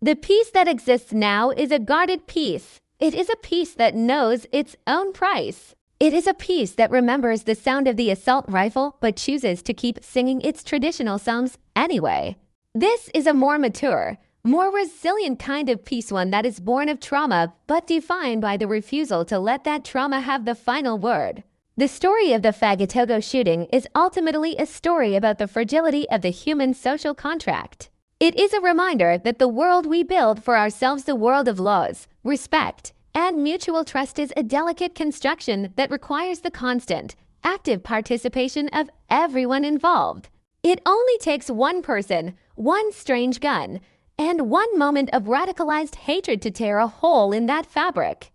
The peace that exists now is a guarded peace. It is a peace that knows its own price. It is a peace that remembers the sound of the assault rifle but chooses to keep singing its traditional songs anyway. This is a more mature, more resilient kind of peace, one that is born of trauma but defined by the refusal to let that trauma have the final word. The story of the Fagatogo shooting is ultimately a story about the fragility of the human social contract. It is a reminder that the world we build for ourselves, the world of laws, respect, and mutual trust, is a delicate construction that requires the constant, active participation of everyone involved. It only takes one person, one strange gun, and one moment of radicalized hatred to tear a hole in that fabric.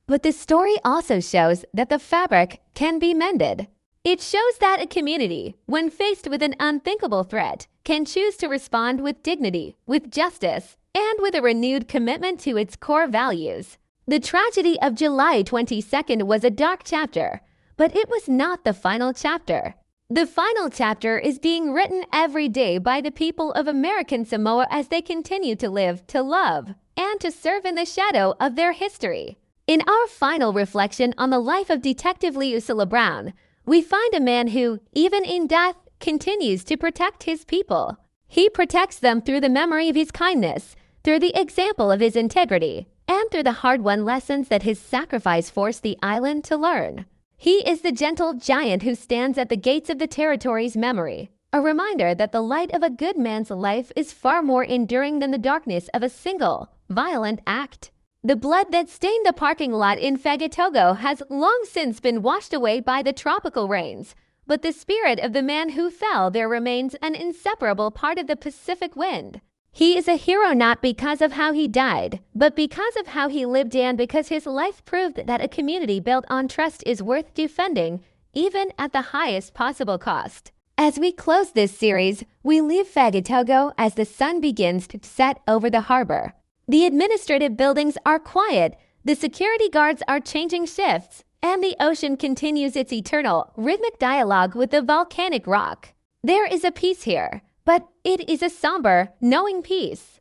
But the story also shows that the fabric can be mended. It shows that a community, when faced with an unthinkable threat, can choose to respond with dignity, with justice, and with a renewed commitment to its core values. The tragedy of July 22nd was a dark chapter, but it was not the final chapter. The final chapter is being written every day by the people of American Samoa as they continue to live, to love, and to serve in the shadow of their history. In our final reflection on the life of Detective Liusila Brown, we find a man who, even in death, continues to protect his people. He protects them through the memory of his kindness, through the example of his integrity, and through the hard-won lessons that his sacrifice forced the island to learn. He is the gentle giant who stands at the gates of the territory's memory, a reminder that the light of a good man's life is far more enduring than the darkness of a single, violent act. The blood that stained the parking lot in Fagatogo has long since been washed away by the tropical rains, but the spirit of the man who fell there remains an inseparable part of the Pacific wind. He is a hero not because of how he died, but because of how he lived and because his life proved that a community built on trust is worth defending, even at the highest possible cost. As we close this series, we leave Fagatogo as the sun begins to set over the harbor. The administrative buildings are quiet, the security guards are changing shifts, and the ocean continues its eternal, rhythmic dialogue with the volcanic rock. There is a peace here, but it is a somber, knowing peace.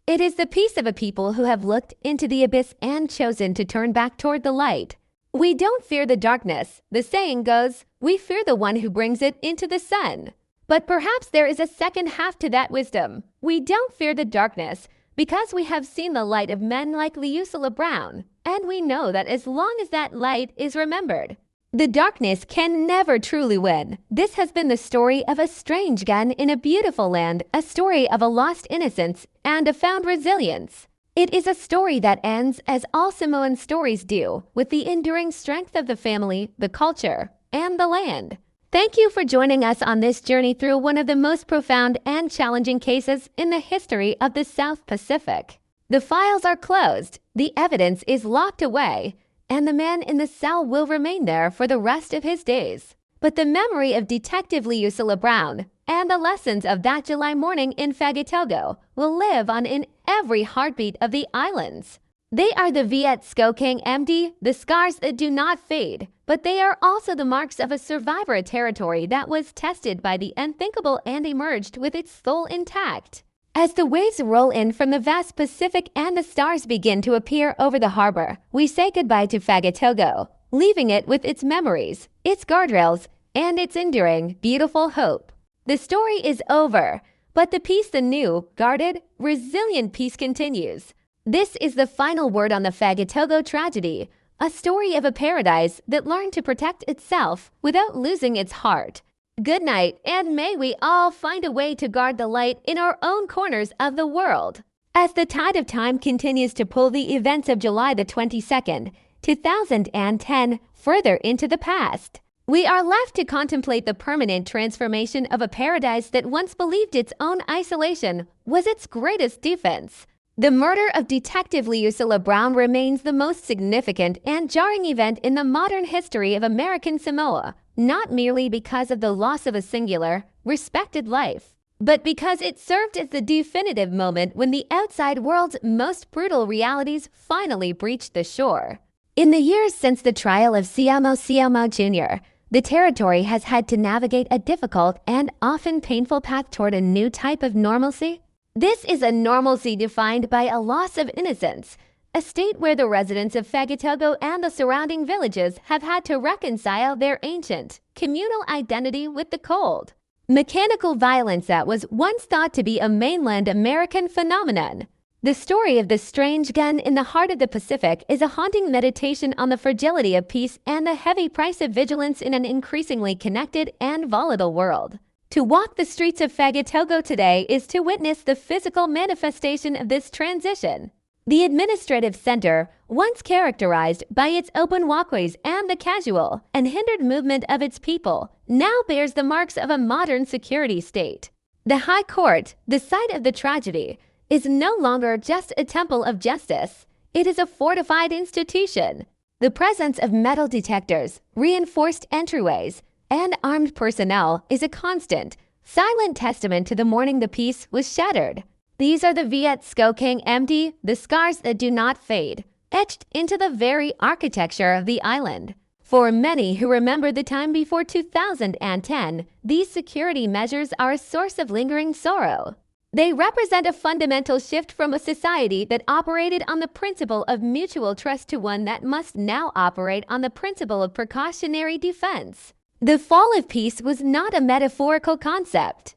It is the peace of a people who have looked into the abyss and chosen to turn back toward the light. We don't fear the darkness. The saying goes, we fear the one who brings it into the sun. But perhaps there is a second half to that wisdom. We don't fear the darkness, because we have seen the light of men like Liusila Brown, and we know that as long as that light is remembered, the darkness can never truly win. This has been the story of a strange gun in a beautiful land, a story of a lost innocence and a found resilience. It is a story that ends as all Samoan stories do, with the enduring strength of the family, the culture, and the land. Thank you for joining us on this journey through one of the most profound and challenging cases in the history of the South Pacific. The files are closed, the evidence is locked away, and the man in the cell will remain there for the rest of his days. But the memory of Detective Liusila Brown and the lessons of that July morning in Fagatogo will live on in every heartbeat of the islands. They are the Viet Skokang MD, the scars that do not fade, but they are also the marks of a survivor territory that was tested by the unthinkable and emerged with its soul intact. As the waves roll in from the vast Pacific and the stars begin to appear over the harbor, we say goodbye to Fagatogo, leaving it with its memories, its guardrails, and its enduring, beautiful hope. The story is over, but the peace, the new, guarded, resilient peace continues. This is the final word on the Fagatogo tragedy, a story of a paradise that learned to protect itself without losing its heart. Good night, and may we all find a way to guard the light in our own corners of the world. As the tide of time continues to pull the events of July the 22nd, 2010 further into the past, we are left to contemplate the permanent transformation of a paradise that once believed its own isolation was its greatest defense. The murder of Detective Liusila Brown remains the most significant and jarring event in the modern history of American Samoa, not merely because of the loss of a singular, respected life, but because it served as the definitive moment when the outside world's most brutal realities finally breached the shore. In the years since the trial of Siamo Jr., the territory has had to navigate a difficult and often painful path toward a new type of normalcy. This is a normalcy defined by a loss of innocence, a state where the residents of Fagatogo and the surrounding villages have had to reconcile their ancient, communal identity with the cold, mechanical violence that was once thought to be a mainland American phenomenon. The story of the strange gun in the heart of the Pacific is a haunting meditation on the fragility of peace and the heavy price of vigilance in an increasingly connected and volatile world. To walk the streets of Fagatogo today is to witness the physical manifestation of this transition. The administrative center, once characterized by its open walkways and the casual, unhindered movement of its people, now bears the marks of a modern security state. The High Court, the site of the tragedy, is no longer just a temple of justice. It is a fortified institution. The presence of metal detectors, reinforced entryways, and armed personnel is a constant, silent testament to the morning the peace was shattered. These are the Viet Skokang empty, the scars that do not fade, etched into the very architecture of the island. For many who remember the time before 2010, these security measures are a source of lingering sorrow. They represent a fundamental shift from a society that operated on the principle of mutual trust to one that must now operate on the principle of precautionary defense. The fall of peace was not a metaphorical concept.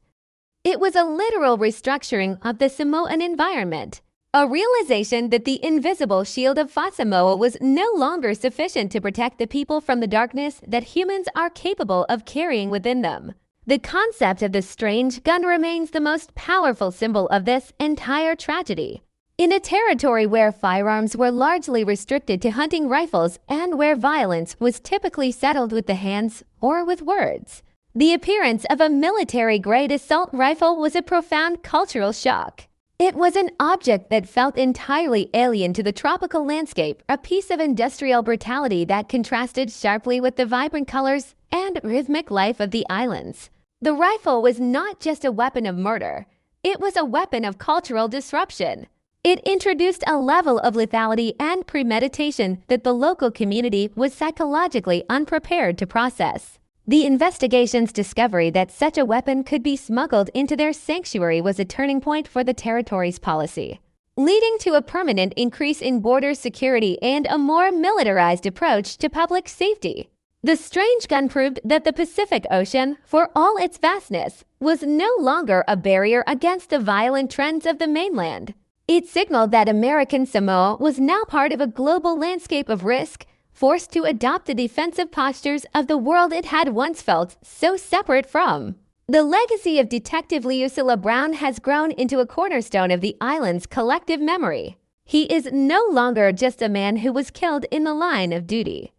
It was a literal restructuring of the Samoan environment, a realization that the invisible shield of Samoa was no longer sufficient to protect the people from the darkness that humans are capable of carrying within them. The concept of the strange gun remains the most powerful symbol of this entire tragedy. In a territory where firearms were largely restricted to hunting rifles and where violence was typically settled with the hands or with words, the appearance of a military-grade assault rifle was a profound cultural shock. It was an object that felt entirely alien to the tropical landscape, a piece of industrial brutality that contrasted sharply with the vibrant colors and rhythmic life of the islands. The rifle was not just a weapon of murder, it was a weapon of cultural disruption. It introduced a level of lethality and premeditation that the local community was psychologically unprepared to process. The investigation's discovery that such a weapon could be smuggled into their sanctuary was a turning point for the territory's policy, leading to a permanent increase in border security and a more militarized approach to public safety. The strange gun proved that the Pacific Ocean, for all its vastness, was no longer a barrier against the violent trends of the mainland. It signaled that American Samoa was now part of a global landscape of risk, forced to adopt the defensive postures of the world it had once felt so separate from. The legacy of Detective Leusila Brown has grown into a cornerstone of the island's collective memory. He is no longer just a man who was killed in the line of duty.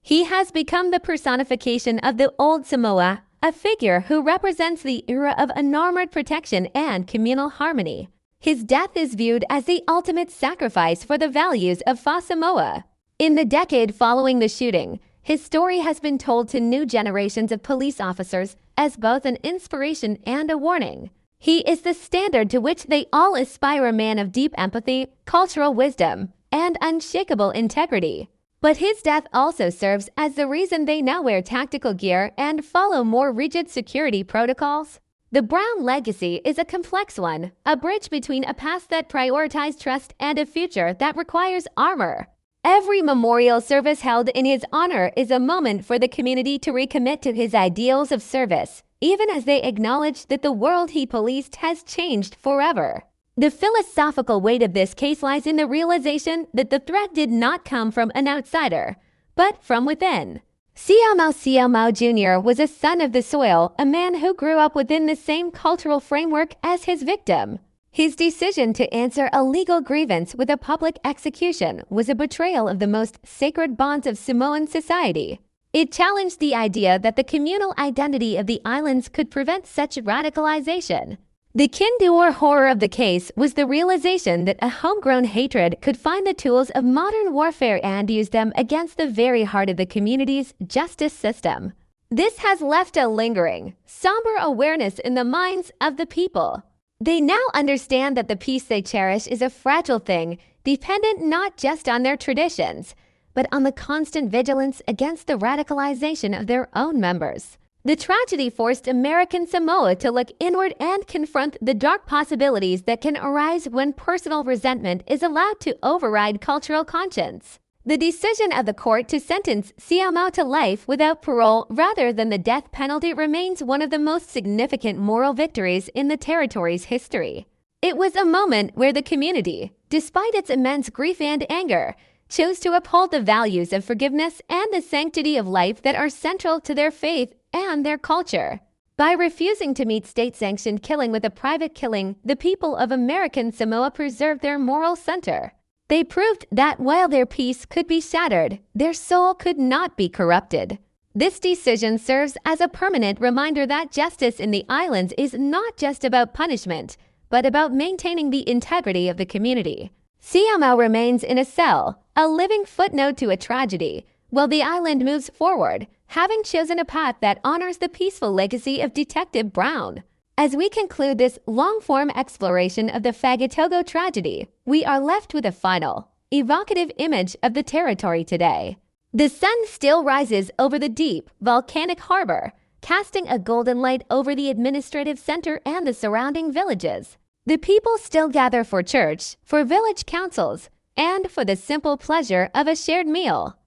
He has become the personification of the old Samoa, a figure who represents the era of unarmored protection and communal harmony. His death is viewed as the ultimate sacrifice for the values of Samoa. In the decade following the shooting, his story has been told to new generations of police officers as both an inspiration and a warning. He is the standard to which they all aspire, a man of deep empathy, cultural wisdom, and unshakable integrity. But his death also serves as the reason they now wear tactical gear and follow more rigid security protocols. The Brown legacy is a complex one, a bridge between a past that prioritized trust and a future that requires armor. Every memorial service held in his honor is a moment for the community to recommit to his ideals of service, even as they acknowledge that the world he policed has changed forever. The philosophical weight of this case lies in the realization that the threat did not come from an outsider, but from within. Siamau Jr. was a son of the soil, a man who grew up within the same cultural framework as his victim. His decision to answer a legal grievance with a public execution was a betrayal of the most sacred bonds of Samoan society. It challenged the idea that the communal identity of the islands could prevent such radicalization. The kindor horror of the case was the realization that a homegrown hatred could find the tools of modern warfare and use them against the very heart of the community's justice system. This has left a lingering, somber awareness in the minds of the people. They now understand that the peace they cherish is a fragile thing, dependent not just on their traditions, but on the constant vigilance against the radicalization of their own members. The tragedy forced American Samoa to look inward and confront the dark possibilities that can arise when personal resentment is allowed to override cultural conscience. The decision of the court to sentence Siamau to life without parole rather than the death penalty remains one of the most significant moral victories in the territory's history. It was a moment where the community, despite its immense grief and anger, chose to uphold the values of forgiveness and the sanctity of life that are central to their faith and their culture. By refusing to meet state-sanctioned killing with a private killing, the people of American Samoa preserved their moral center. They proved that while their peace could be shattered, their soul could not be corrupted. This decision serves as a permanent reminder that justice in the islands is not just about punishment, but about maintaining the integrity of the community. Siamau remains in a cell, a living footnote to a tragedy, while the island moves forward, having chosen a path that honors the peaceful legacy of Detective Brown. As we conclude this long-form exploration of the Fagatogo tragedy, we are left with a final, evocative image of the territory today. The sun still rises over the deep, volcanic harbor, casting a golden light over the administrative center and the surrounding villages. The people still gather for church, for village councils, and for the simple pleasure of a shared meal.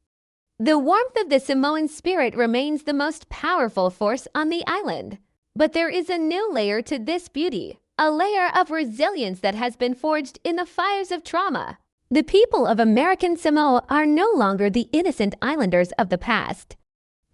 The warmth of the Samoan spirit remains the most powerful force on the island. But there is a new layer to this beauty, a layer of resilience that has been forged in the fires of trauma. The people of American Samoa are no longer the innocent islanders of the past.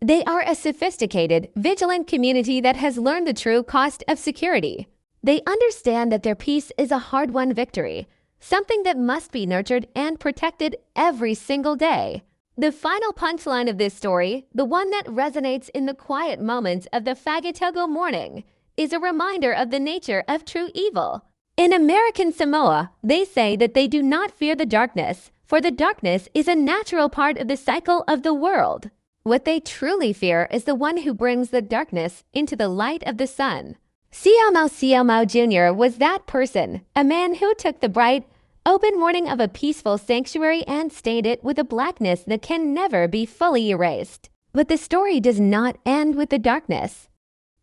They are a sophisticated, vigilant community that has learned the true cost of security. They understand that their peace is a hard-won victory, something that must be nurtured and protected every single day. The final punchline of this story, the one that resonates in the quiet moments of the Fagatogo morning, is a reminder of the nature of true evil. In American Samoa, they say that they do not fear the darkness, for the darkness is a natural part of the cycle of the world. What they truly fear is the one who brings the darkness into the light of the sun. Siamau Jr. was that person, a man who took the bright, open morning of a peaceful sanctuary and stained it with a blackness that can never be fully erased. But the story does not end with the darkness.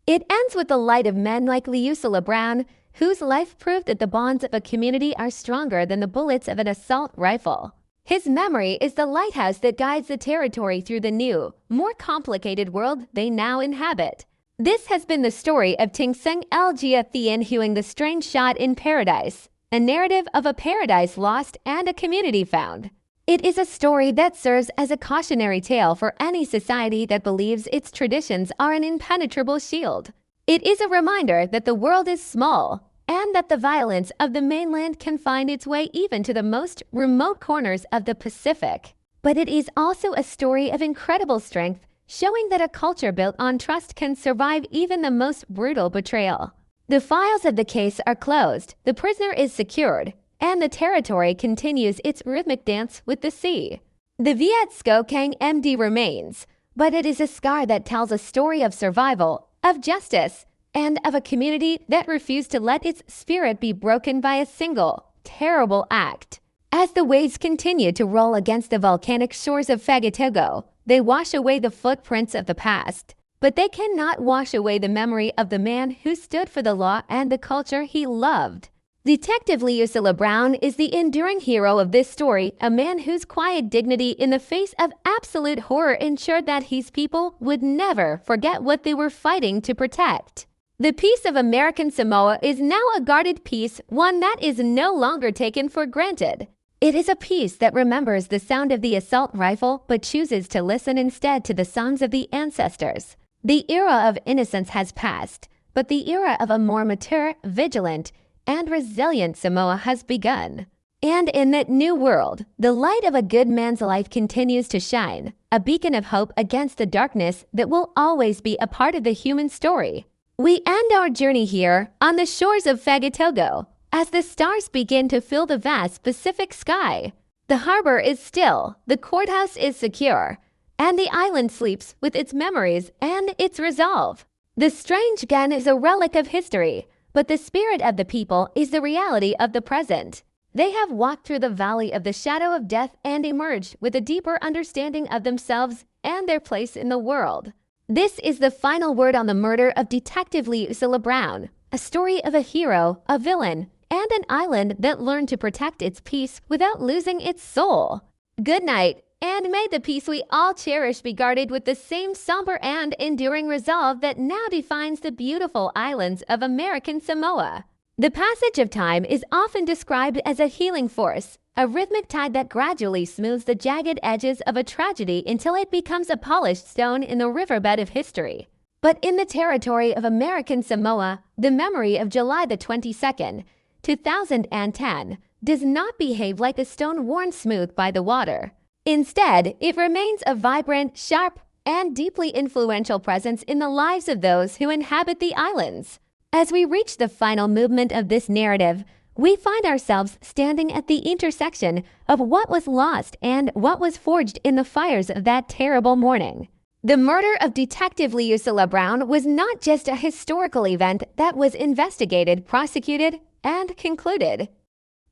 It ends with the light of men like Liusula Brown, whose life proved that the bonds of a community are stronger than the bullets of an assault rifle. His memory is the lighthouse that guides the territory through the new, more complicated world they now inhabit. This has been the story of Tingseng Elgia Thien Huing the Strange Shot in Paradise, a narrative of a paradise lost and a community found. It is a story that serves as a cautionary tale for any society that believes its traditions are an impenetrable shield. It is a reminder that the world is small and that the violence of the mainland can find its way even to the most remote corners of the Pacific. But it is also a story of incredible strength, showing that a culture built on trust can survive even the most brutal betrayal. The files of the case are closed, the prisoner is secured, and the territory continues its rhythmic dance with the sea. The Viet Skokang MD remains, but it is a scar that tells a story of survival, of justice, and of a community that refused to let its spirit be broken by a single, terrible act. As the waves continue to roll against the volcanic shores of Fagatogo, they wash away the footprints of the past. But they cannot wash away the memory of the man who stood for the law and the culture he loved. Detective Liusula Brown is the enduring hero of this story, a man whose quiet dignity in the face of absolute horror ensured that his people would never forget what they were fighting to protect. The peace of American Samoa is now a guarded peace, one that is no longer taken for granted. It is a peace that remembers the sound of the assault rifle but chooses to listen instead to the songs of the ancestors. The era of innocence has passed, but the era of a more mature, vigilant, and resilient Samoa has begun. And in that new world, the light of a good man's life continues to shine, a beacon of hope against the darkness that will always be a part of the human story. We end our journey here on the shores of Fagatogo, as the stars begin to fill the vast Pacific sky. The harbor is still, the courthouse is secure, and the island sleeps with its memories and its resolve. The strange gun is a relic of history, but the spirit of the people is the reality of the present. They have walked through the valley of the shadow of death and emerged with a deeper understanding of themselves and their place in the world. This is the final word on the murder of Detective Liusula Brown, a story of a hero, a villain, and an island that learned to protect its peace without losing its soul. Good night, and may the peace we all cherish be guarded with the same somber and enduring resolve that now defines the beautiful islands of American Samoa. The passage of time is often described as a healing force, a rhythmic tide that gradually smooths the jagged edges of a tragedy until it becomes a polished stone in the riverbed of history. But in the territory of American Samoa, the memory of July the 22nd, 2010, does not behave like a stone worn smooth by the water. Instead, it remains a vibrant, sharp, and deeply influential presence in the lives of those who inhabit the islands. As we reach the final movement of this narrative, we find ourselves standing at the intersection of what was lost and what was forged in the fires of that terrible morning. The murder of Detective Leusilla Brown was not just a historical event that was investigated, prosecuted, and concluded.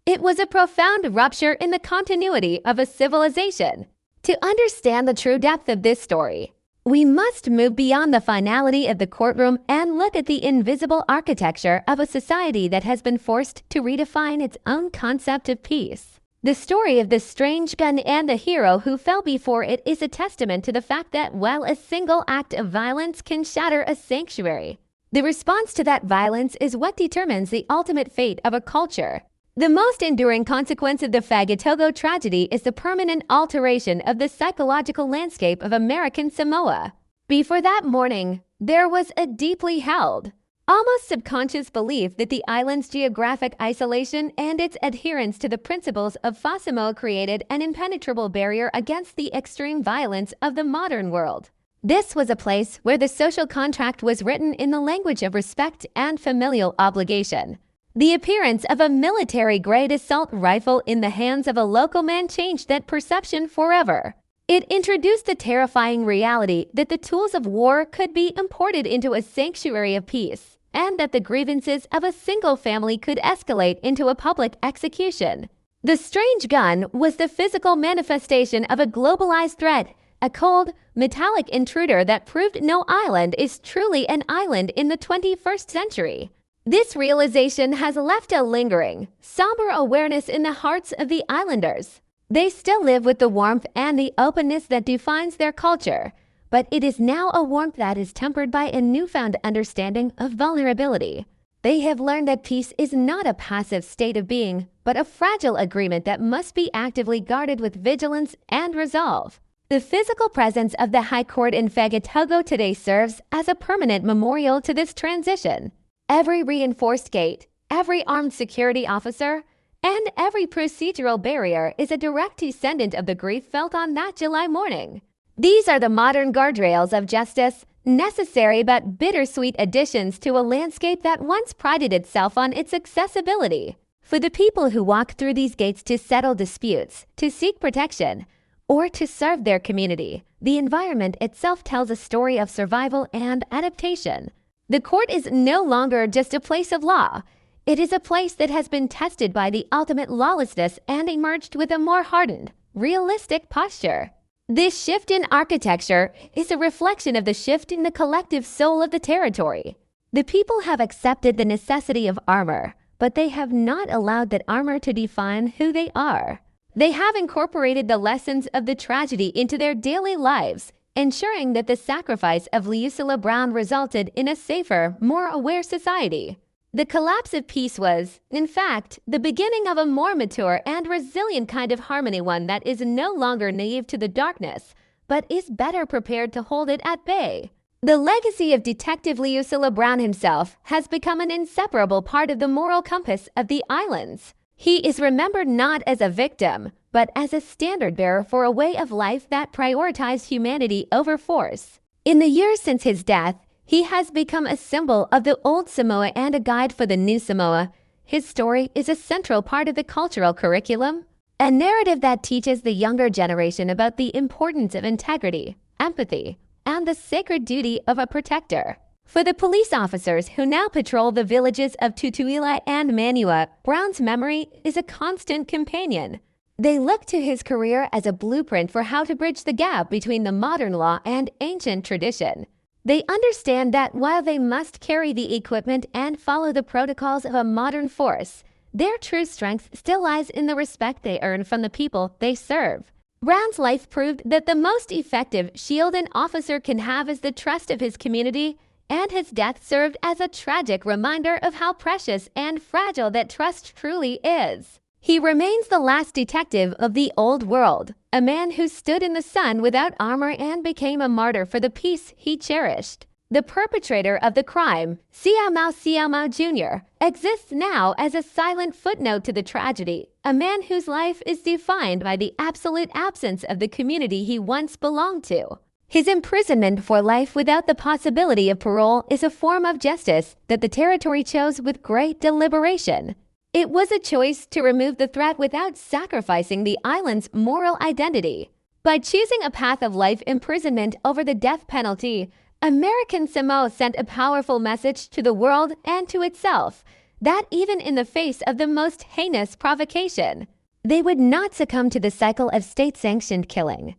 It was a profound rupture in the continuity of a civilization. To understand the true depth of this story, we must move beyond the finality of the courtroom and look at the invisible architecture of a society that has been forced to redefine its own concept of peace. The story of the strange gun and the hero who fell before it is a testament to the fact that while a single act of violence can shatter a sanctuary, the response to that violence is what determines the ultimate fate of a culture. The most enduring consequence of the Fagatogo tragedy is the permanent alteration of the psychological landscape of American Samoa. Before that morning, there was a deeply held, almost subconscious belief that the island's geographic isolation and its adherence to the principles of Samoa created an impenetrable barrier against the extreme violence of the modern world. This was a place where the social contract was written in the language of respect and familial obligation. The appearance of a military-grade assault rifle in the hands of a local man changed that perception forever. It introduced the terrifying reality that the tools of war could be imported into a sanctuary of peace, and that the grievances of a single family could escalate into a public execution. The strange gun was the physical manifestation of a globalized threat, a cold, metallic intruder that proved no island is truly an island in the 21st century. This realization has left a lingering, somber awareness in the hearts of the islanders. They still live with the warmth and the openness that defines their culture, but it is now a warmth that is tempered by a newfound understanding of vulnerability. They have learned that peace is not a passive state of being, but a fragile agreement that must be actively guarded with vigilance and resolve. The physical presence of the High Court in Fagatogo today serves as a permanent memorial to this transition. Every reinforced gate, every armed security officer, and every procedural barrier is a direct descendant of the grief felt on that July morning. These are the modern guardrails of justice, necessary but bittersweet additions to a landscape that once prided itself on its accessibility. For the people who walk through these gates to settle disputes, to seek protection, or to serve their community, the environment itself tells a story of survival and adaptation. The court is no longer just a place of law. It is a place that has been tested by the ultimate lawlessness and emerged with a more hardened, realistic posture. This shift in architecture is a reflection of the shift in the collective soul of the territory. The people have accepted the necessity of armor, but they have not allowed that armor to define who they are. They have incorporated the lessons of the tragedy into their daily lives, ensuring that the sacrifice of Leusilla Brown resulted in a safer, more aware society. The collapse of peace was, in fact, the beginning of a more mature and resilient kind of harmony, one that is no longer naive to the darkness, but is better prepared to hold it at bay. The legacy of Detective Leusilla Brown himself has become an inseparable part of the moral compass of the islands. He is remembered not as a victim, but as a standard-bearer for a way of life that prioritized humanity over force. In the years since his death, he has become a symbol of the old Samoa and a guide for the new Samoa. His story is a central part of the cultural curriculum, a narrative that teaches the younger generation about the importance of integrity, empathy, and the sacred duty of a protector. For the police officers who now patrol the villages of Tutuila and Manua, Brown's memory is a constant companion. They look to his career as a blueprint for how to bridge the gap between the modern law and ancient tradition. They understand that while they must carry the equipment and follow the protocols of a modern force, their true strength still lies in the respect they earn from the people they serve. Brown's life proved that the most effective shield an officer can have is the trust of his community, and his death served as a tragic reminder of how precious and fragile that trust truly is. He remains the last detective of the old world, a man who stood in the sun without armor and became a martyr for the peace he cherished. The perpetrator of the crime, Siamau Jr., exists now as a silent footnote to the tragedy, a man whose life is defined by the absolute absence of the community he once belonged to. His imprisonment for life without the possibility of parole is a form of justice that the territory chose with great deliberation. It was a choice to remove the threat without sacrificing the island's moral identity. By choosing a path of life imprisonment over the death penalty, American Samoa sent a powerful message to the world and to itself that even in the face of the most heinous provocation, they would not succumb to the cycle of state-sanctioned killing.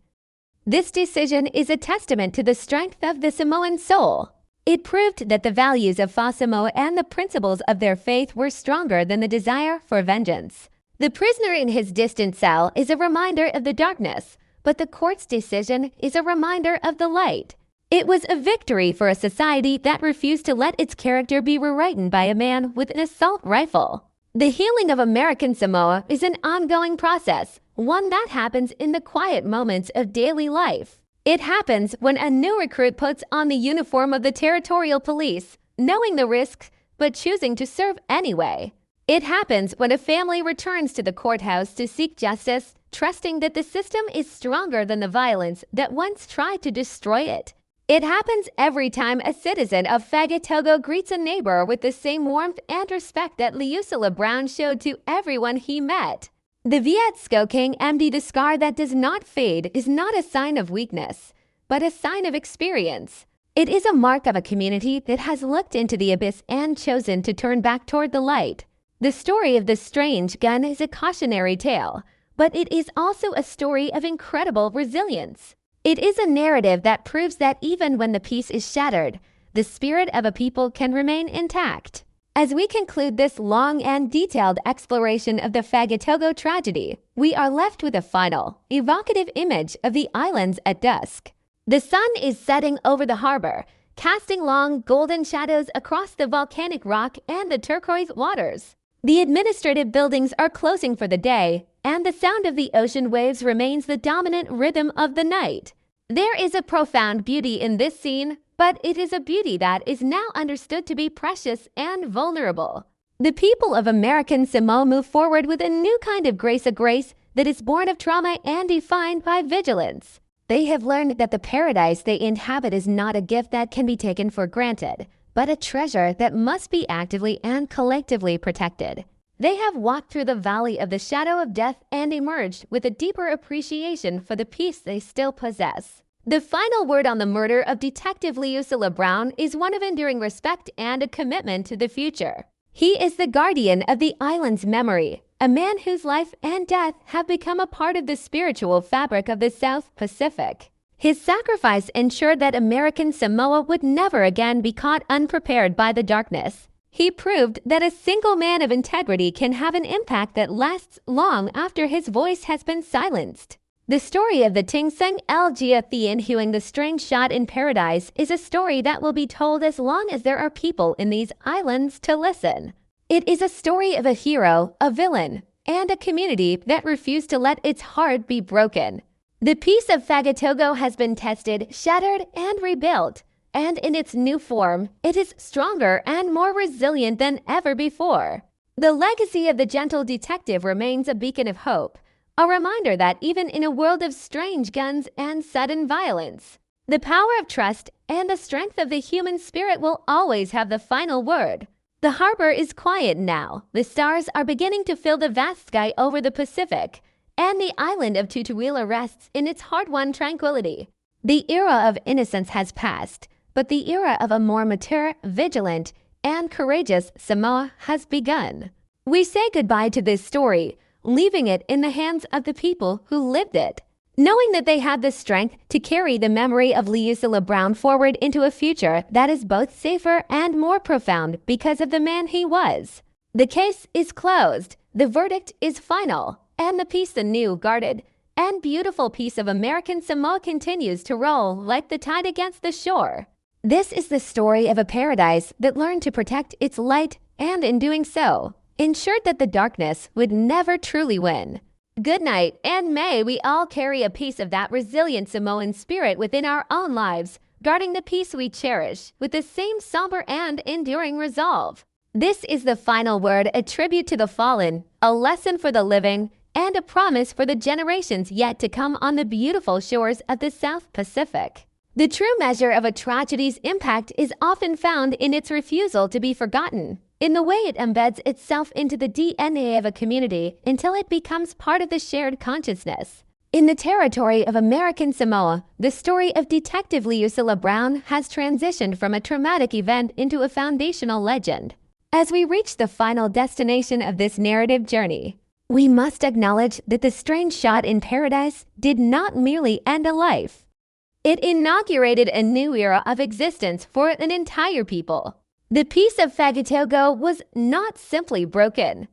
This decision is a testament to the strength of the Samoan soul. It proved that the values of Fa Samoa and the principles of their faith were stronger than the desire for vengeance. The prisoner in his distant cell is a reminder of the darkness, but the court's decision is a reminder of the light. It was a victory for a society that refused to let its character be rewritten by a man with an assault rifle. The healing of American Samoa is an ongoing process, one that happens in the quiet moments of daily life. It happens when a new recruit puts on the uniform of the territorial police, knowing the risks but choosing to serve anyway. It happens when a family returns to the courthouse to seek justice, trusting that the system is stronger than the violence that once tried to destroy it. It happens every time a citizen of Fagatogo greets a neighbor with the same warmth and respect that Liusala Brown showed to everyone he met. The Viet King empty the scar that does not fade is not a sign of weakness, but a sign of experience. It is a mark of a community that has looked into the abyss and chosen to turn back toward the light. The story of the strange gun is a cautionary tale, but it is also a story of incredible resilience. It is a narrative that proves that even when the peace is shattered, the spirit of a people can remain intact. As we conclude this long and detailed exploration of the Fagatogo tragedy, we are left with a final, evocative image of the islands at dusk. The sun is setting over the harbor, casting long golden shadows across the volcanic rock and the turquoise waters. The administrative buildings are closing for the day, and the sound of the ocean waves remains the dominant rhythm of the night. There is a profound beauty in this scene, but it is a beauty that is now understood to be precious and vulnerable. The people of American Samoa move forward with a new kind of grace, a grace that is born of trauma and defined by vigilance. They have learned that the paradise they inhabit is not a gift that can be taken for granted, but a treasure that must be actively and collectively protected. They have walked through the valley of the shadow of death and emerged with a deeper appreciation for the peace they still possess. The final word on the murder of Detective Liusala Brown is one of enduring respect and a commitment to the future. He is the guardian of the island's memory, a man whose life and death have become a part of the spiritual fabric of the South Pacific. His sacrifice ensured that American Samoa would never again be caught unprepared by the darkness. He proved that a single man of integrity can have an impact that lasts long after his voice has been silenced. The story of the Tingseng Algiathian hewing the strange shot in paradise is a story that will be told as long as there are people in these islands to listen. It is a story of a hero, a villain, and a community that refused to let its heart be broken. The peace of Fagatogo has been tested, shattered, and rebuilt, and in its new form, it is stronger and more resilient than ever before. The legacy of the gentle detective remains a beacon of hope, a reminder that even in a world of strange guns and sudden violence, the power of trust and the strength of the human spirit will always have the final word. The harbor is quiet now. The stars are beginning to fill the vast sky over the Pacific, and the island of Tutuila rests in its hard-won tranquility. The era of innocence has passed, but the era of a more mature, vigilant, and courageous Samoa has begun. We say goodbye to this story, leaving it in the hands of the people who lived it, knowing that they had the strength to carry the memory of Liusala Brown forward into a future that is both safer and more profound because of the man he was. The case is closed, the verdict is final, and the peace, the new, guarded, and beautiful piece of American Samoa continues to roll like the tide against the shore. This is the story of a paradise that learned to protect its light and in doing so, ensured that the darkness would never truly win. Good night, and may we all carry a piece of that resilient Samoan spirit within our own lives, guarding the peace we cherish with the same somber and enduring resolve. This is the final word, a tribute to the fallen, a lesson for the living, and a promise for the generations yet to come on the beautiful shores of the South Pacific. The true measure of a tragedy's impact is often found in its refusal to be forgotten, in the way it embeds itself into the DNA of a community until it becomes part of the shared consciousness. In the territory of American Samoa, the story of Detective Leusilla Brown has transitioned from a traumatic event into a foundational legend. As we reach the final destination of this narrative journey, we must acknowledge that the strange shot in paradise did not merely end a life. It inaugurated a new era of existence for an entire people. The Peace of Fagatogo was not simply broken.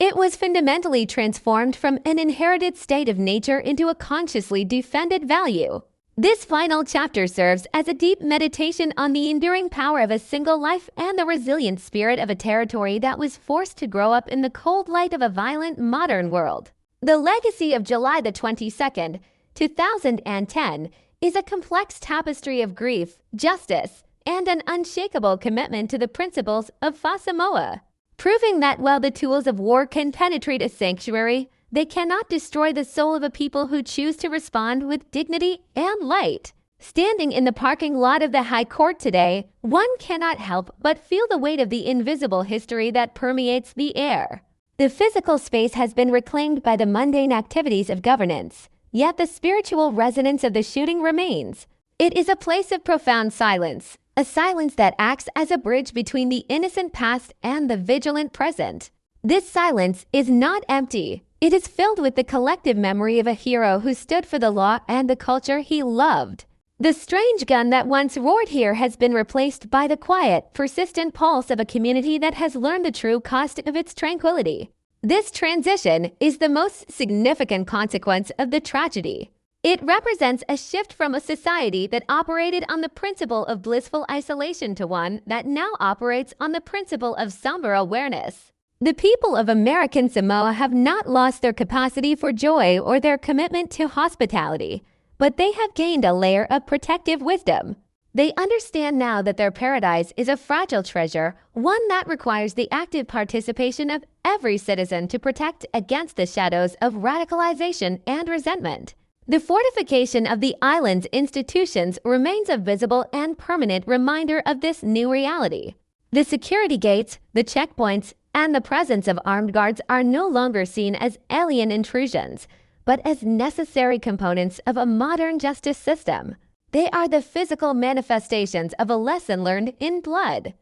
It was fundamentally transformed from an inherited state of nature into a consciously defended value. This final chapter serves as a deep meditation on the enduring power of a single life and the resilient spirit of a territory that was forced to grow up in the cold light of a violent modern world. The legacy of July the 22nd, 2010 is a complex tapestry of grief, justice, and an unshakable commitment to the principles of Samoa, proving that while the tools of war can penetrate a sanctuary, they cannot destroy the soul of a people who choose to respond with dignity and light. Standing in the parking lot of the High Court today, one cannot help but feel the weight of the invisible history that permeates the air. The physical space has been reclaimed by the mundane activities of governance, yet the spiritual resonance of the shooting remains. It is a place of profound silence, a silence that acts as a bridge between the innocent past and the vigilant present. This silence is not empty. It is filled with the collective memory of a hero who stood for the law and the culture he loved. The strange gun that once roared here has been replaced by the quiet, persistent pulse of a community that has learned the true cost of its tranquility. This transition is the most significant consequence of the tragedy. It represents a shift from a society that operated on the principle of blissful isolation to one that now operates on the principle of somber awareness. The people of American Samoa have not lost their capacity for joy or their commitment to hospitality, but they have gained a layer of protective wisdom. They understand now that their paradise is a fragile treasure, one that requires the active participation of every citizen to protect against the shadows of radicalization and resentment. The fortification of the island's institutions remains a visible and permanent reminder of this new reality. The security gates, the checkpoints, and the presence of armed guards are no longer seen as alien intrusions, but as necessary components of a modern justice system. They are the physical manifestations of a lesson learned in blood.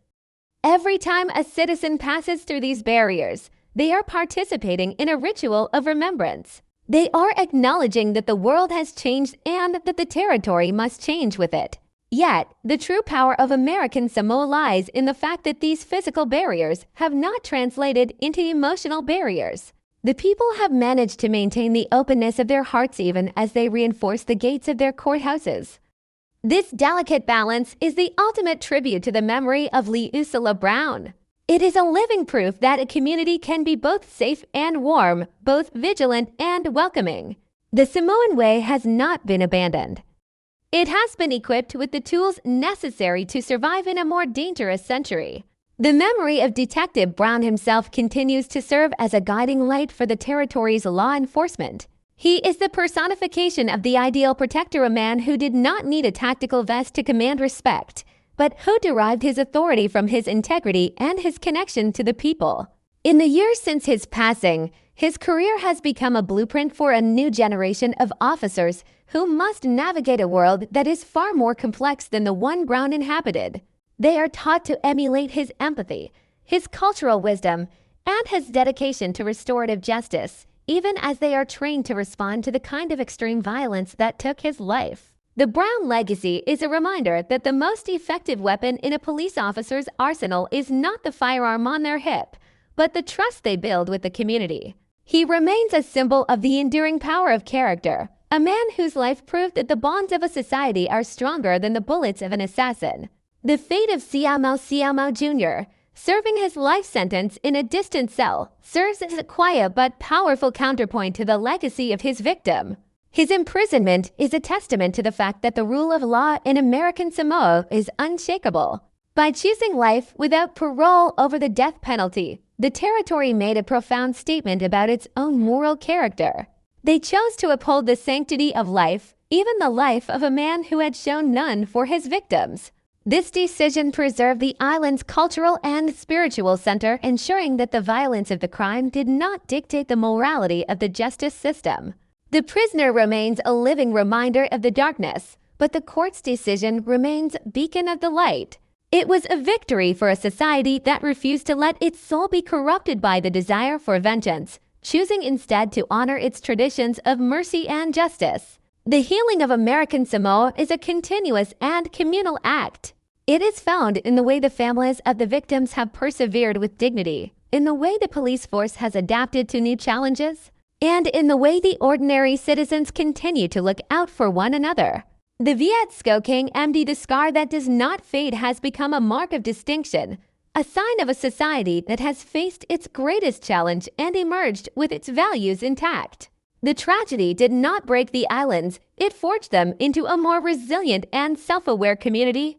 Every time a citizen passes through these barriers, they are participating in a ritual of remembrance. They are acknowledging that the world has changed and that the territory must change with it. Yet, the true power of American Samoa lies in the fact that these physical barriers have not translated into emotional barriers. The people have managed to maintain the openness of their hearts even as they reinforce the gates of their courthouses. This delicate balance is the ultimate tribute to the memory of Leusilla Brown. It is a living proof that a community can be both safe and warm, both vigilant and welcoming. The Samoan way has not been abandoned. It has been equipped with the tools necessary to survive in a more dangerous century. The memory of Detective Brown himself continues to serve as a guiding light for the territory's law enforcement. He is the personification of the ideal protector, a man who did not need a tactical vest to command respect, but who derived his authority from his integrity and his connection to the people. In the years since his passing, his career has become a blueprint for a new generation of officers who must navigate a world that is far more complex than the one Brown inhabited. They are taught to emulate his empathy, his cultural wisdom, and his dedication to restorative justice, even as they are trained to respond to the kind of extreme violence that took his life. The Brown legacy is a reminder that the most effective weapon in a police officer's arsenal is not the firearm on their hip, but the trust they build with the community. He remains a symbol of the enduring power of character, a man whose life proved that the bonds of a society are stronger than the bullets of an assassin. The fate of Siamo Jr., serving his life sentence in a distant cell, serves as a quiet but powerful counterpoint to the legacy of his victim. His imprisonment is a testament to the fact that the rule of law in American Samoa is unshakable. By choosing life without parole over the death penalty, the territory made a profound statement about its own moral character. They chose to uphold the sanctity of life, even the life of a man who had shown none for his victims. This decision preserved the island's cultural and spiritual center, ensuring that the violence of the crime did not dictate the morality of the justice system. The prisoner remains a living reminder of the darkness, but the court's decision remains a beacon of the light. It was a victory for a society that refused to let its soul be corrupted by the desire for vengeance, choosing instead to honor its traditions of mercy and justice. The healing of American Samoa is a continuous and communal act. It is found in the way the families of the victims have persevered with dignity, in the way the police force has adapted to new challenges, and in the way the ordinary citizens continue to look out for one another. The Viet Skokeng MD, the scar that does not fade, has become a mark of distinction, a sign of a society that has faced its greatest challenge and emerged with its values intact. The tragedy did not break the islands, it forged them into a more resilient and self-aware community.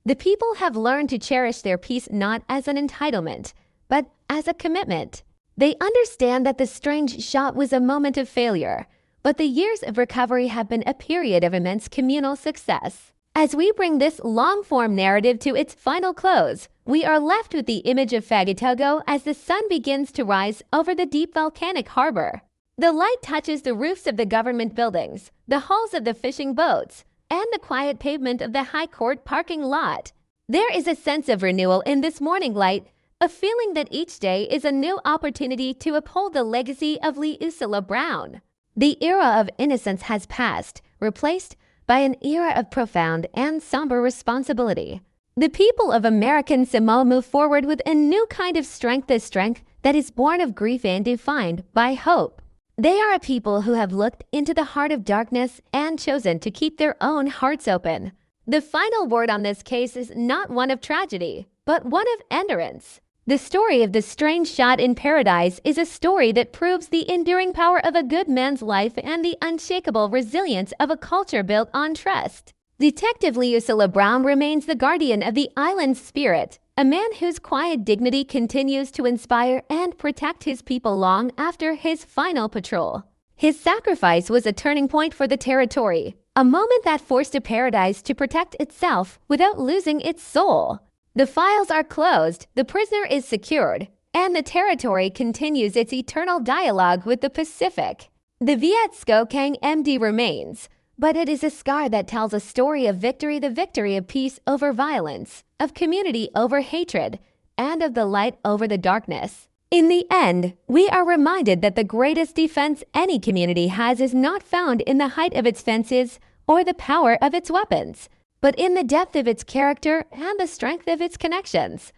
The people have learned to cherish their peace not as an entitlement, but as a commitment. They understand that the strange shot was a moment of failure, but the years of recovery have been a period of immense communal success. As we bring this long-form narrative to its final close, we are left with the image of Fagatogo as the sun begins to rise over the deep volcanic harbor. The light touches the roofs of the government buildings, the hulls of the fishing boats, and the quiet pavement of the High Court parking lot. There is a sense of renewal in this morning light, a feeling that each day is a new opportunity to uphold the legacy of Leusilla Brown. The era of innocence has passed, replaced by an era of profound and somber responsibility. The people of American Samoa move forward with a new kind of strength, the strength that is born of grief and defined by hope. They are a people who have looked into the heart of darkness and chosen to keep their own hearts open. The final word on this case is not one of tragedy, but one of endurance. The story of the strange shot in paradise is a story that proves the enduring power of a good man's life and the unshakable resilience of a culture built on trust. Detective Leusilla Brown remains the guardian of the island's spirit, a man whose quiet dignity continues to inspire and protect his people long after his final patrol. His sacrifice was a turning point for the territory, a moment that forced a paradise to protect itself without losing its soul. The files are closed, the prisoner is secured, and the territory continues its eternal dialogue with the Pacific. The Viet Skokeng MD remains, but it is a scar that tells a story of victory, the victory of peace over violence, of community over hatred, and of the light over the darkness. In the end, we are reminded that the greatest defense any community has is not found in the height of its fences or the power of its weapons, but in the depth of its character and the strength of its connections.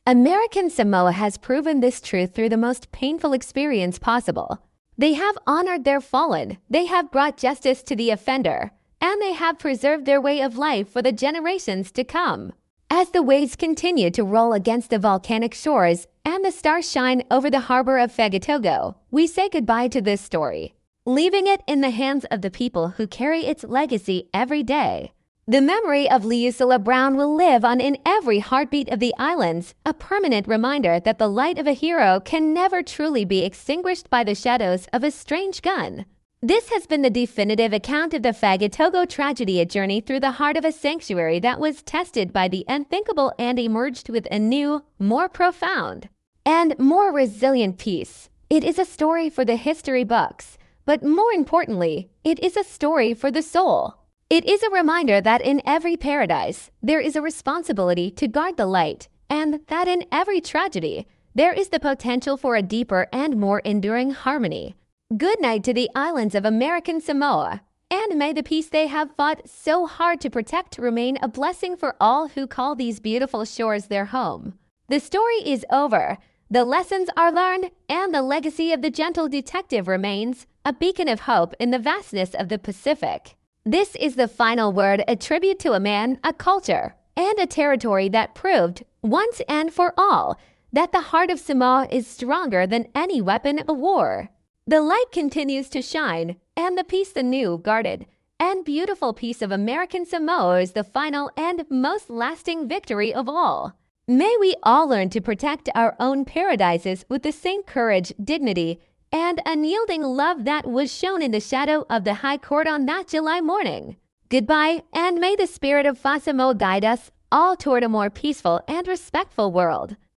American Samoa has proven this truth through the most painful experience possible. They have honored their fallen, they have brought justice to the offender, and they have preserved their way of life for the generations to come. As the waves continue to roll against the volcanic shores and the stars shine over the harbor of Fagatogo, we say goodbye to this story, leaving it in the hands of the people who carry its legacy every day. The memory of Leusilla Brown will live on in every heartbeat of the islands, a permanent reminder that the light of a hero can never truly be extinguished by the shadows of a strange gun. This has been the definitive account of the Fagatogo tragedy, a journey through the heart of a sanctuary that was tested by the unthinkable and emerged with a new, more profound, and more resilient peace. It is a story for the history books, but more importantly, it is a story for the soul. It is a reminder that in every paradise, there is a responsibility to guard the light, and that in every tragedy, there is the potential for a deeper and more enduring harmony. Good night to the islands of American Samoa, and may the peace they have fought so hard to protect remain a blessing for all who call these beautiful shores their home. The story is over, the lessons are learned, and the legacy of the gentle detective remains, a beacon of hope in the vastness of the Pacific. This is the final word, a tribute to a man, a culture, and a territory that proved, once and for all, that the heart of Samoa is stronger than any weapon of war. The light continues to shine, and the peace, the new, guarded, and beautiful peace of American Samoa is the final and most lasting victory of all. May we all learn to protect our own paradises with the same courage, dignity, and unyielding love that was shown in the shadow of the High Court on that July morning. Goodbye, and may the spirit of Fa Samoa guide us all toward a more peaceful and respectful world.